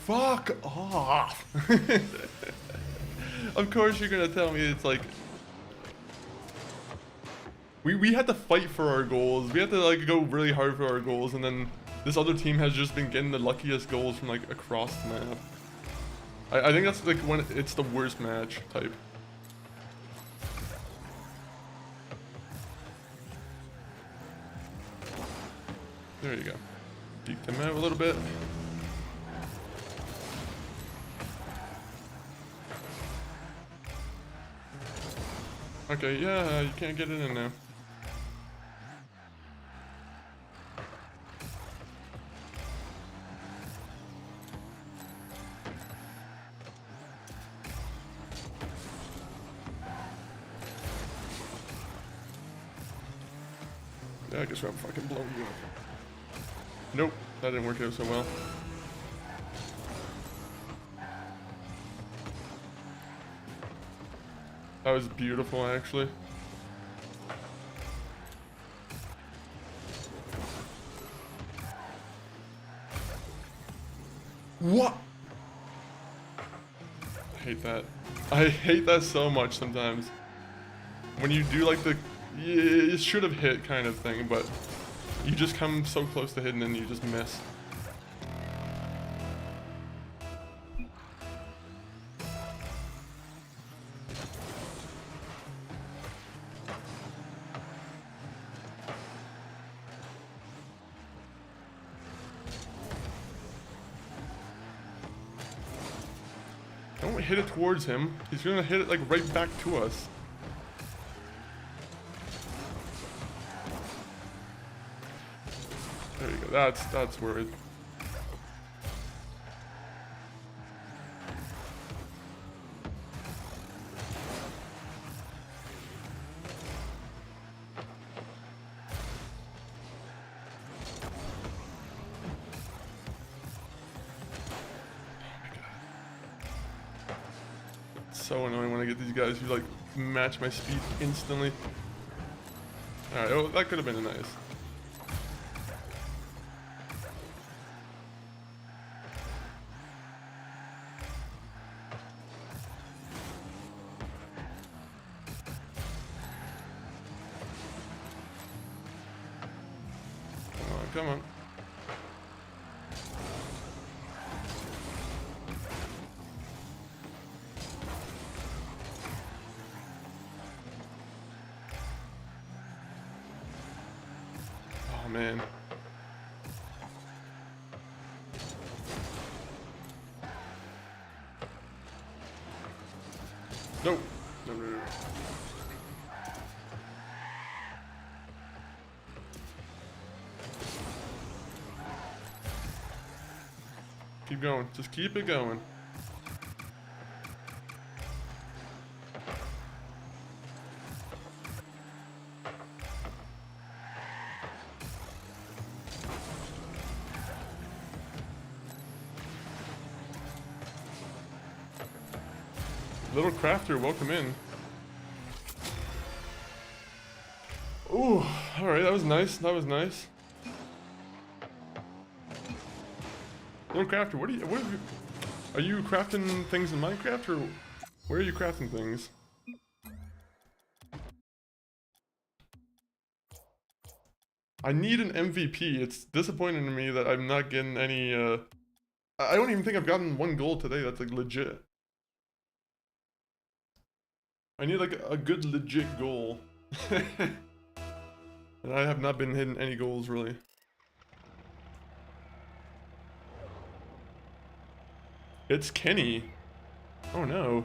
S1: Fuck off! Of course you're gonna tell me it's like... We had to fight for our goals. We had to like go really hard for our goals, and then this other team has just been getting the luckiest goals from like across the map. I think that's like when it's the worst match type. There you go. Peek them out a little bit. Okay, yeah, you can't get it in now. Yeah, I guess I'm fucking blowing you up. Nope, that didn't work out so well. That was beautiful, actually. What? I hate that. I hate that so much sometimes. When you do like the, it should have hit kind of thing, but you just come so close to hitting and you just miss. Don't hit it towards him. He's gonna hit it like right back to us. There you go. That's where it. So annoying when I get these guys who like match my speed instantly. Alright, oh, that could have been nice. Come on. Oh man. No. No, no, no. Keep going. Just keep it going. Little crafter, welcome in. Ooh, alright, that was nice. That was nice. Little crafter, what are you crafting things in Minecraft, or where are you crafting things? I need an MVP. It's disappointing to me that I'm not getting any, I don't even think I've gotten one gold today that's like legit. I need like a good legit goal. And I have not been hitting any goals really. It's Kenny. Oh no.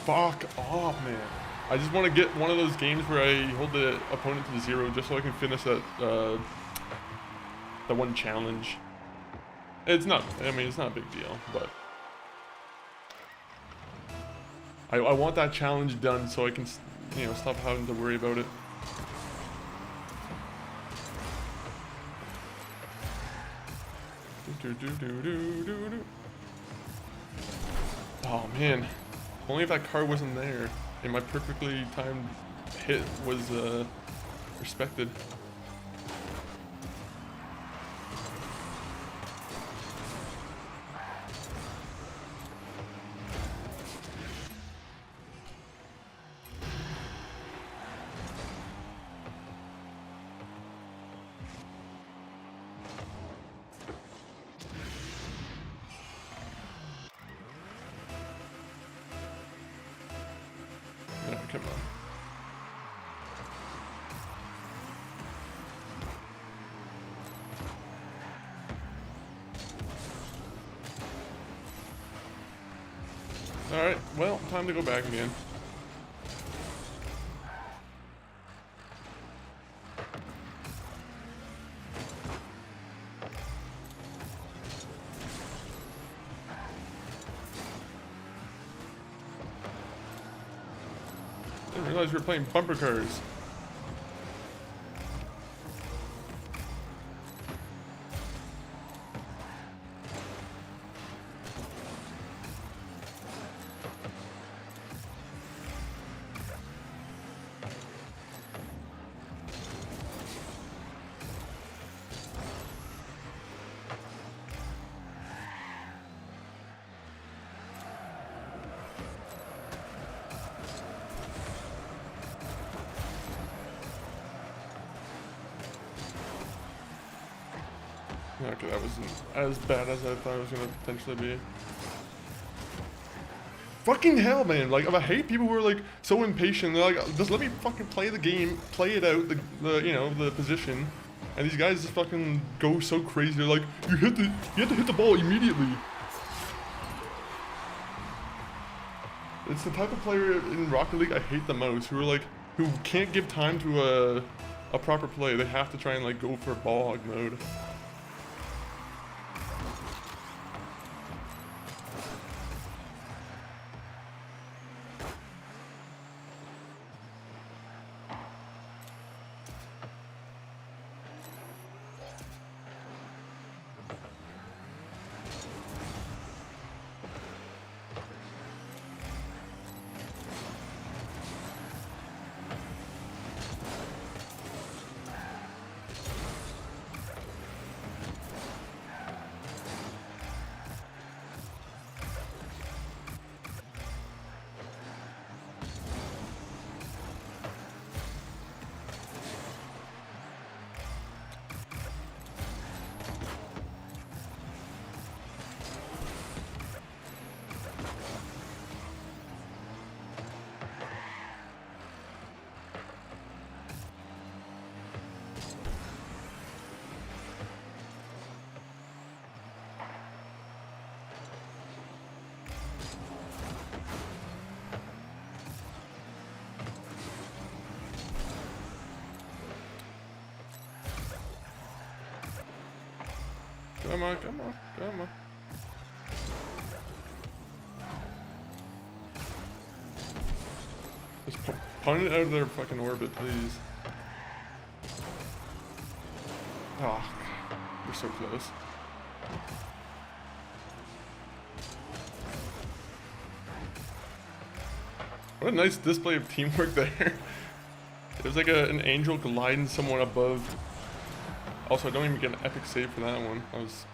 S1: Fuck off, man. I just want to get one of those games where I hold the opponent to 0 just so I can finish that the one challenge. It's not, I mean, it's not a big deal, but I want that challenge done so I can, you know, stop having to worry about it. Oh man, only if that car wasn't there and my perfectly timed hit was respected. Come on. Alright, well, time to go back again. I didn't realize we were playing bumper cars. Okay, that wasn't as bad as I thought it was gonna potentially be. Fucking hell, man. Like, I hate people who are, like, so impatient. They're like, just let me fucking play the game, play it out, the you know, the position. And these guys just fucking go so crazy. They're like, you have to hit the ball immediately. It's the type of player in Rocket League I hate the most, who are like, who can't give time to a proper play. They have to try and like go for ball hog mode. Come on, come on, come on. Just punt it out of their fucking orbit, please. Oh, we're so close. What a nice display of teamwork there. It was like an angel gliding someone above. Also, I don't even get an epic save for that one. I was...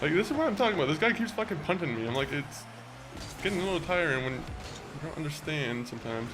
S1: Like, this is what I'm talking about. This guy keeps fucking punting me. I'm like, it's getting a little tiring when you don't understand sometimes.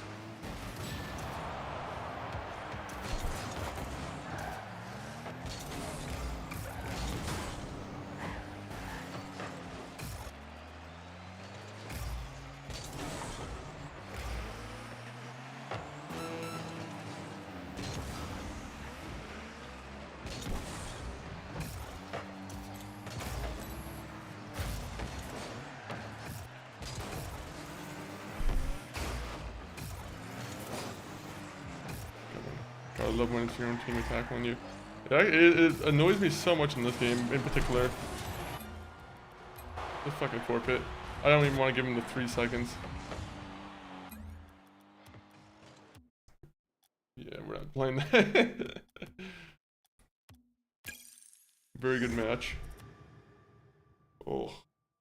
S1: I love when it's your own team attack on you. It annoys me so much in this game, in particular. Just fucking forfeit. I don't even want to give him the 3 seconds. Yeah, we're not playing that. Very good match. Oh,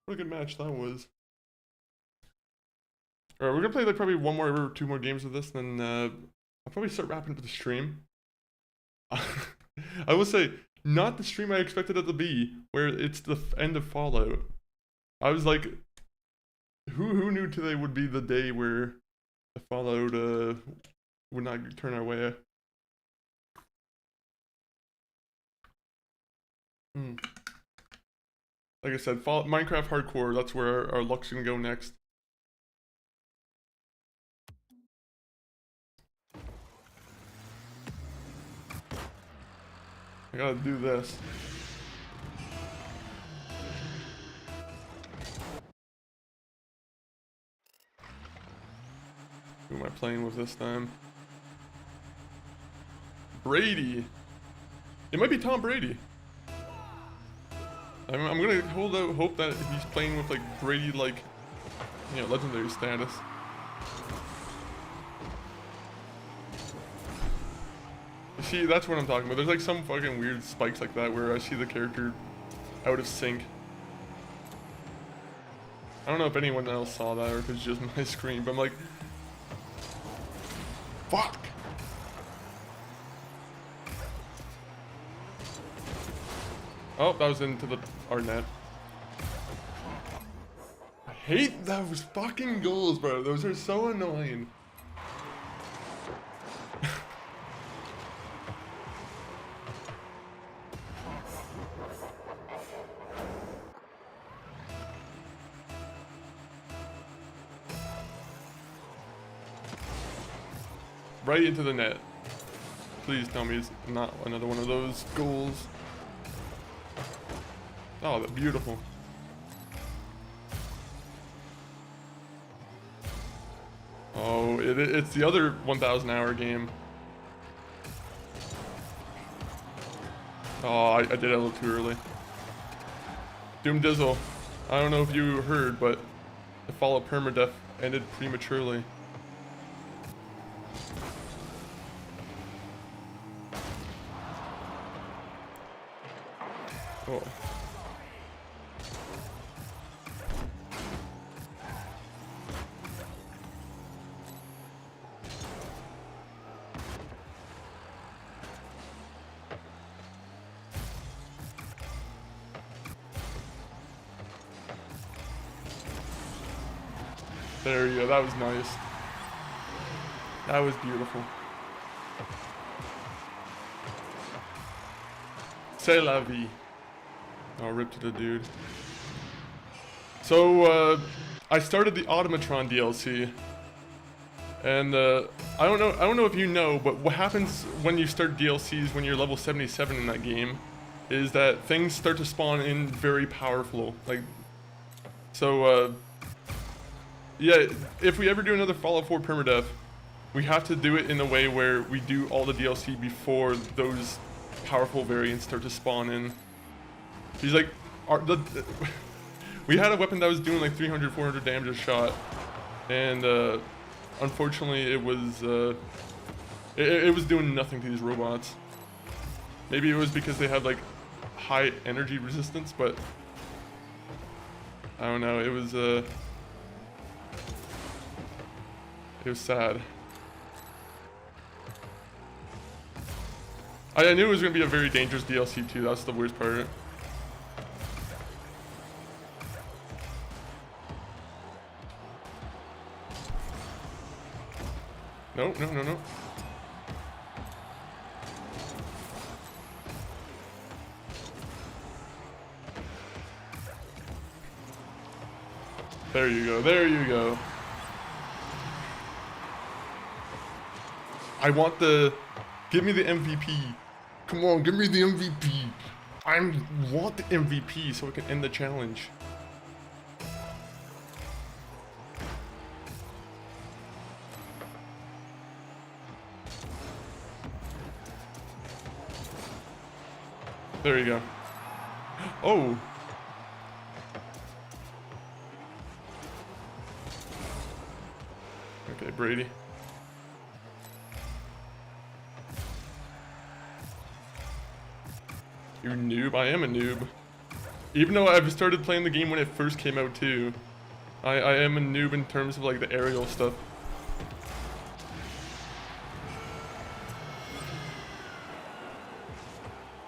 S1: what a good match that was. Alright, we're gonna play like probably one more or 2 more games of this, then I'll probably start wrapping up the stream. I will say, not the stream I expected it to be, where it's the end of Fallout. I was like, who knew today would be the day where the Fallout would not turn our way? Like I said, Minecraft Hardcore, that's where our luck's gonna go next. I gotta do this. Who am I playing with this time? Brady. It might be Tom Brady. I'm gonna hold out hope that he's playing with like Brady, like, you know, legendary status. See, that's what I'm talking about. There's like some fucking weird spikes like that where I see the character out of sync. I don't know if anyone else saw that or if it's just my screen, but I'm like, fuck. Oh, that was into our net. I hate those fucking goals, bro. Those are so annoying. Right into the net. Please tell me it's not another one of those goals. Oh, that's beautiful. Oh, it's the other 1,000 hour game. Oh, I did it a little too early. Doom Dizzle. I don't know if you heard, but the fall of Permadeath ended prematurely. Oh. There you go, that was nice. That was beautiful. C'est la vie. Oh, rip to the dude. So, I started the Automatron DLC. And, I don't know if you know, but what happens when you start DLCs when you're level 77 in that game is that things start to spawn in very powerful. Like, so, yeah, if we ever do another Fallout 4 Permadeath, we have to do it in a way where we do all the DLC before those powerful variants start to spawn in. He's like, we had a weapon that was doing like 300, 400 damage a shot, and unfortunately it was it was doing nothing to these robots. Maybe it was because they had like high energy resistance, but I don't know. It was sad. I knew it was gonna be a very dangerous DLC too. That's the worst part. No, no, no, no. There you go, there you go. I want give me the MVP. Come on, give me the MVP. I want the MVP so I can end the challenge. There you go. Oh. Okay, Brady. You noob? I am a noob. Even though I've started playing the game when it first came out too. I am a noob in terms of like the aerial stuff.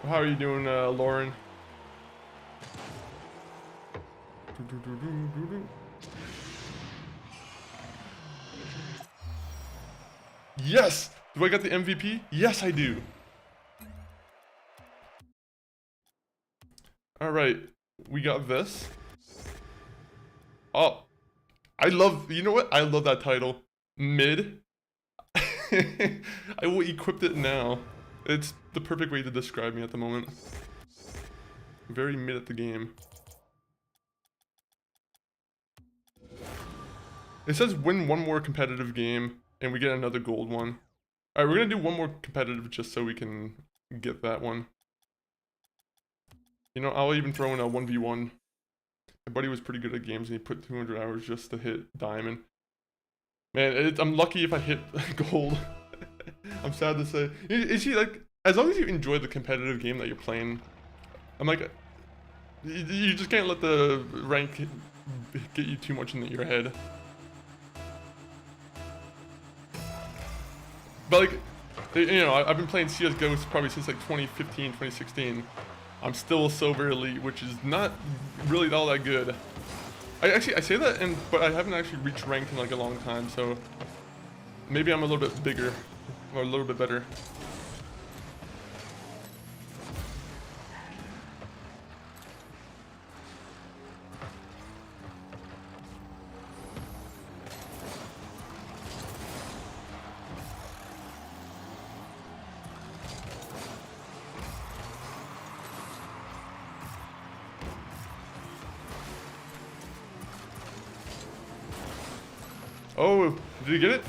S1: How are you doing, Lauren? Yes! Do I get the MVP? Yes, I do. Alright, we got this. Oh, you know what? I love that title. Mid. I will equip it now. It's the perfect way to describe me at the moment. Very mid at the game. It says win one more competitive game and we get another gold one. Alright, we're gonna do one more competitive just so we can get that one. You know, I'll even throw in a 1v1. My buddy was pretty good at games and he put 200 hours just to hit diamond. Man, I'm lucky if I hit gold. I'm sad to say. Is he like, as long as you enjoy the competitive game that you're playing, I'm like, You just can't let the rank get you too much in your head. But like, you know, I've been playing CS:GO probably since like 2015, 2016. I'm still silver elite, which is not really all that good. I say that, but I haven't actually reached rank in like a long time, so maybe I'm a little bit bigger or a little bit better. Oh, did you get it?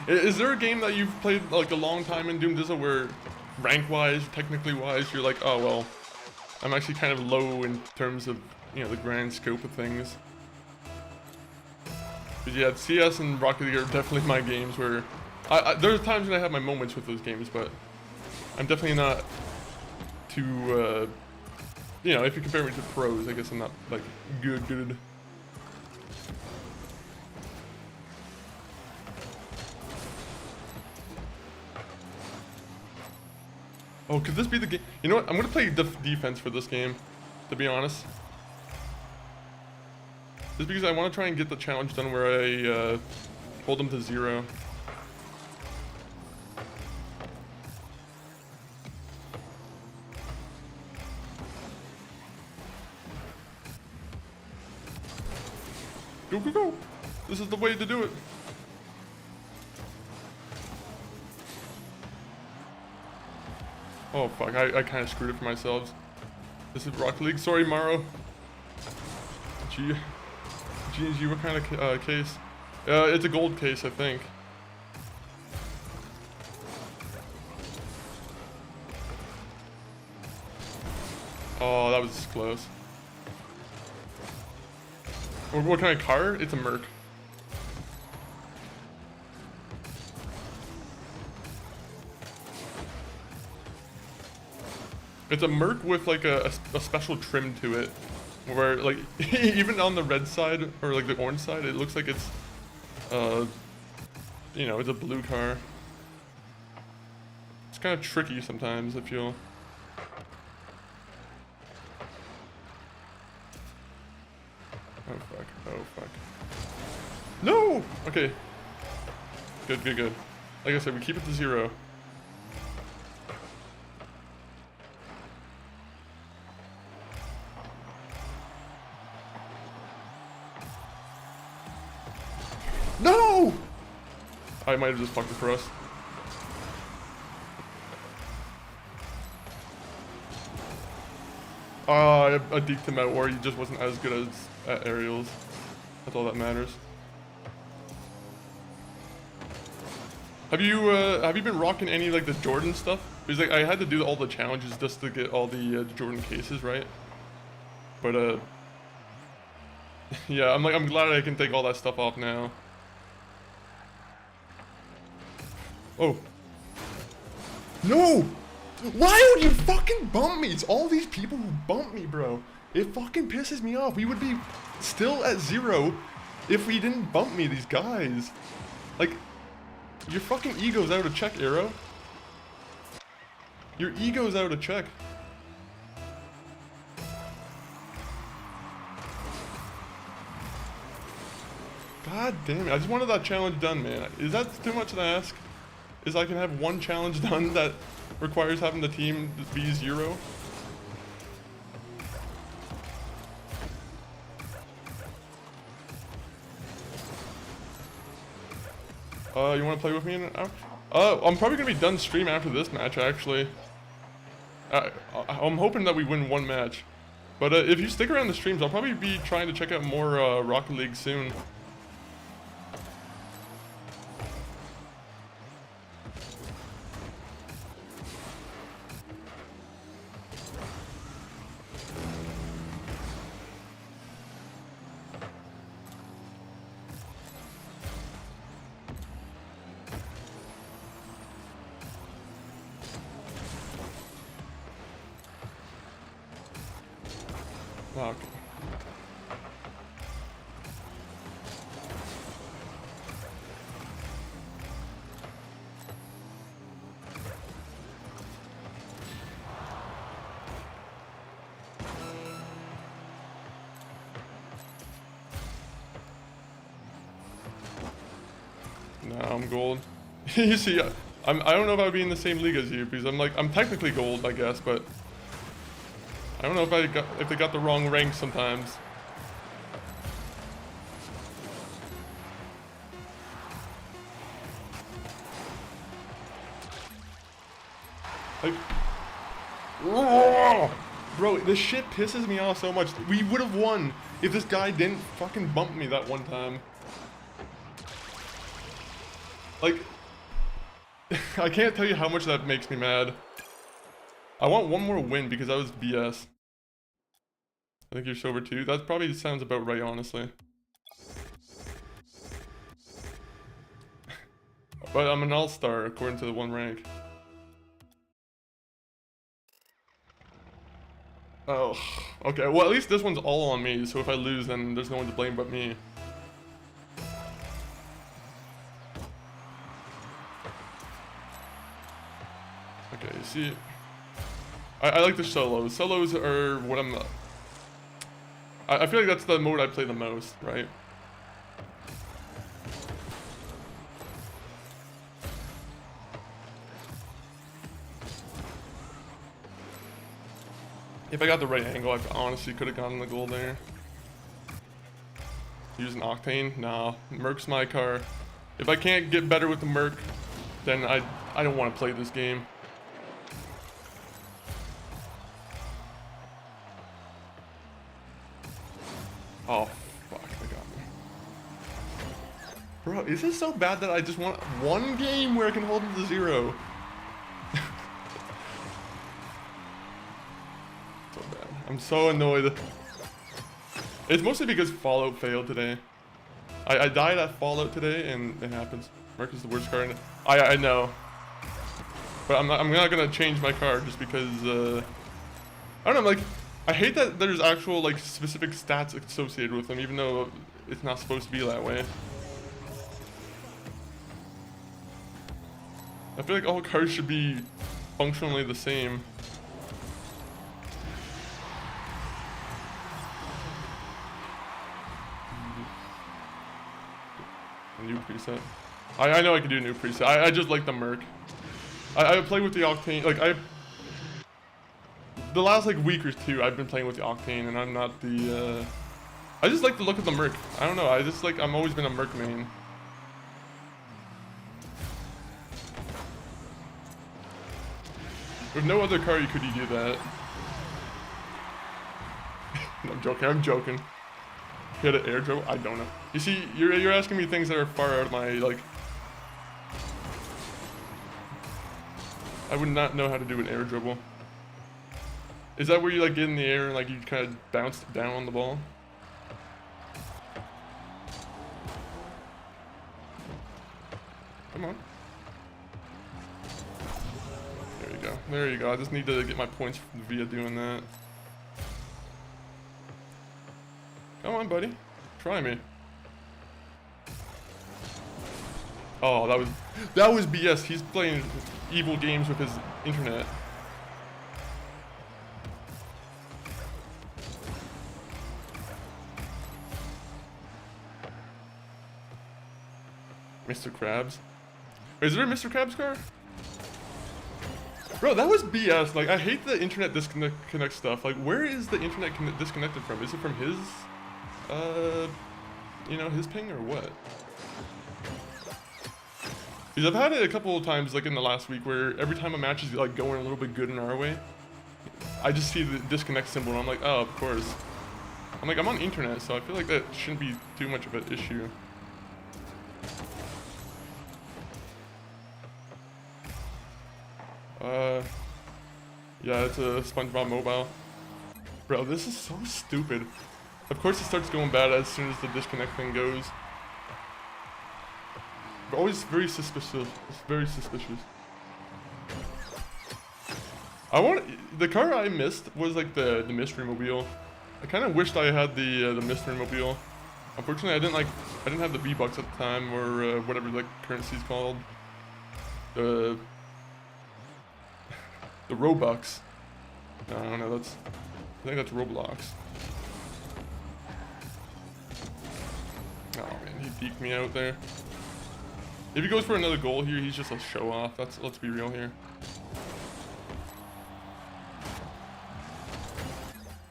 S1: Is there a game that you've played like a long time in Doom Dizzle where rank-wise, technically wise, you're like, oh well, I'm actually kind of low in terms of, you know, the grand scope of things? But yeah, CS and Rocket League are definitely my games where there's times when I have my moments with those games, but I'm definitely not too you know, if you compare me to pros, I guess I'm not like good. Oh, could this be the game? You know what? I'm gonna play defense for this game, to be honest. Just because I want to try and get the challenge done where I hold them to 0. Go, go, go! This is the way to do it. Oh fuck, I kind of screwed it for myself. This is Rocket League. Sorry, Maro. G&G, what kind of case? It's a gold case, I think. Oh, that was close. What kind of car? It's a Merc. It's a Merc with like a special trim to it, where like even on the red side or like the orange side, it looks like it's you know, it's a blue car. It's kind of tricky sometimes, I feel. Oh fuck, oh fuck. No! Okay. Good, good, good. Like I said, we keep it to 0. No! I might have just fucked it for us. I deked him out, or he just wasn't as good as at aerials. That's all that matters. Have you been rocking any like the Jordan stuff? Because like I had to do all the challenges just to get all the Jordan cases right. But yeah, I'm glad I can take all that stuff off now. Oh. No! Why would you fucking bump me? It's all these people who bump me, bro. It fucking pisses me off. We would be still at 0 if we didn't bump me, these guys. Like, your fucking ego's out of check, Arrow. Your ego's out of check. God damn it. I just wanted that challenge done, man. Is that too much to ask? Is I can have one challenge done that requires having the team be 0? You want to play with me in an hour? I'm probably going to be done stream after this match, actually. I'm hoping that we win one match. But if you stick around the streams, I'll probably be trying to check out more Rocket League soon. Fuck. No, I'm gold. You see, I don't know if I'd be in the same league as you because I'm technically gold, I guess, but I don't know if they got the wrong rank sometimes. Like, bro, this shit pisses me off so much. We would have won if this guy didn't fucking bump me that one time. Like, I can't tell you how much that makes me mad. I want one more win because that was BS. I think you're sober too. That probably sounds about right, honestly. But I'm an all-star according to the one rank. Oh, okay. Well, at least this one's all on me, so if I lose, then there's no one to blame but me. Okay, you see, I like the solos. Solos are what I'm. I feel like that's the mode I play the most, right? If I got the right angle, I honestly could have gotten the goal there. Using Octane? Nah, Merc's my car. If I can't get better with the Merc, then I don't want to play this game. Oh, fuck, they got me. Bro, is this so bad that I just want one game where I can hold him to 0? So bad. I'm so annoyed. It's mostly because Fallout failed today. I died at Fallout today, and it happens. Merc is the worst car in it. I know. But I'm not gonna change my car just because, I don't know, like, I hate that there's actual, like, specific stats associated with them, even though it's not supposed to be that way. I feel like all cars should be functionally the same. A new preset. I know I can do a new preset. I just like the Merc. I play with the Octane, like, the last, like, week or two, I've been playing with the Octane, and I'm not the, I just like the look of the Merc. I don't know, I'm always been a Merc main. With no other car, could you do that? I'm joking. You had an air dribble? I don't know. You see, you're asking me things that are far out of my, like... I would not know how to do an air dribble. Is that where you, like, get in the air and, like, you kind of bounce down on the ball? Come on. There you go. I just need to get my points via doing that. Come on, buddy. Try me. Oh, that was BS. He's playing evil games with his internet. Mr. Krabs. Wait, is there a Mr. Krabs car? Bro, that was BS. Like, I hate the internet disconnect stuff. Like, where is the internet disconnected from? Is it from his, you know, his ping or what? Because I've had it a couple of times, like, in the last week where every time a match is, like, going a little bit good in our way, I just see the disconnect symbol and I'm like, oh, of course. I'm like, I'm on internet, so I feel like that shouldn't be too much of an issue. Yeah, it's a SpongeBob mobile. Bro, this is so stupid. Of course it starts going bad as soon as the disconnect thing goes. But always very suspicious. It's very suspicious. The car I missed was like the mystery mobile. I kind of wished I had the mystery mobile. Unfortunately, I didn't have the V-Bucks at the time, or whatever the currency's called. The Robux. No, I don't know. I think that's Roblox. Oh man, he deked me out there. If he goes for another goal here, he's just a show off. Let's be real here.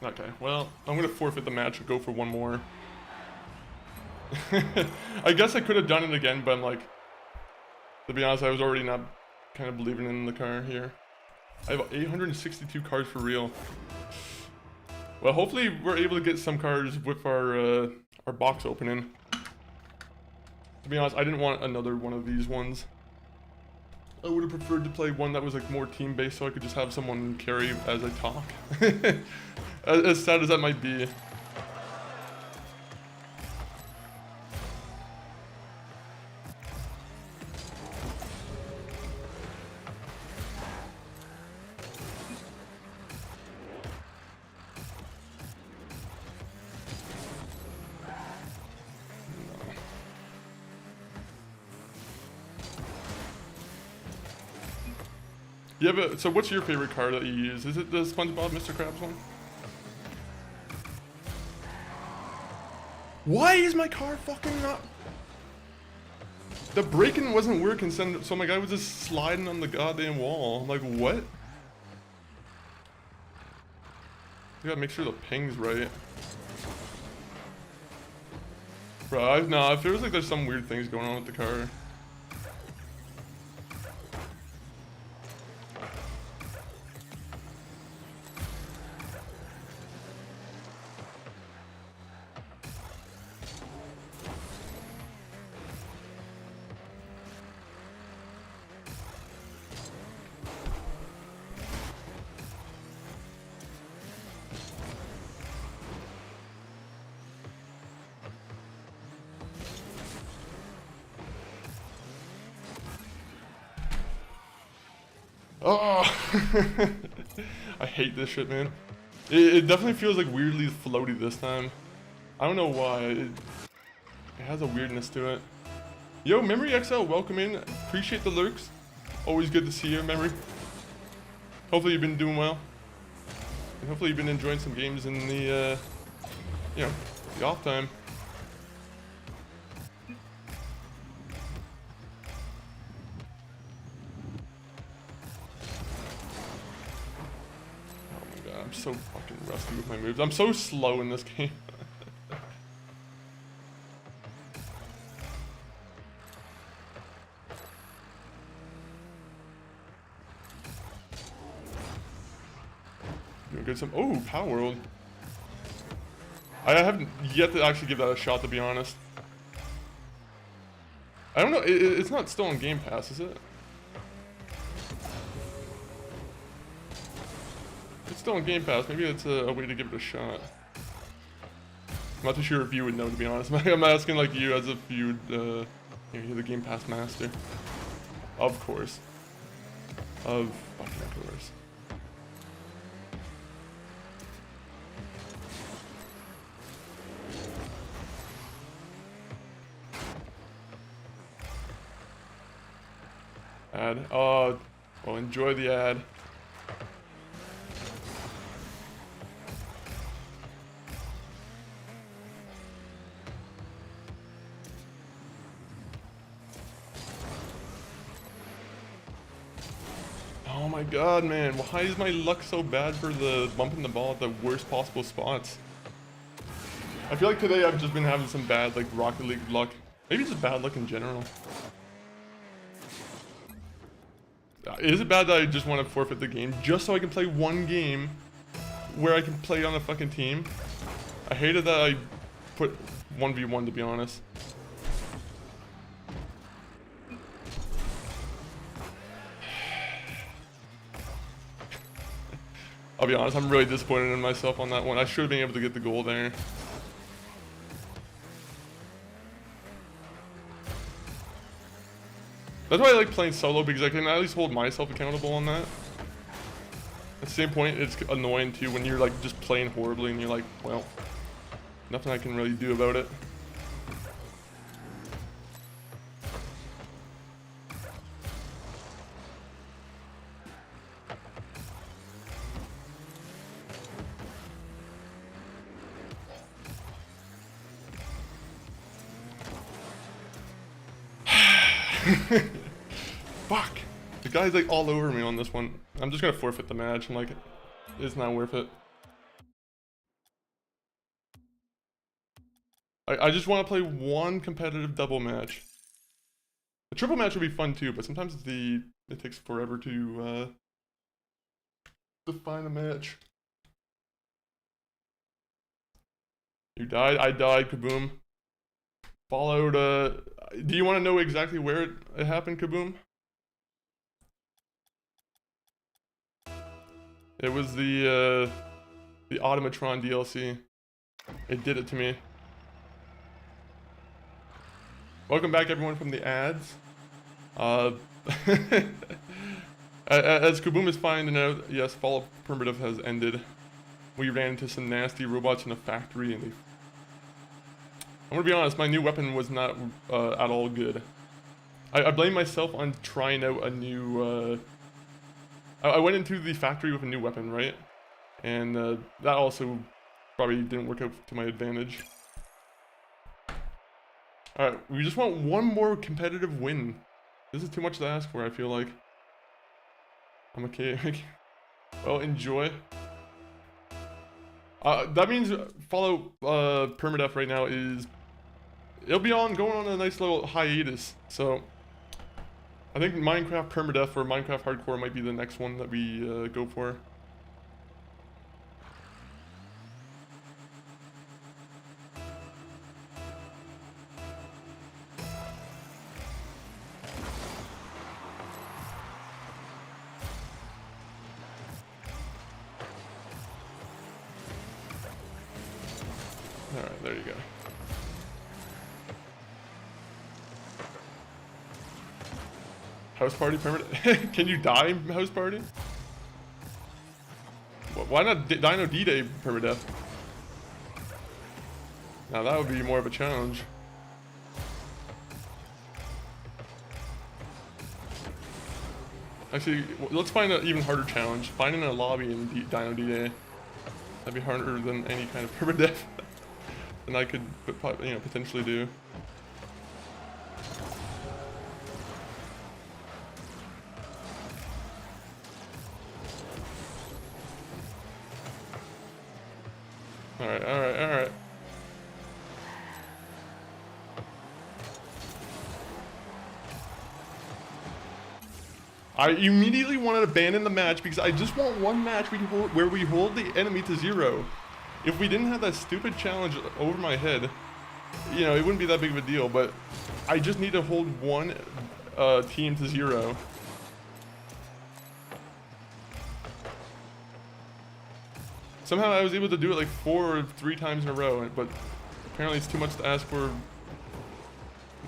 S1: Okay, well, I'm gonna forfeit the match and go for one more. I guess I could have done it again, but I'm like, to be honest, I was already not kind of believing in the car here. I have 862 cars for real. Well, hopefully we're able to get some cars with our box opening. To be honest, I didn't want another one of these ones. I would have preferred to play one that was like more team-based, so I could just have someone carry as I talk. As sad as that might be. Yeah, but so what's your favorite car that you use? Is it the SpongeBob Mr. Krabs one? Why is my car fucking not? The braking wasn't working, so my guy was just sliding on the goddamn wall. I'm like, what? You gotta make sure the ping's right. Bro, no, it feels like there's some weird things going on with the car. Oh, I hate this shit, man. It definitely feels like weirdly floaty this time. I don't know why. It has a weirdness to it. Yo, Memory XL, welcome in. Appreciate the lurks. Always good to see you, Memory. Hopefully you've been doing well. And hopefully you've been enjoying some games in the, you know, the off time. I'm so fucking rusty with my moves. I'm so slow in this game. Gonna get some. Oh, Power World. I haven't yet to actually give that a shot, to be honest. I don't know. It's not still on Game Pass, is it? It's still on Game Pass. Maybe it's a way to give it a shot. I'm not too sure if you would know, to be honest. I'm asking like you, as if you'd, you're the Game Pass master. Of course. Of fucking course. Ad. Oh, well, enjoy the ad. Oh my god, man. Why is my luck so bad for the bumping the ball at the worst possible spots? I feel like today I've just been having some bad, like, Rocket League luck. Maybe just bad luck in general. Is it bad that I just want to forfeit the game just so I can play one game where I can play on a fucking team? I hated that I put 1v1, to be honest. I'll be honest, I'm really disappointed in myself on that one. I should have been able to get the goal there. That's why I like playing solo, because I can at least hold myself accountable on that. same point, it's annoying too when you're like just playing horribly and you're like, well, nothing I can really do about it. Fuck! The guy's like all over me on this one. I'm just gonna forfeit the match. I'm like, it's not worth it. I just want to play one competitive double match. A triple match would be fun too, but sometimes it takes forever to find a match. You died, I died, Kaboom. Followed, do you want to know exactly where it happened, Kaboom? It was the Automatron DLC. It did it to me. Welcome back, everyone, from the ads. As Kaboom is finding out, yes, Fall of Permadeath has ended. We ran into some nasty robots in a factory, and I'm gonna be honest, my new weapon was not at all good. I blame myself on trying out a new. I went into the factory with a new weapon, right? And that also probably didn't work out to my advantage. Alright, we just want one more competitive win. This is too much to ask for, I feel like. I'm okay. Well, enjoy. That means follow Permadeath right now is... It'll be going on a nice little hiatus, so... I think Minecraft Permadeath or Minecraft Hardcore might be the next one that we go for. Alright, there you go. House party permanent? Can you die house party? Why not Dino D-Day permadeath? Now that would be more of a challenge. Actually, let's find an even harder challenge. Finding a lobby in Dino D-Day. That'd be harder than any kind of permadeath than I could, you know, potentially do. Alright, alright, alright. I immediately wanted to abandon the match because I just want one match where we hold the enemy to 0. If we didn't have that stupid challenge over my head, you know, it wouldn't be that big of a deal, but I just need to hold one team to 0. Somehow I was able to do it like 4 or 3 times in a row, but apparently it's too much to ask for.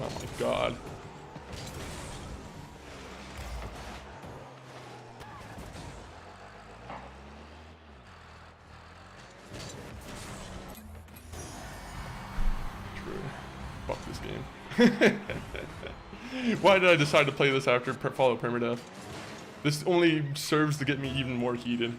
S1: Oh my god. True. Fuck this game. Why did I decide to play this after Fall of Permadeath? This only serves to get me even more heated.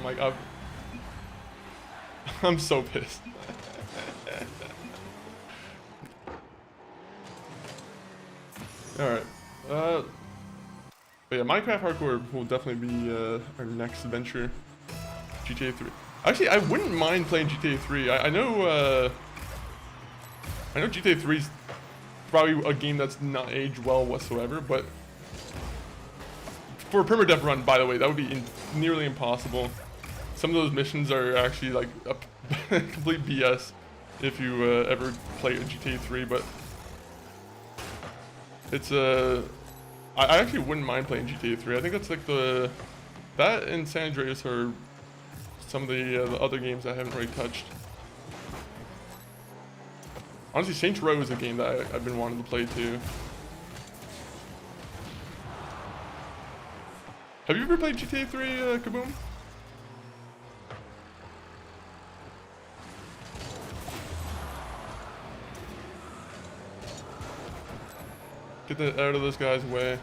S1: Like, I'm so pissed. Alright. But yeah, Minecraft Hardcore will definitely be our next venture. GTA 3. Actually, I wouldn't mind playing GTA 3. I know GTA 3 is probably a game that's not aged well whatsoever, but for a permadeath run, by the way, that would be nearly impossible. Some of those missions are actually like a complete BS if you ever play GTA 3, but it's I actually wouldn't mind playing GTA 3. I think that's like that and San Andreas are some of the other games I haven't really touched. Honestly, Saints Row is a game that I've been wanting to play too. Have you ever played GTA 3, Kaboom? Get that out of this guy's way.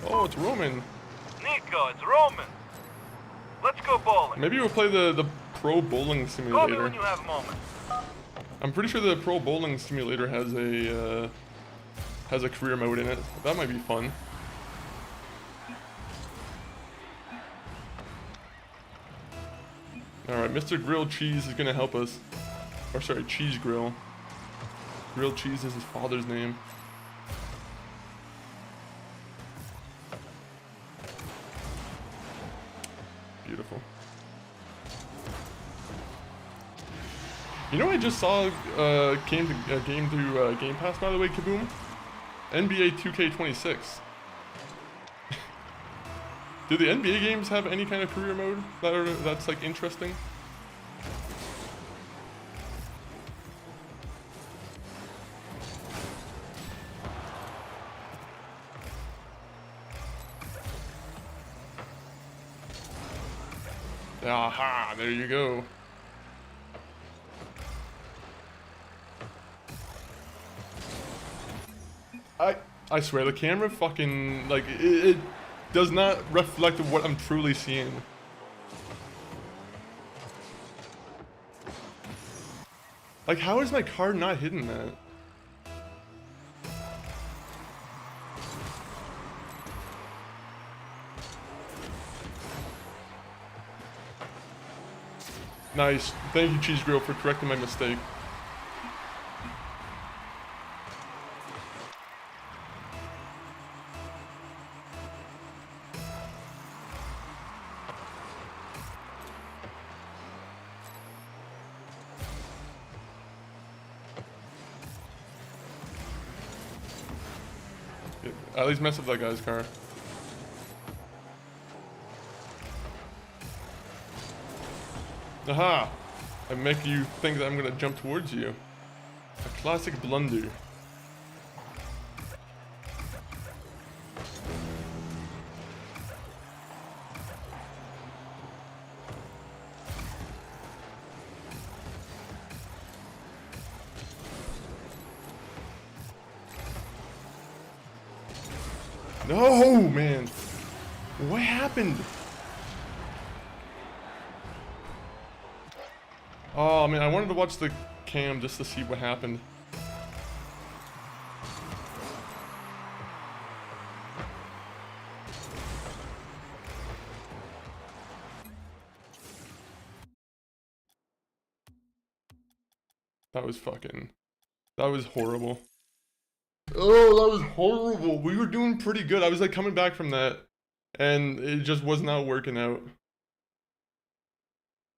S1: Oh, it's Roman.
S10: Nico, it's Roman. Let's go bowling.
S1: Maybe we'll play the Pro Bowling
S10: Call me
S1: Simulator.
S10: when you have a moment.
S1: I'm pretty sure the Pro Bowling Simulator has a career mode in it. That might be fun. Alright, Mr. Grilled Cheese is gonna help us. Or sorry, Cheese Grill. Grilled Cheese is his father's name. Beautiful. You know what I just saw came to game through Game Pass, by the way, Kaboom? NBA 2K26. Do the NBA games have any kind of career mode that's like interesting? Aha, there you go. I swear the camera fucking like it does not reflect what I'm truly seeing. Like, how is my card not hitting that? Nice. Thank you, Cheese Grill, for correcting my mistake. At least mess up that guy's car. Aha! I make you think that I'm gonna jump towards you. A classic blunder. No, man. What happened? Oh, man, I wanted to watch the cam just to see what happened. That was horrible. Oh, that was horrible. We were doing pretty good. I was like coming back from that, and it just was not working out.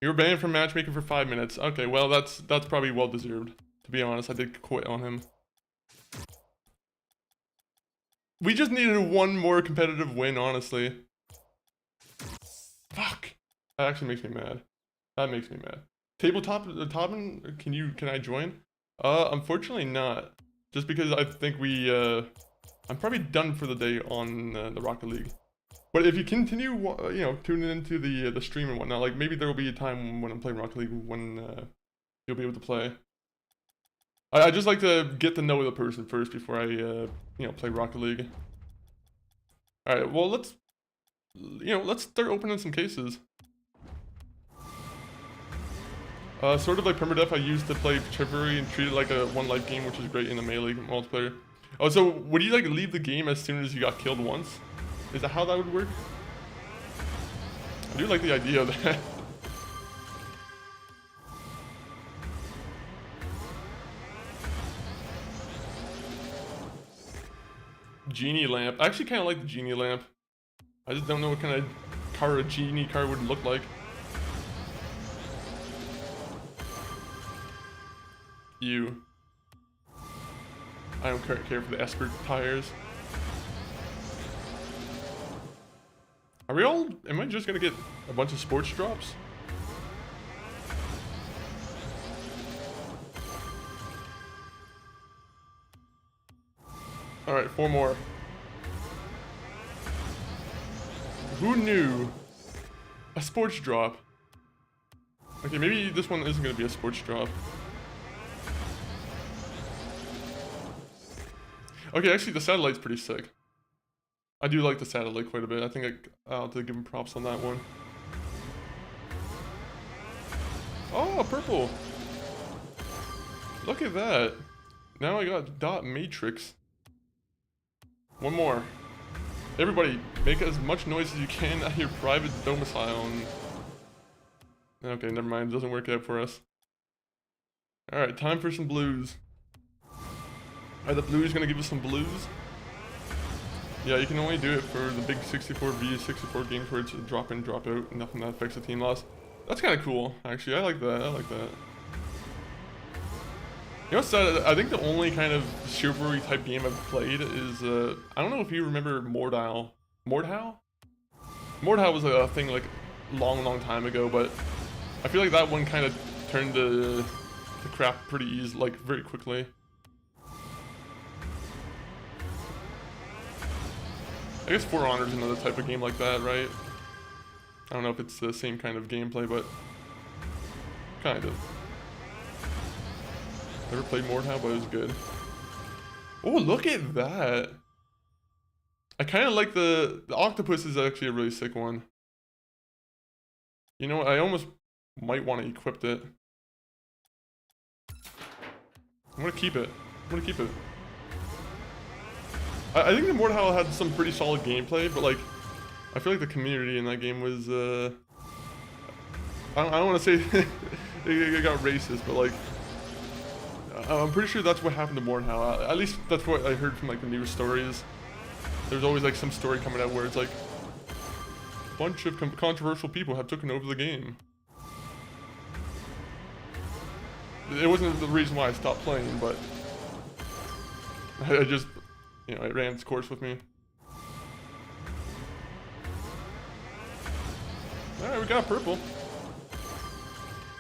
S1: You were banned from matchmaking for 5 minutes. Okay, well, that's probably well deserved. To be honest, I did quit on him. We just needed one more competitive win, honestly. Fuck. That actually makes me mad. That makes me mad. Tabletop, Tobin, can I join? Unfortunately not. Just because I think I'm probably done for the day on the Rocket League. But if you continue, you know, tuning into the stream and whatnot, like maybe there will be a time when I'm playing Rocket League when you'll be able to play. I just like to get to know the person first before I, you know, play Rocket League. All right, well let's start opening some cases. Sort of like Permadeath, I used to play Chivalry and treat it like a one life game, which is great in the melee multiplayer. Oh, so would you like leave the game as soon as you got killed once? Is that how that would work? I do like the idea of that. Genie lamp. I actually kind of like the genie lamp. I just don't know what kind of car a genie car would look like. You. I don't care for the Esper tires. Are we all... Am I just gonna get a bunch of sports drops? Alright, 4 more. Who knew? A sports drop. Okay, maybe this one isn't gonna be a sports drop. Okay, actually the satellite's pretty sick. I do like the satellite quite a bit. I think I'll have to give him props on that one. Oh, purple! Look at that. Now I got dot matrix. One more. Everybody, make as much noise as you can at your private domicile. Okay, never mind. It doesn't work out for us. Alright, time for some blues. Are the blues gonna give us some blues? Yeah, you can only do it for the big 64v64 games where it's a drop in, drop out, nothing that affects the team loss. That's kind of cool, actually. I like that. I like that. You know what's sad? I think the only kind of chivalry type game I've played is, I don't know if you remember Mordhau. Mordhau? Mordhau was a thing like long time ago, but I feel like that one kind of turned to crap pretty easy, like very quickly. I guess For Honor is another type of game like that, right? I don't know if it's the same kind of gameplay, but kind of. Never played Mordhau, but it was good. Oh, look at that! I kind of like the octopus is actually a really sick one. You know what? I almost might want to equip it. I'm gonna keep it. I'm gonna keep it. I think the Mordhau had some pretty solid gameplay, but like, I feel like the community in that game was, I don't want to say it got racist, but like, I'm pretty sure that's what happened to Mordhau. At least that's what I heard from like the news stories. There's always like some story coming out where it's like, a bunch of controversial people have taken over the game. It wasn't the reason why I stopped playing, but I just, you know, it ran its course with me. Alright, we got purple.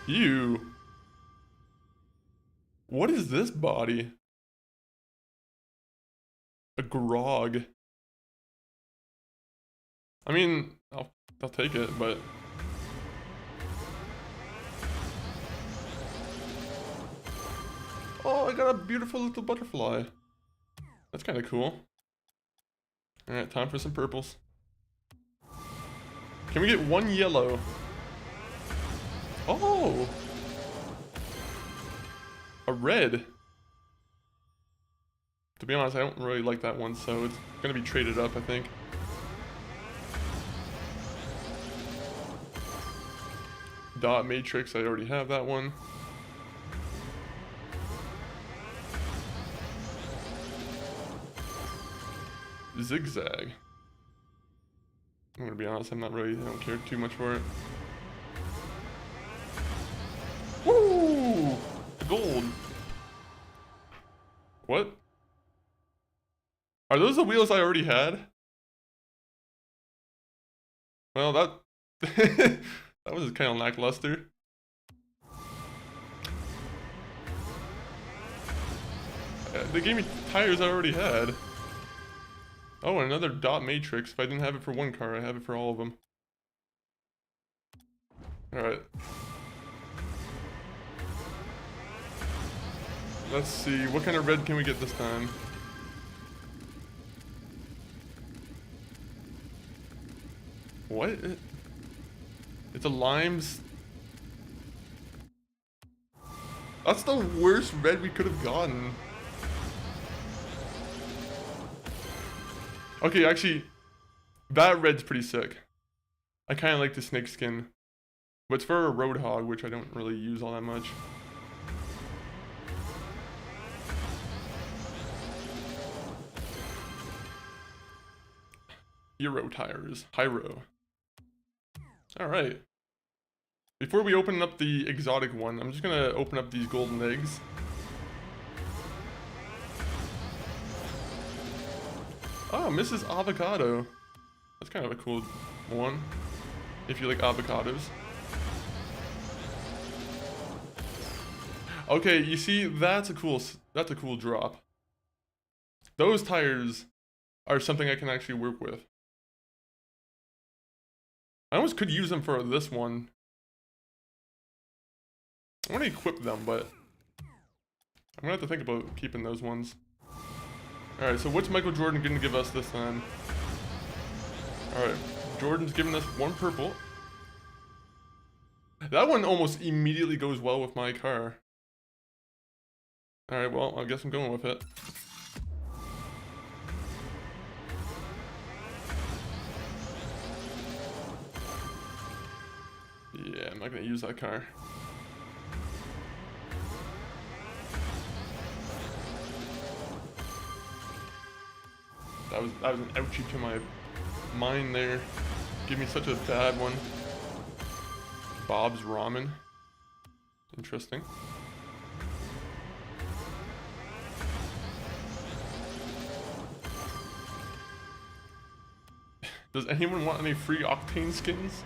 S1: You. What is this body? A grog. I mean, I'll take it, but oh, I got a beautiful little butterfly. That's kind of cool. Alright, time for some purples. Can we get one yellow? Oh! A red. To be honest, I don't really like that one, so it's gonna be traded up, I think. Dot matrix, I already have that one. Zigzag. I'm gonna be honest, I don't care too much for it. Woo! Gold. What? Are those the wheels I already had? Well, that that was kind of lackluster. They gave me tires I already had. Oh, and another dot matrix. If I didn't have it for one car, I have it for all of them. Alright. Let's see, what kind of red can we get this time? What? It's a limes. That's the worst red we could have gotten. Okay, actually, that red's pretty sick. I kind of like the snake skin. But it's for a roadhog, which I don't really use all that much. Hero tires. Hyro. Alright. Before we open up the exotic one, I'm just gonna open up these golden eggs. Oh, Mrs. Avocado. That's kind of a cool one, if you like avocados. Okay, you see, that's a cool drop. Those tires are something I can actually work with. I almost could use them for this one. I want to equip them, but I'm gonna have to think about keeping those ones. Alright, so what's Michael Jordan gonna give us this time? Alright, Jordan's giving us one purple. That one almost immediately goes well with my car. Alright, well, I guess I'm going with it. Yeah, I'm not gonna use that car. That was an ouchie to my mind there. Give me such a bad one. Bob's Ramen. Interesting. Does anyone want any free Octane skins?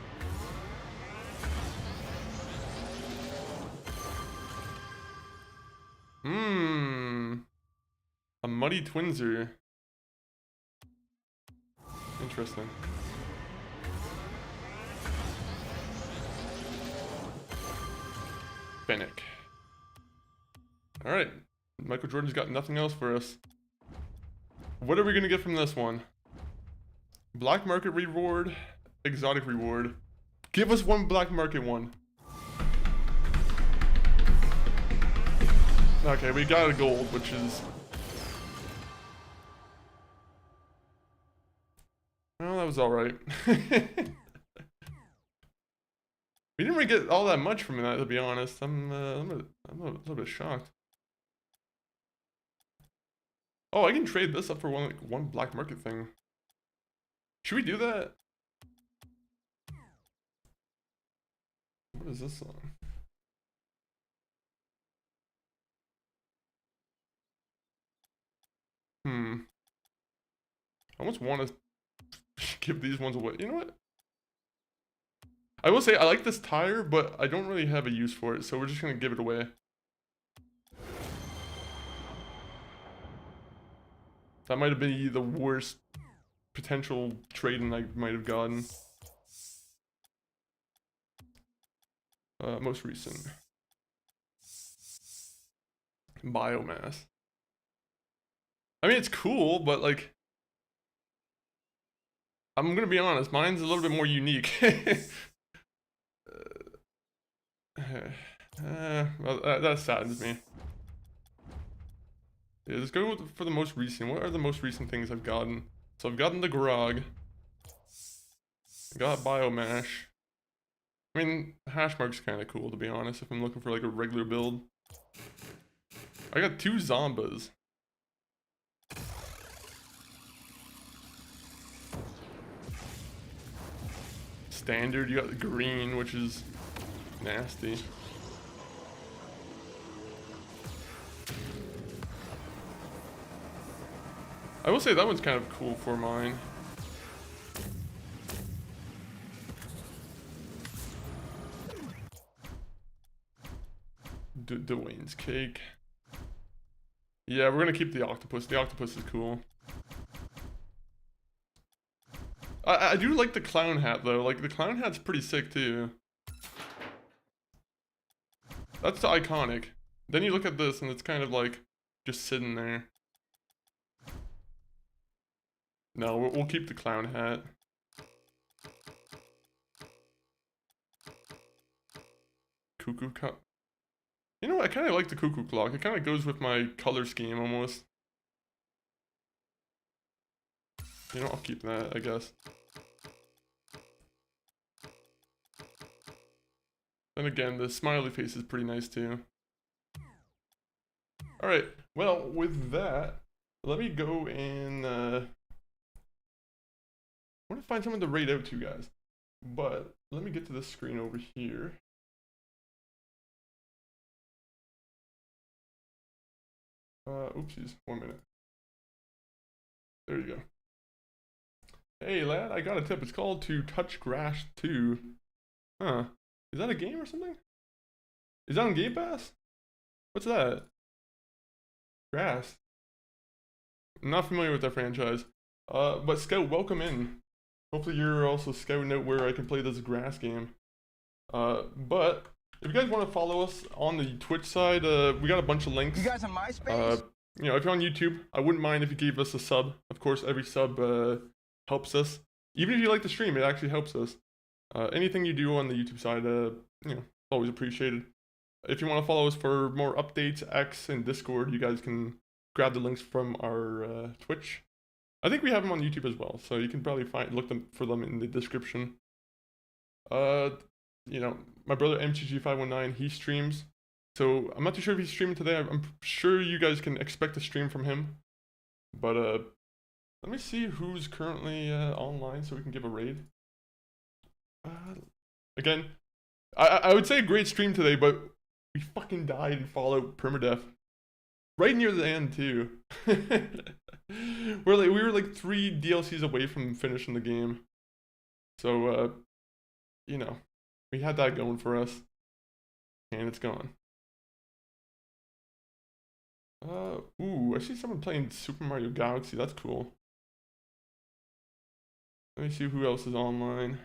S1: A Muddy Twinser. Interesting. Fennec. Alright. Michael Jordan's got nothing else for us. What are we gonna get from this one? Black market reward, exotic reward. Give us one black market one. Okay, we got a gold, which is... Well, that was alright. We didn't really get all that much from that, to be honest. I'm a little bit shocked. Oh, I can trade this up for one black market thing. Should we do that? What is this on? I almost want to give these ones away. You know what? I will say I like this tire, but I don't really have a use for it, so we're just gonna give it away. That might have been the worst potential trading I might have gotten. Most recent. Biomass. I mean, it's cool, but like... I'm gonna be honest, mine's a little bit more unique. Well, that saddens me. Yeah, let's go for the most recent. What are the most recent things I've gotten? So I've gotten the Grog. I got Biomash. I mean, Hashmark's kind of cool, to be honest, if I'm looking for like a regular build. I got 2 Zombas. Standard, you got the green, which is nasty. I will say that one's kind of cool for mine. Dwayne's cake. Yeah, we're gonna keep the octopus. The octopus is cool. I do like the clown hat though. Like the clown hat's pretty sick too. That's iconic. Then you look at this and it's kind of like just sitting there. No, we'll keep the clown hat. Cuckoo cup. You know what? I kind of like the cuckoo clock. It kind of goes with my color scheme almost. You know, I'll keep that, I guess. Then again, the smiley face is pretty nice too. Alright, well, with that, let me go and, I want to find someone to raid out to, guys. But, let me get to this screen over here. Oopsies, 1 minute. There you go. Hey lad, I got a tip. It's called To Touch Grass 2. Huh. Is that a game or something? Is that on Game Pass? What's that? Grass. I'm not familiar with that franchise. But Scout, welcome in. Hopefully you're also scouting out where I can play this grass game. But if you guys want to follow us on the Twitch side, we got a bunch of links.
S11: You guys on MySpace?
S1: You know, if you're on YouTube, I wouldn't mind if you gave us a sub. Of course, every sub helps us. Even if you like the stream, it actually helps us. Anything you do on the YouTube side, you know, always appreciated. If you want to follow us for more updates, X and Discord, you guys can grab the links from our Twitch. I think we have them on YouTube as well, so you can probably look for them in the description. You know, my brother MTG519, he streams. So I'm not too sure if he's streaming today. I'm sure you guys can expect a stream from him. But let me see who's currently online so we can give a raid. Again, I would say a great stream today, but we fucking died in Fallout Permadeath. Right near the end too. We were like 3 DLCs away from finishing the game. So you know, we had that going for us. And it's gone. Ooh, I see someone playing Super Mario Galaxy. That's cool. Let me see who else is online.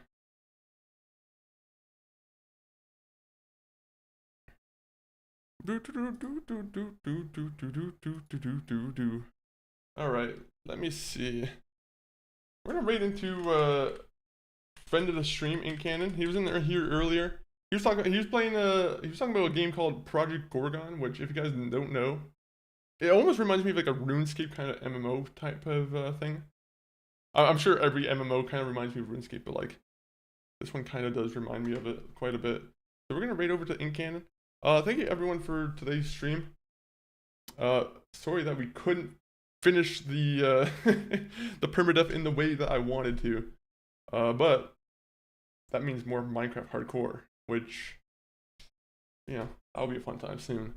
S1: Alright, let me see. We're gonna raid into friend of the stream in Canon. He was in there here earlier. He was talking about a game called Project Gorgon, which if you guys don't know, it almost reminds me of like a RuneScape kind of MMO type of thing. I'm sure every MMO kind of reminds me of RuneScape, but like this one kind of does remind me of it quite a bit. So we're gonna raid over to InCanon. Thank you everyone for today's stream. Sorry that we couldn't finish the the permadeath in the way that I wanted to, but that means more Minecraft hardcore, which, you know, that'll be a fun time soon.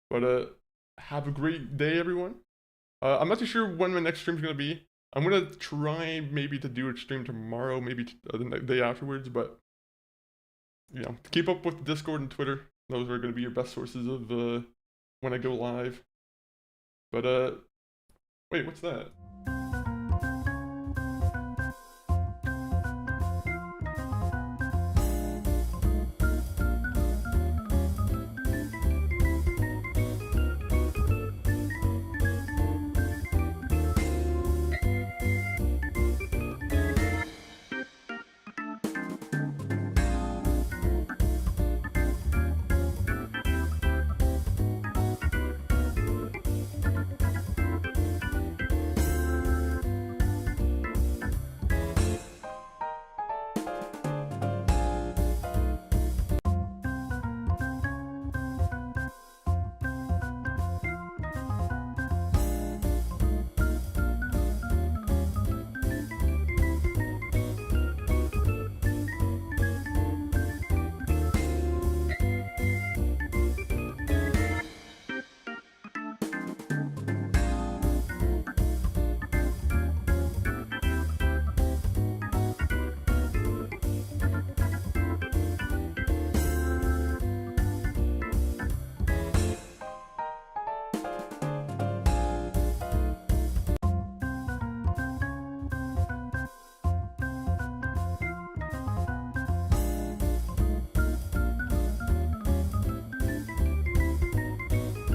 S1: But have a great day, everyone. I'm not too sure when my next stream's gonna be. I'm gonna try maybe to do a stream tomorrow, maybe the day afterwards. But you know, to keep up with the Discord and Twitter, those are gonna be your best sources of when I go live. But wait, what's that?